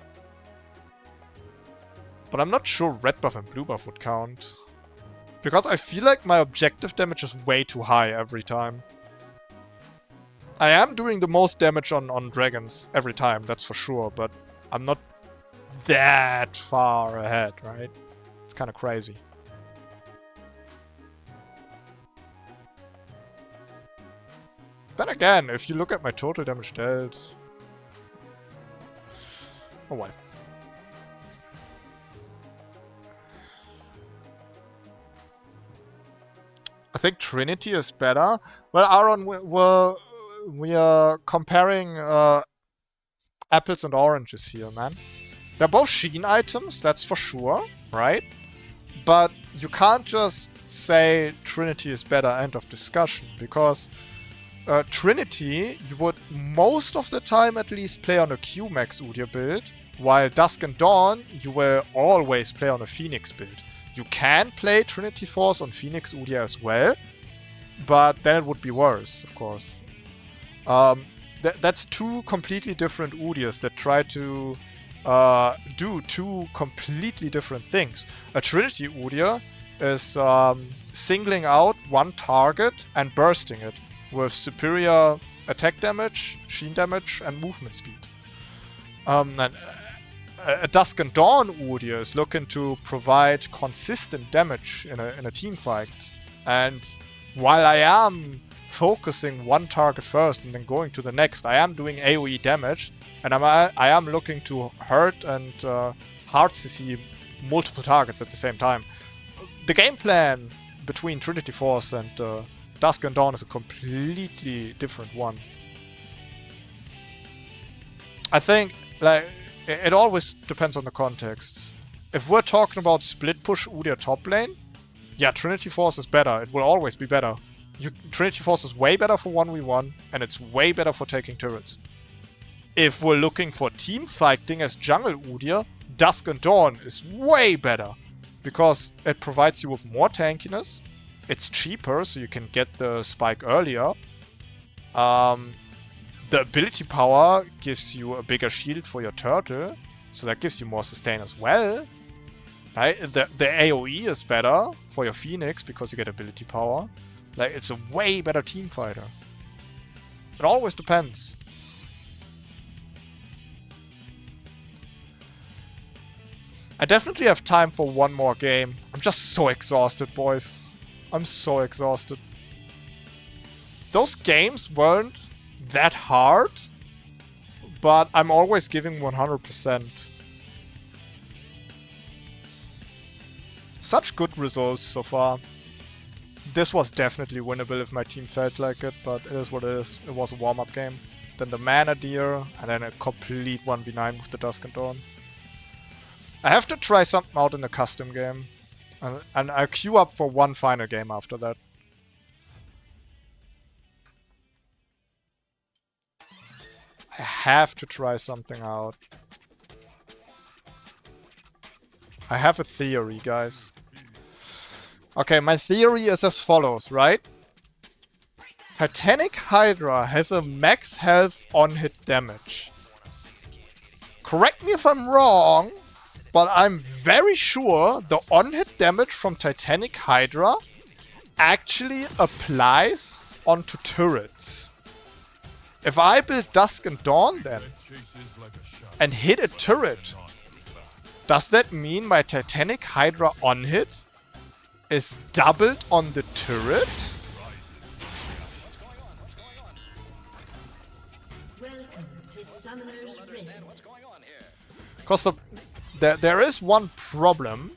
But I'm not sure red buff and blue buff would count. Because I feel like my objective damage is way too high every time. I am doing the most damage on dragons every time, that's for sure, but I'm not that far ahead, right? It's kind of crazy. Then again, if you look at my total damage dealt... Oh well. I think Trinity is better. Well, Aaron, we are comparing apples and oranges here, man. They're both Sheen items, that's for sure, right? But you can't just say Trinity is better, end of discussion, because Trinity, you would most of the time at least play on a Q-Max Udyr build, while Dusk and Dawn, you will always play on a Phoenix build. You can play Trinity Force on Phoenix Udyr as well, but then it would be worse, of course. That's two completely different Udyrs that try to do two completely different things. A Trinity Udyr is singling out one target and bursting it with superior attack damage, sheen damage, and movement speed. And a Dusk and Dawn Udyr is looking to provide consistent damage in a team fight. And while I am focusing one target first and then going to the next, I am doing AoE damage, and I am looking to hurt and hard CC multiple targets at the same time. The game plan between Trinity Force and Dusk and Dawn is a completely different one. I think, like, it always depends on the context. If we're talking about split push Udyr top lane, Yeah, Trinity Force is better. It will always be better. Trinity Force is way better for 1v1, and it's way better for taking turrets. If we're looking for team fighting as jungle Udyr, Dusk and Dawn is way better. Because it provides you with more tankiness. It's cheaper, so you can get the spike earlier. The ability power gives you a bigger shield for your turtle. So that gives you more sustain as well. Right? The AoE is better for your Phoenix because you get ability power. Like, it's a way better team fighter. It always depends. I definitely have time for one more game. I'm just so exhausted, boys. I'm so exhausted. Those games weren't that hard, but I'm always giving 100%. Such good results so far. This was definitely winnable if my team felt like it, but it is what it is. It was a warm-up game. Then the Mana Deer, and then a complete 1v9 with the Dusk and Dawn. I have to try something out in the custom game. And I'll queue up for one final game after that. I have to try something out. I have a theory, guys. Okay, my theory is as follows, right? Titanic Hydra has a max health on-hit damage. Correct me if I'm wrong, but I'm very sure the on-hit damage from Titanic Hydra actually applies onto turrets. If I build Dusk and Dawn then, and hit a turret, does that mean my Titanic Hydra on-hit is doubled on the turret? Welcome to Summoner's Rift. Because there is one problem.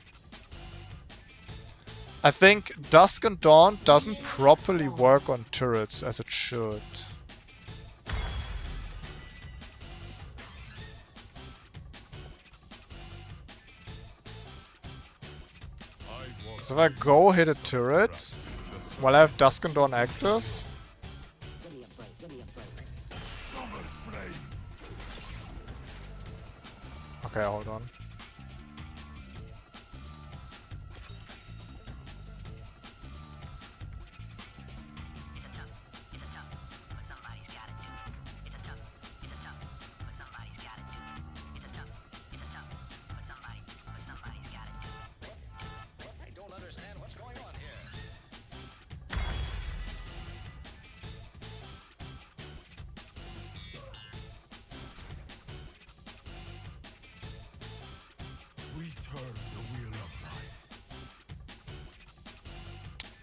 I think Dusk and Dawn doesn't properly work on turrets as it should. So if I go hit a turret while I have Dusk and Dawn active, okay, hold on.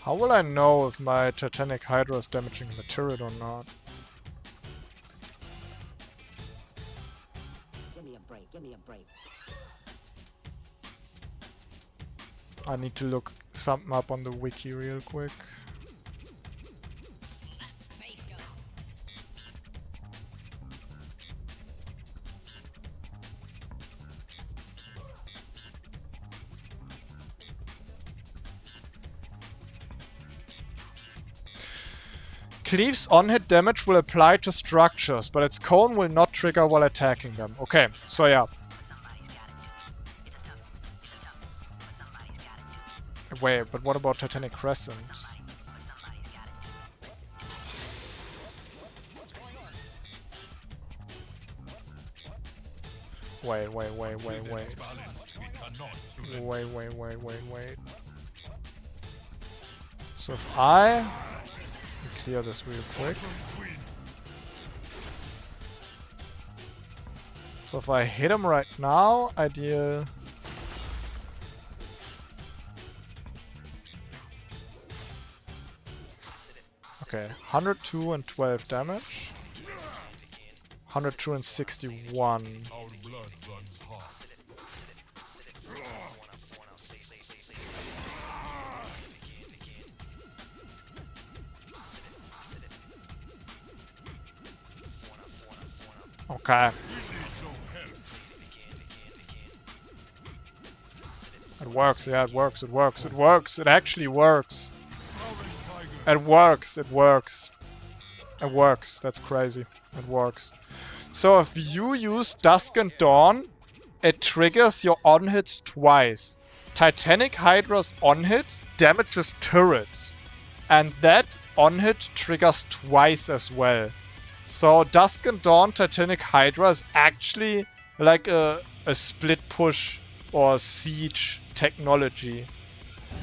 How will I know if my Titanic Hydra is damaging the turret or not? Give me a break, give me a break. I need to look something up on the wiki real quick. Cleave's on-hit damage will apply to structures, but its cone will not trigger while attacking them. Okay, so yeah. Wait, but what about Titanic Crescent? Wait. Wait. So if I clear this real quick. So if I hit him right now, I deal... Okay, 102 and 12 damage. 102 and 61. Our blood runs hot. Okay. It works. Yeah, it works. It works. It works. It actually works. Orange tiger. It works. It works. It works. That's crazy. It works. So if you use Dusk and Dawn, it triggers your on-hits twice. Titanic Hydra's on-hit damages turrets. And that on-hit triggers twice as well. So Dusk and Dawn Titanic Hydra is actually like a split push or siege technology.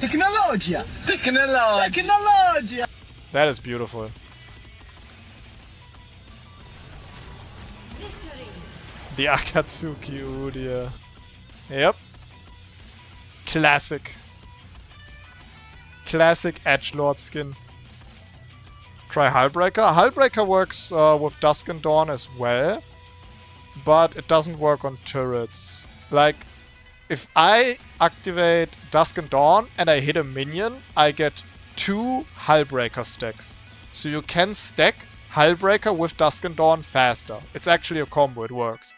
Tecnologia! Tecnologia! That is beautiful. Victory. The Akatsuki Udyr. Yep. Classic. Classic Edgelord skin. Try Hullbreaker. Hullbreaker works with Dusk and Dawn as well, but it doesn't work on turrets. Like, if I activate Dusk and Dawn and I hit a minion, I get 2 Hullbreaker stacks. So you can stack Hullbreaker with Dusk and Dawn faster. It's actually a combo, it works.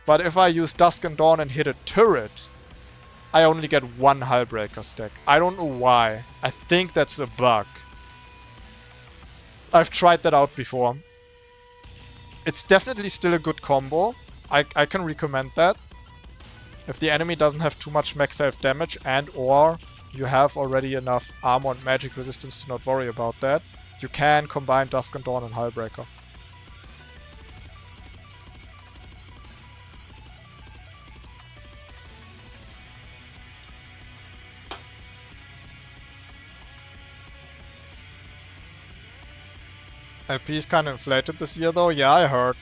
But if I use Dusk and Dawn and hit a turret, I only get 1 Hullbreaker stack. I don't know why. I think that's a bug. I've tried that out before. It's definitely still a good combo. I can recommend that. If the enemy doesn't have too much max health damage and or you have already enough armor and magic resistance to not worry about that, you can combine Dusk and Dawn and Hullbreaker. LP is kind of inflated this year though. Yeah, I heard.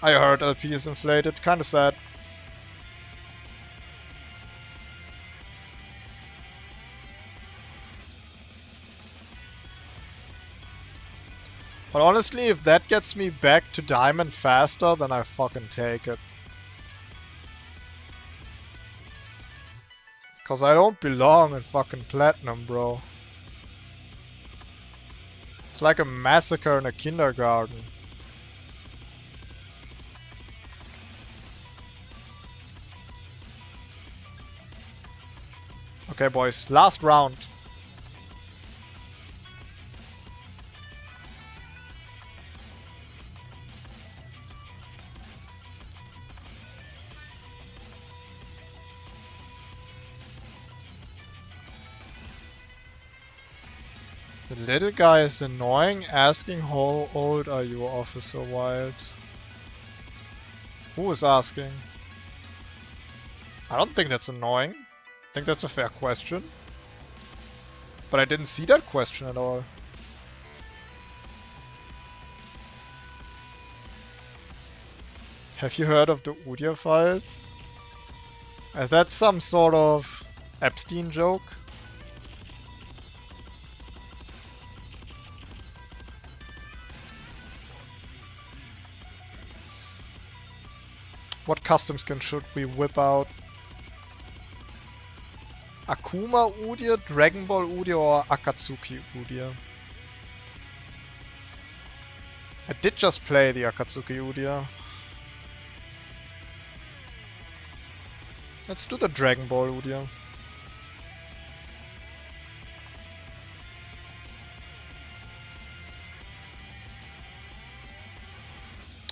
LP is inflated. Kind of sad. But honestly, if that gets me back to Diamond faster, then I fucking take it. Cause I don't belong in fucking Platinum, bro. It's like a massacre in a kindergarten. Okay, boys, last round. The little guy is annoying, asking how old are you, Officer Wild? Who is asking? I don't think that's annoying. I think that's a fair question. But I didn't see that question at all. Have you heard of the Udyr files? Is that some sort of Epstein joke? What custom skin should we whip out? Akuma Udyr, Dragon Ball Udyr, or Akatsuki Udyr? I did just play the Akatsuki Udyr. Let's do the Dragon Ball Udyr.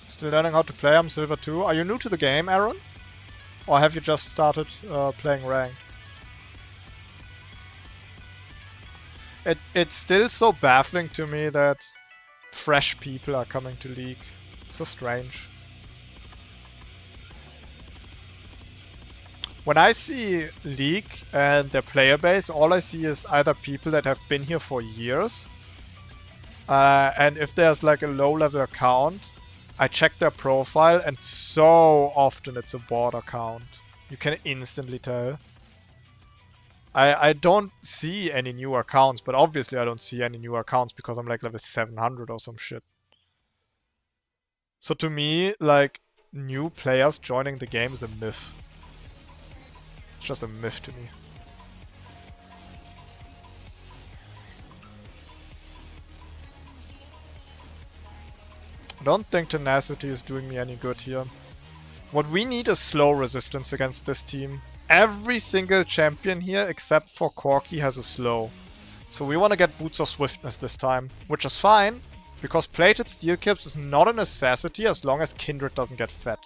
Still learning how to play, I'm Silver 2. Are you new to the game, Aaron? Or have you just started playing ranked? It's still so baffling to me that fresh people are coming to League. It's so strange. When I see League and their player base, all I see is either people that have been here for years, and if there's like a low-level account, I check their profile, and so often it's a bot account. You can instantly tell. I don't see any new accounts, but obviously I don't see any new accounts because I'm like level 700 or some shit. So to me, like, new players joining the game is a myth. It's just a myth to me. I don't think tenacity is doing me any good here. What we need is slow resistance against this team. Every single champion here, except for Corki, has a slow. So we want to get Boots of Swiftness this time, which is fine, because Plated Steel Caps is not a necessity as long as Kindred doesn't get fed.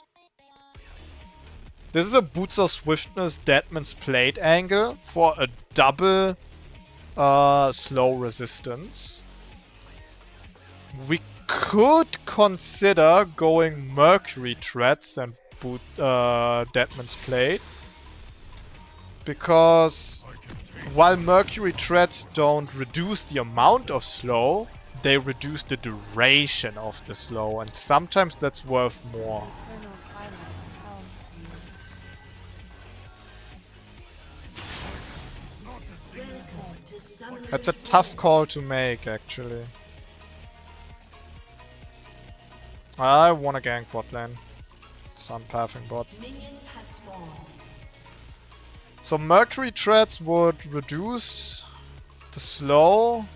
This is a Boots of Swiftness Deadman's Plate angle for a double slow resistance. We could consider going Mercury Threads and Deadman's Plate. Because while Mercury Threads don't reduce the amount of slow, they reduce the duration of the slow, and sometimes that's worth more. That's a tough call to make, actually. I wanna gank bot lane. So I'm pathing bot. Minions have spawned. So Mercury Threads would reduce the slow,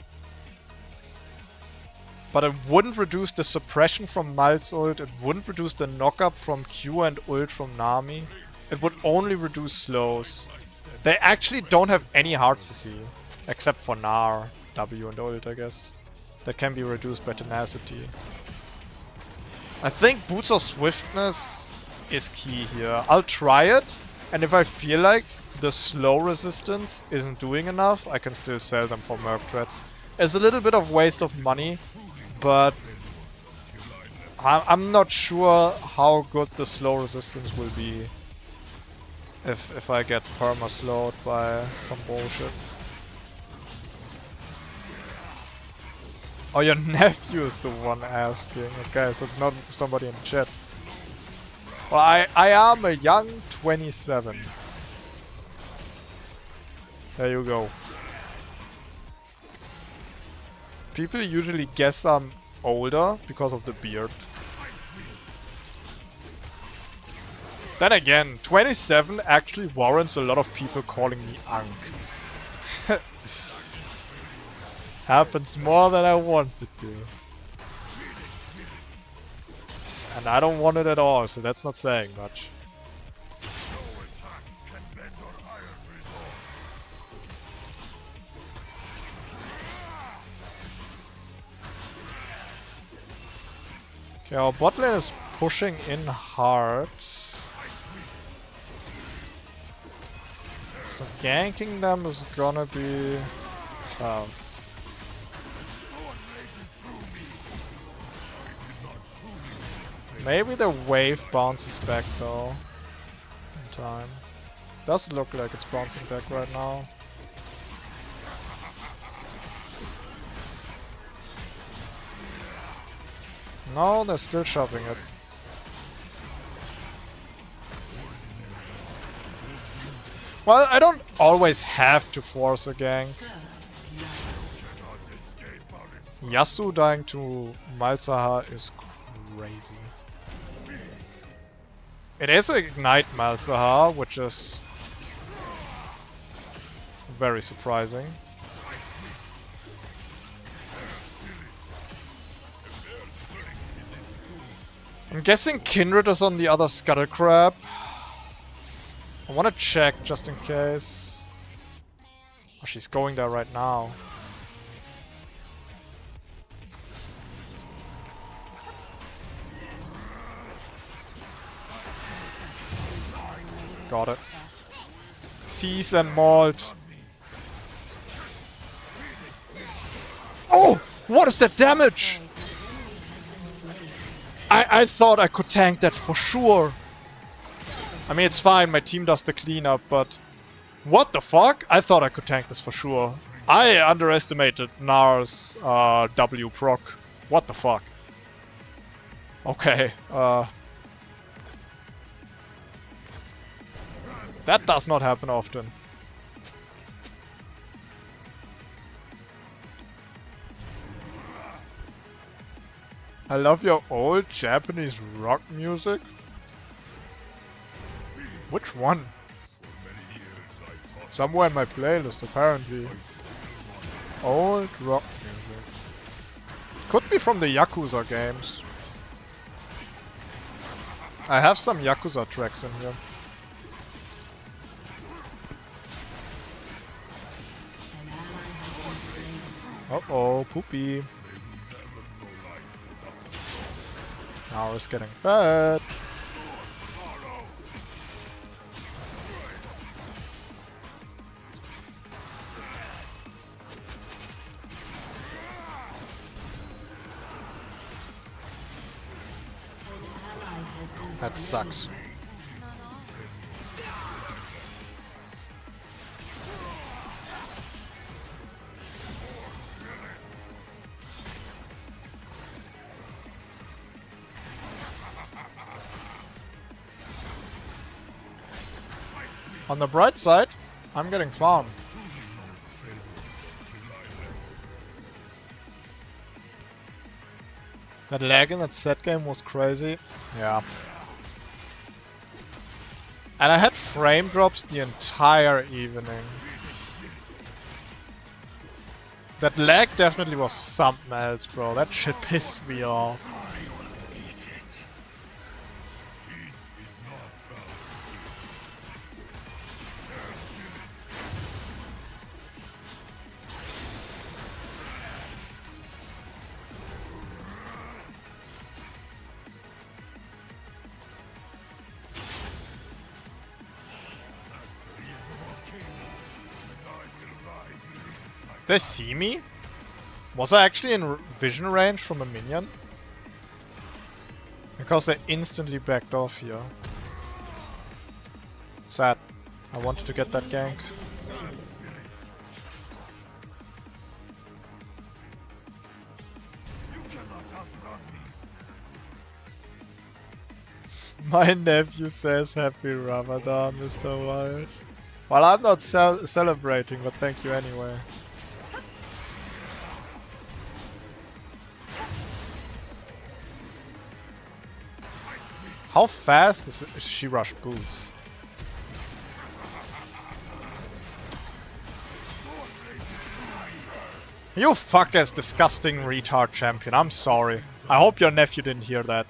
but it wouldn't reduce the suppression from Mal's ult, it wouldn't reduce the knockup from Q and ult from Nami. It would only reduce slows. They actually don't have any hard CC, except for Gnar, W and ult, I guess. That can be reduced by tenacity. I think Boots of Swiftness is key here. I'll try it, and if I feel like the slow resistance isn't doing enough, I can still sell them for Merc Threads. It's a little bit of waste of money, but I'm not sure how good the slow resistance will be if I get perma-slowed by some bullshit. Oh, your nephew is the one asking. Okay, so it's not somebody in the chat. Well, I am a young 27. There you go. People usually guess I'm older because of the beard. Then again, 27 actually warrants a lot of people calling me Ankh. Happens more than I wanted to. And I don't want it at all, so that's not saying much. Okay, our bot lane is pushing in hard. So ganking them is gonna be tough. Maybe the wave bounces back though, in time. Does look like it's bouncing back right now. No, they're still shoving it. Well, I don't always have to force a gank. Yasuo dying to Malzahar is crazy. It is Ignite Malzahar, which is very surprising. I'm guessing Kindred is on the other Scuttle Crab. I want to check just in case. Oh, she's going there right now. Got it. Seize and Malt. Oh! What is that damage? I thought I could tank that for sure. I mean, it's fine, my team does the cleanup, but... What the fuck? I thought I could tank this for sure. I underestimated Gnar's W proc. What the fuck? Okay, that does not happen often. I love your old Japanese rock music. Which one? Somewhere in my playlist, apparently. Old rock music. Could be from the Yakuza games. I have some Yakuza tracks in here. Uh-oh, poopy. Now it's getting fat. That sucks. On the bright side, I'm getting farmed. That lag in that set game was crazy. Yeah. And I had frame drops the entire evening. That lag definitely was something else, bro. That shit pissed me off. They see me? Was I actually in vision range from a minion? Because they instantly backed off here. Sad. I wanted to get that gank. My nephew says Happy Ramadan, Mr. Wild. Well, I'm not celebrating, but thank you anyway. How fast is she rush boots? You fuckers, disgusting retard champion. I'm sorry. I hope your nephew didn't hear that.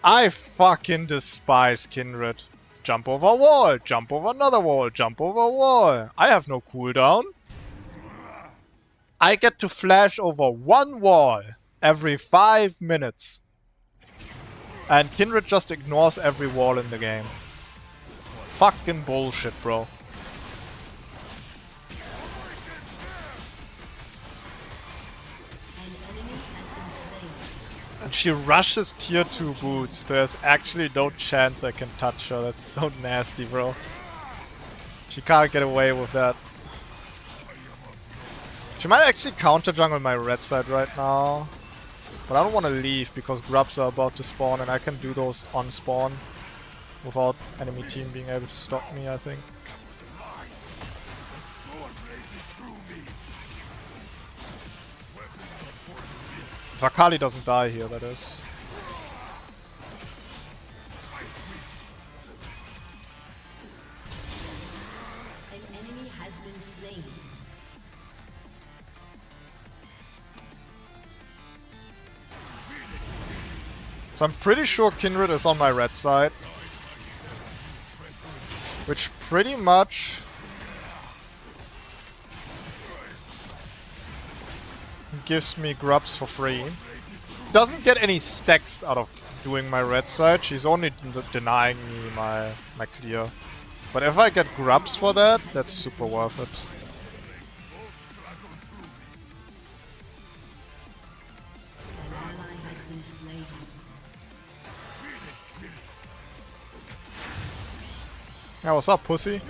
I fucking despise Kindred. Jump over a wall, jump over another wall, jump over a wall. I have no cooldown. I get to flash over one wall every 5 minutes. And Kindred just ignores every wall in the game. Fucking bullshit, bro. And she rushes tier 2 boots. There's actually no chance I can touch her. That's so nasty, bro. She can't get away with that. She might actually counter jungle my red side right now. But I don't want to leave because grubs are about to spawn and I can do those on spawn without enemy team being able to stop me, I think. If Akali doesn't die here, that is. An enemy has been slain. So I'm pretty sure Kindred is on my red side. Which pretty much gives me grubs for free. Doesn't get any stacks out of doing my red side. She's only denying me my clear. But if I get grubs for that, that's super worth it. Yeah, what's up, pussy?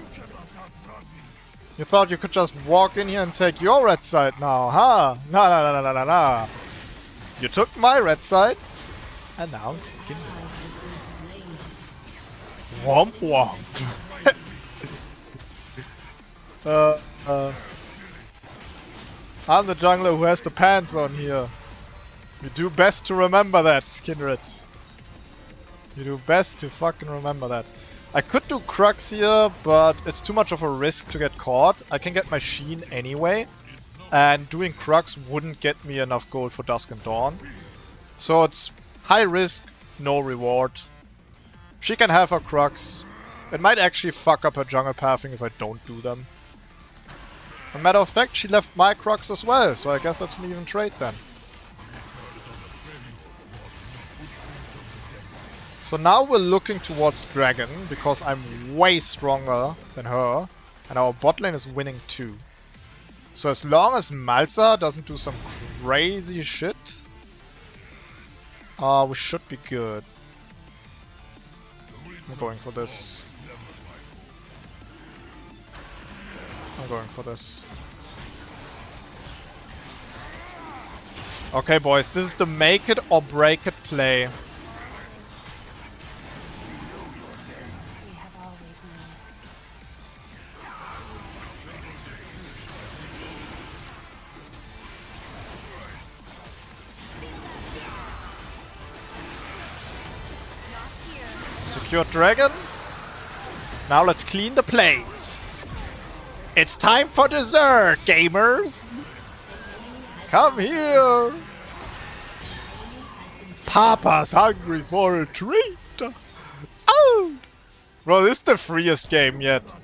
You thought you could just walk in here and take your red side now, huh? Nah, nah, nah, nah, nah, nah. You took my red side, and now I'm taking it. Womp womp. I'm the jungler who has the pants on here. You do best to remember that, Kindred. You do best to fucking remember that. I could do Crux here, but it's too much of a risk to get caught. I can get my Sheen anyway, and doing Crux wouldn't get me enough gold for Dusk and Dawn. So it's high risk, no reward. She can have her Crux. It might actually fuck up her jungle pathing if I don't do them. As a matter of fact, she left my Crux as well, so I guess that's an even trade then. So now we're looking towards Dragon, because I'm way stronger than her, and our bot lane is winning too. So as long as Malza doesn't do some crazy shit, we should be good. I'm going for this. I'm going for this. Okay, boys, this is the make it or break it play. We have always known. Secure Dragon. Now let's clean the plate. It's time for dessert, gamers! Come here! Papa's hungry for a treat! Oh! Bro, this is the freest game yet.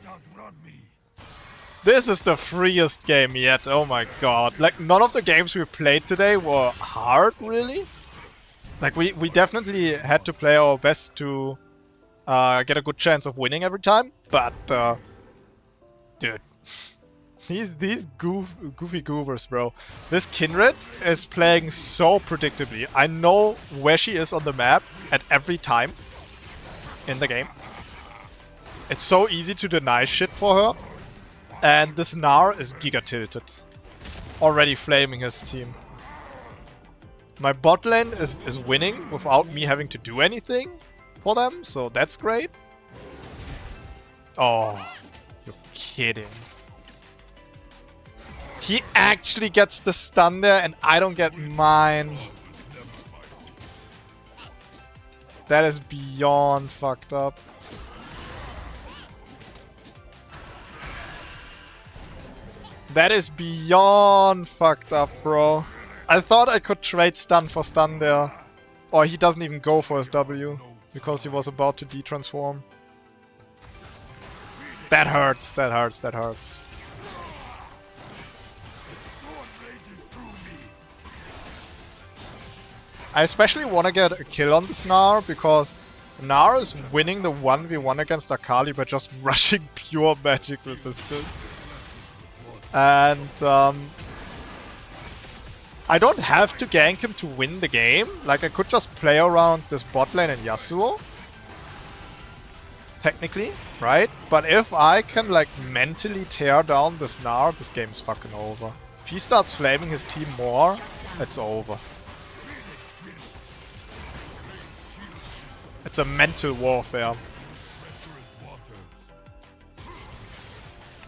This is the freest game yet, oh my god. Like, none of the games we played today were hard, really. Like, we definitely had to play our best to get a good chance of winning every time, but, dude. These goofy goovers, bro. This Kindred is playing so predictably. I know where she is on the map at every time in the game. It's so easy to deny shit for her. And this Gnar is giga tilted. Already flaming his team. My bot lane is winning without me having to do anything for them, so that's great. Oh, you're kidding. He actually gets the stun there and I don't get mine. That is beyond fucked up. That is beyond fucked up, bro. I thought I could trade stun for stun there. Or he doesn't even go for his W. Because he was about to de-transform. That hurts, that hurts, that hurts. I especially want to get a kill on this Gnar, because Gnar is winning the 1v1 against Akali by just rushing pure magic resistance. And I don't have to gank him to win the game. Like, I could just play around this bot lane and Yasuo. Technically, right? But if I can, like, mentally tear down this Gnar, this game's fucking over. If he starts flaming his team more, it's over. It's a mental warfare.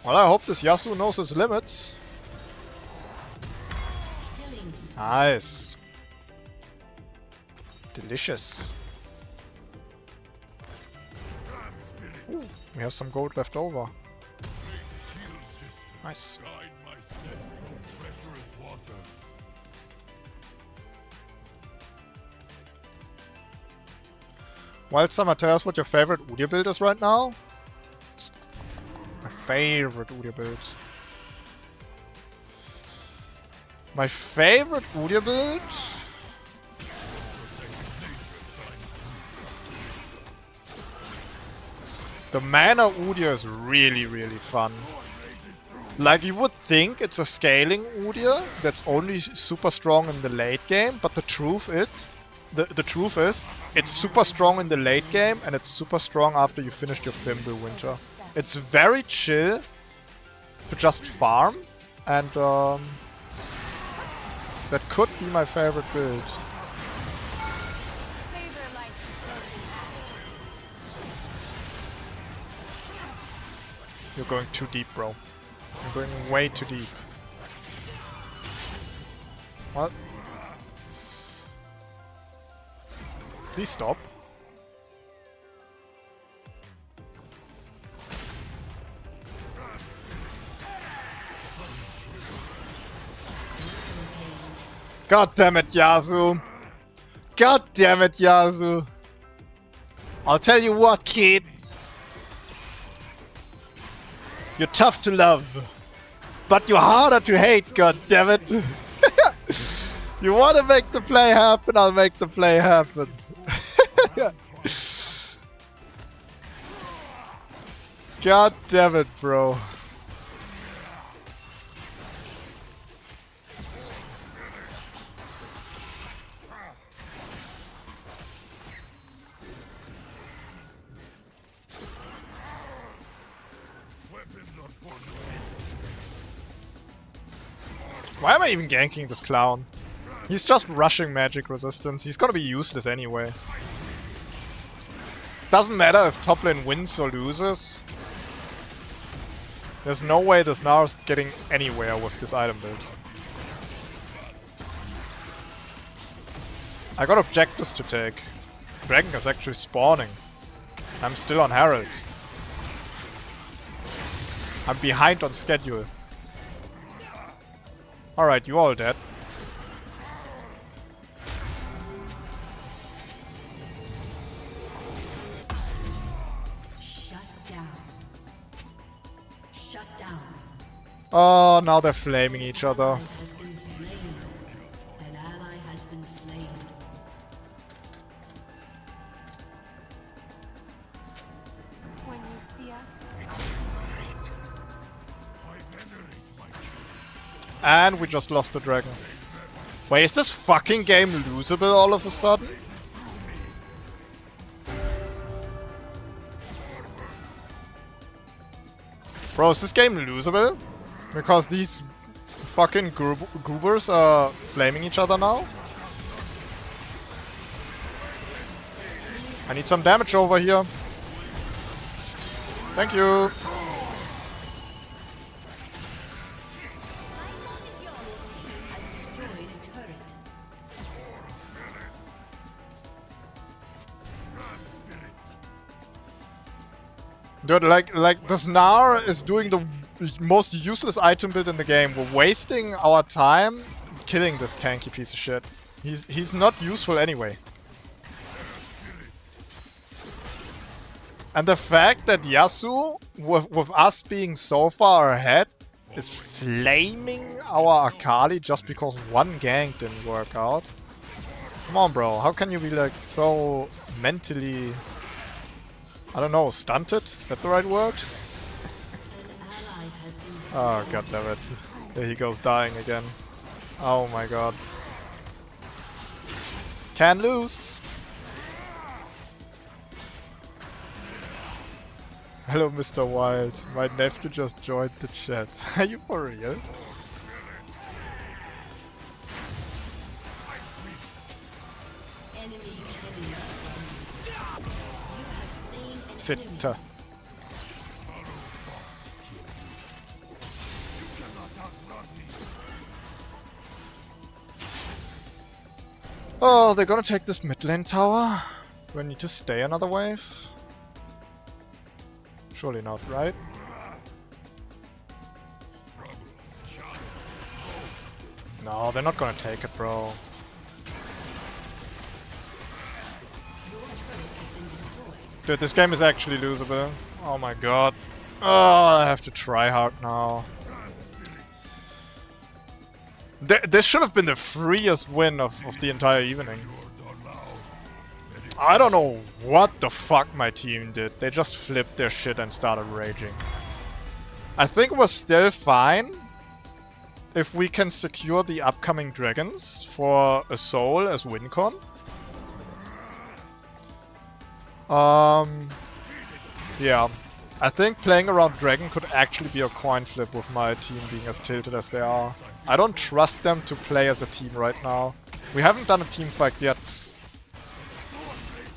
Well, I hope this Yasuo knows his limits. Nice. Delicious. Ooh, we have some gold left over. Nice. Wild Summer, tell us what your favorite Udyr build is right now. My favorite Udyr build. My favorite Udyr build? The mana Udyr is really, really fun. Like, you would think it's a scaling Udyr that's only super strong in the late game, but the truth is, the truth is, it's super strong in the late game and it's super strong after you finished your Fimbulwinter. It's very chill to just farm, and that could be my favorite build. You're going too deep, bro. You're going way too deep. What? Please stop. God damn it, Yasuo! God damn it, Yasuo! I'll tell you what, kid. You're tough to love, but you're harder to hate, goddammit. You want to make the play happen, I'll make the play happen. God damn it, bro. Why am I even ganking this clown? He's just rushing magic resistance. He's gonna be useless anyway. Doesn't matter if top lane wins or loses. There's no way this Gnar is getting anywhere with this item build. I got objectives to take. Dragon is actually spawning. I'm still on Herald. I'm behind on schedule. Alright, you all dead. Shut down. Shut down. Oh, now they're flaming each other. Ally has been slain. An ally has been slain. When you see us, And we just lost the dragon. Wait, is this fucking game losable all of a sudden? Bro, is this game losable? Because these fucking goobers are flaming each other now? I need some damage over here. Thank you. Has destroyed a turret. Dude, like this Gnar is doing the most useless item build in the game. We're wasting our time killing this tanky piece of shit. He's not useful anyway. And the fact that Yasuo, with us being so far ahead, is flaming our Akali just because one gank didn't work out. Come on, bro. How can you be like so mentally, I don't know, stunted? Is that the right word? An ally has been slain. Oh, god damn it. There he goes dying again. Oh my god. Can lose. Hello, Mr. Wild. My nephew just joined the chat. Are you for real? Enemy killing. You have slain an Sit. enemy. Oh, they're gonna take this mid lane tower? Do I need to stay another wave? Surely not, right? No, they're not gonna take it, bro. Dude, this game is actually losable. Oh my god. Oh, I have to try hard now. This should have been the freest win of the entire evening. I don't know what the fuck my team did. They just flipped their shit and started raging. I think we're still fine if we can secure the upcoming dragons for a soul as win con. Yeah. I think playing around dragon could actually be a coin flip with my team being as tilted as they are. I don't trust them to play as a team right now. We haven't done a team fight yet.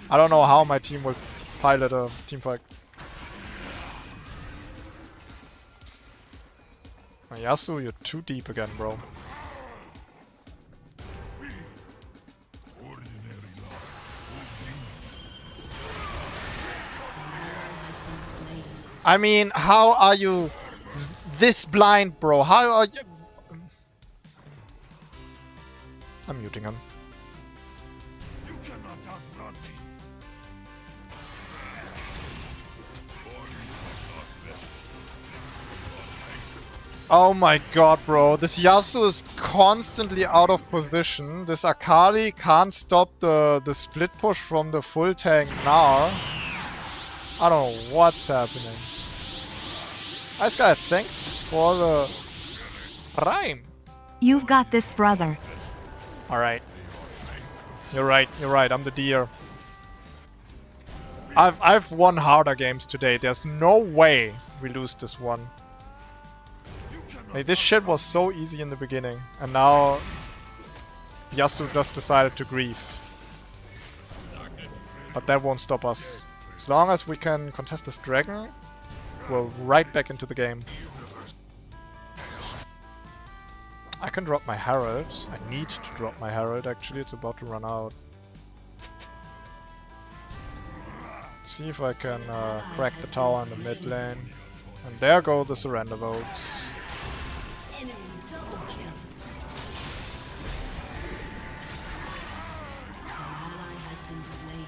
I don't know how my team will pilot a team fight. Yasuo, you're too deep again, bro. I mean, how are you this blind, bro? How are you? I'm muting him. You cannot outrun me. Oh my god, bro. This Yasuo is constantly out of position. This Akali can't stop the split push from the full tank Gnar. I don't know what's happening. Nice guy, thanks for the rhyme. You've got this, brother. Alright. You're right, I'm the deer. I've won harder games today. There's no way we lose this one. Like, this shit was so easy in the beginning, and now Yasuo just decided to grief. But that won't stop us. As long as we can contest this dragon, we're right back into the game. I can drop my Herald. I need to drop my Herald actually, it's about to run out. See if I can crack the tower in the mid lane. And there go the surrender votes. Enemy double kill. An ally has been slain.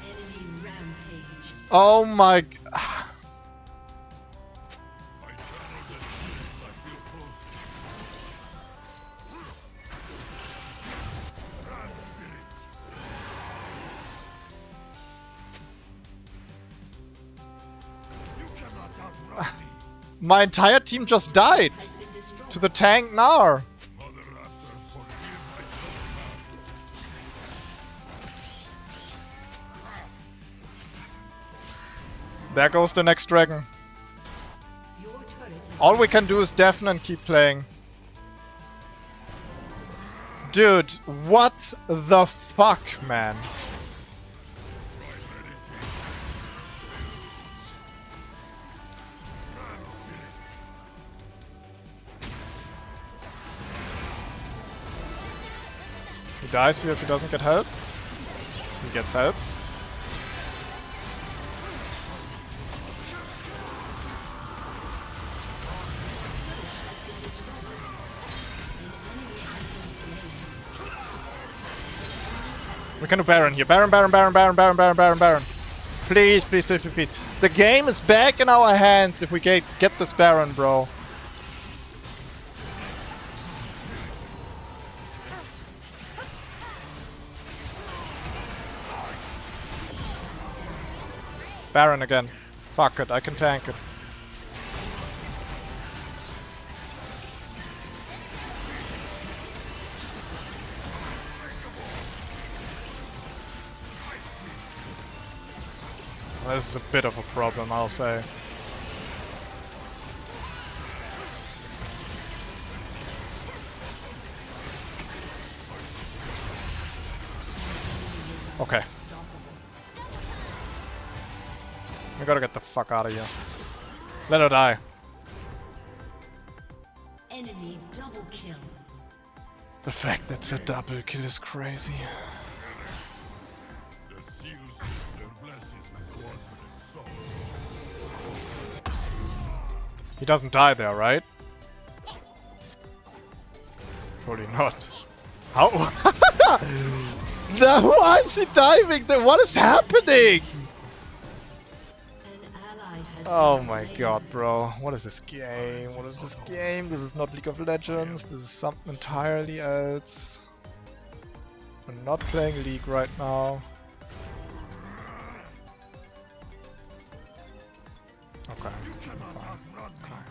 Enemy rampage. Oh my... I channel the spirits I feel close to. Grand spirit. You cannot outrun me. My entire team just died! To the tank Gnar! Mother Raptor, forgive my trespass. There goes the next dragon. Your turret is All we can do is deafen and keep playing. Dude, what the fuck, man? He dies here if he doesn't get help. He gets help. We can do Baron here. Baron, Baron, Baron, Baron, Baron, Baron, Baron, Baron. Please, please, please, please, please. The game is back in our hands if we get this Baron, bro. Baron again. Fuck it, I can tank it. This is a bit of a problem, I'll say. Okay. We gotta get the fuck out of here. Let her die. enemy double kill. The fact that it's a double kill is crazy. The seal sister blesses the quadruped soul. He doesn't die there, right? Surely not. How? No, why is he diving? What is happening? An ally has Oh been my slain. god, bro. What is this game? What is this game? This is not League of Legends. This is something entirely else. We're not playing League right now. Okay. Okay.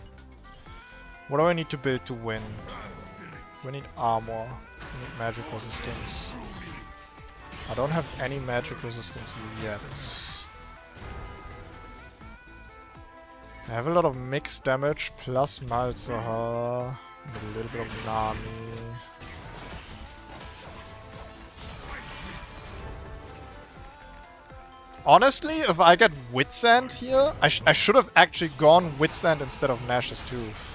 What do I need to build to win? We need armor. We need magic resistance. I don't have any magic resistance yet. I have a lot of mixed damage plus Malzahar and a little bit of Nami. Honestly, if I get Witsand here, I should have actually gone Witsand instead of Nash's Tooth.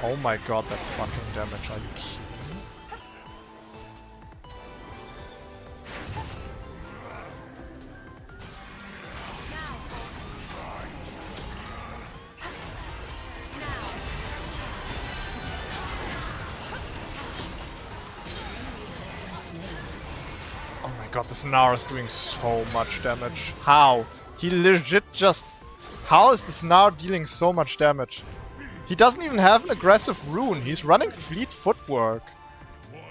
Oh my god, that fucking damage, are you kidding me? Oh my god, this Nara is doing so much damage. How? He legit just... How is this Gnar dealing so much damage? He doesn't even have an aggressive rune. He's running fleet footwork.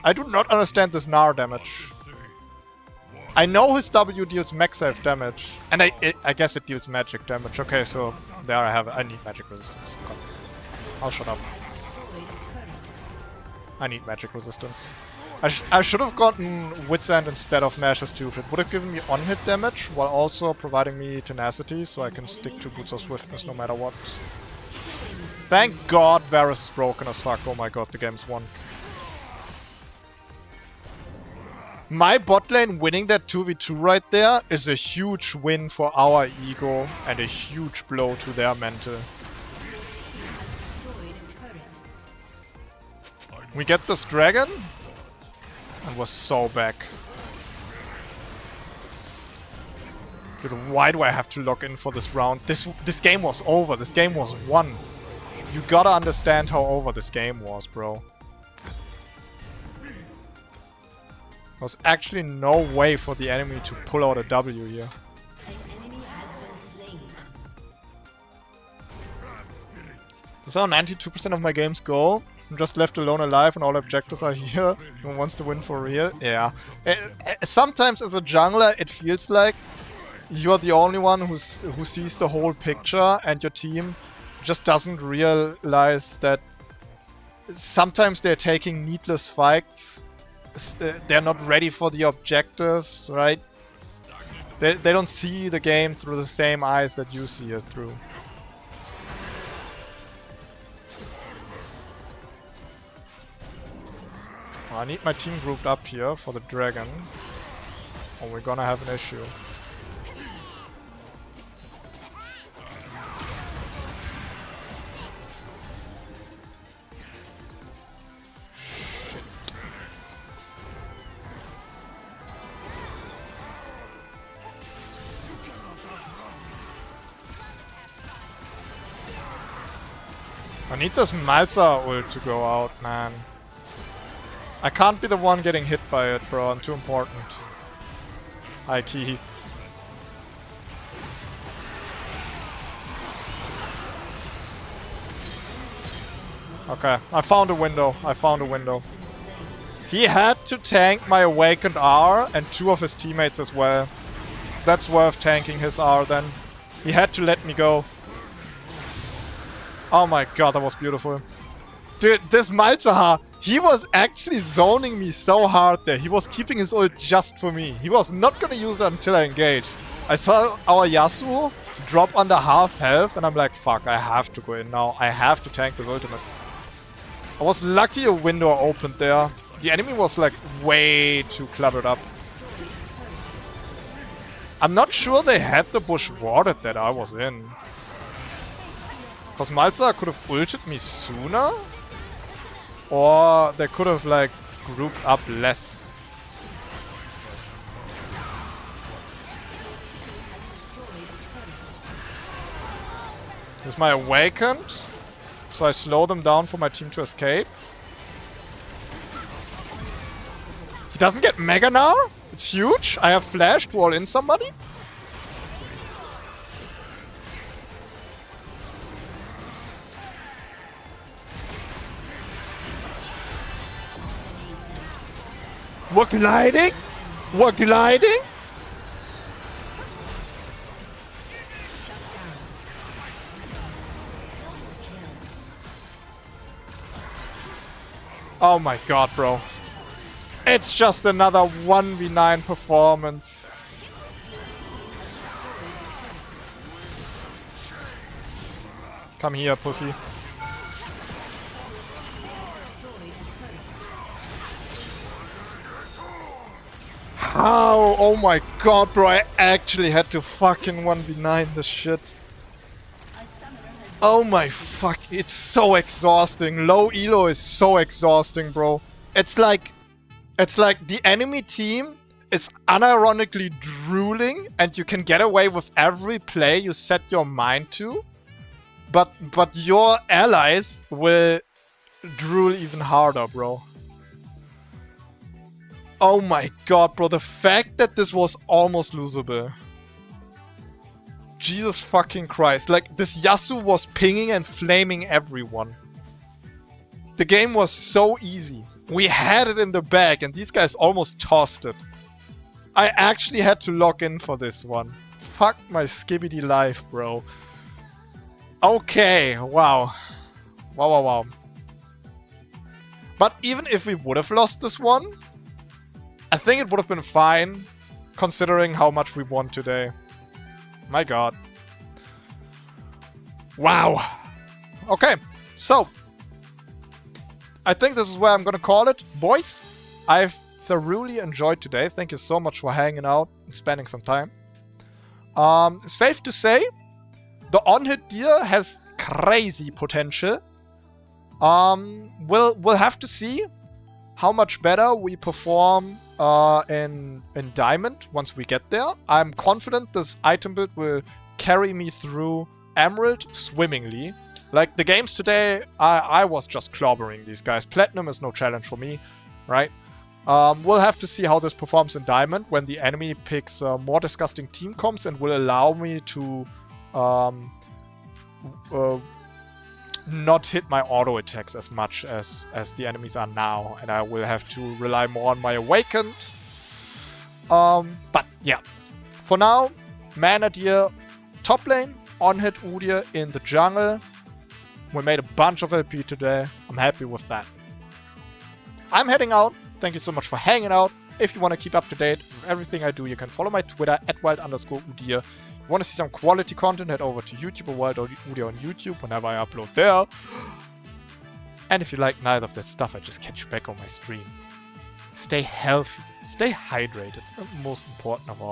I do not understand this Gnar damage. I know his W deals max health damage. And I guess it deals magic damage. Okay, so there I need magic resistance. Come. I'll shut up. I need magic resistance. I should have gotten Wit's End instead of Nash's Tooth. It would have given me on-hit damage while also providing me tenacity so I can stick to Boots of Swiftness no matter what. Thank God Varus is broken as fuck. Oh my god, the game's won. My bot lane winning that 2v2 right there is a huge win for our ego and a huge blow to their mental. We get this dragon and we're so back. Dude, why do I have to log in for this round? This game was over. This game was won. You gotta understand how over this game was, bro. There was actually no way for the enemy to pull out a W here. That's how 92% of my games go. I'm just left alone alive and all objectives are here. No one wants to win for real. Yeah. Sometimes as a jungler it feels like you're the only one who sees the whole picture and your team just doesn't realize that sometimes they're taking needless fights. They're not ready for the objectives, right? They don't see the game through the same eyes that you see it through. I need my team grouped up here for the dragon, or we're gonna have an issue. I need this Malza ult to go out, man. I can't be the one getting hit by it, bro. I'm too important. High key. Okay, I found a window. I found a window. He had to tank my awakened R and 2 of his teammates as well. That's worth tanking his R then. He had to let me go. Oh my god, that was beautiful. Dude, this Malzahar, he was actually zoning me so hard there. He was keeping his ult just for me. He was not gonna use it until I engaged. I saw our Yasuo drop under half health and I'm like, fuck, I have to go in now. I have to tank this ultimate. I was lucky a window opened there. The enemy was like way too cluttered up. I'm not sure they had the bush warded that I was in. Because Malza could have ulted me sooner? Or they could have like grouped up less. Here's my awakened. So I slow them down for my team to escape. He doesn't get Mega now? It's huge. I have flash to all in somebody. We're gliding? We're gliding? Oh my god, bro. It's just another 1v9 performance. Come here, pussy. How? Oh my god, bro, I actually had to fucking 1v9 this shit. Oh my fuck, it's so exhausting. Low elo is so exhausting, bro. It's like the enemy team is unironically drooling and you can get away with every play you set your mind to. But your allies will drool even harder, bro. Oh my god, bro, the fact that this was almost losable. Jesus fucking Christ. Like, this Yasuo was pinging and flaming everyone. The game was so easy. We had it in the bag and these guys almost tossed it. I actually had to log in for this one. Fuck my skibbity life, bro. Okay, wow. Wow. But even if we would have lost this one, I think it would have been fine, considering how much we won today. My god. Wow. Okay, so I think this is where I'm gonna call it. Boys, I've thoroughly enjoyed today. Thank you so much for hanging out and spending some time. Safe to say, the on-hit deer has crazy potential. We'll have to see how much better we perform in Diamond once we get there. I'm confident this item build will carry me through Emerald swimmingly. Like, the games today, I was just clobbering these guys. Platinum is no challenge for me, right? We'll have to see how this performs in Diamond when the enemy picks more disgusting team comps and will allow me to not hit my auto attacks as much as the enemies are now. And I will have to rely more on my Awakened. But yeah, for now, Mana Deer top lane, on-hit Udyr in the jungle. We made a bunch of LP today. I'm happy with that. I'm heading out. Thank you so much for hanging out. If you want to keep up to date with everything I do, you can follow my Twitter at @wild_Udyr. You want to see some quality content, head over to YouTube or Wild Udyr on YouTube whenever I upload there. And if you like neither of that stuff, I just catch you back on my stream. Stay healthy, stay hydrated, and most important of all,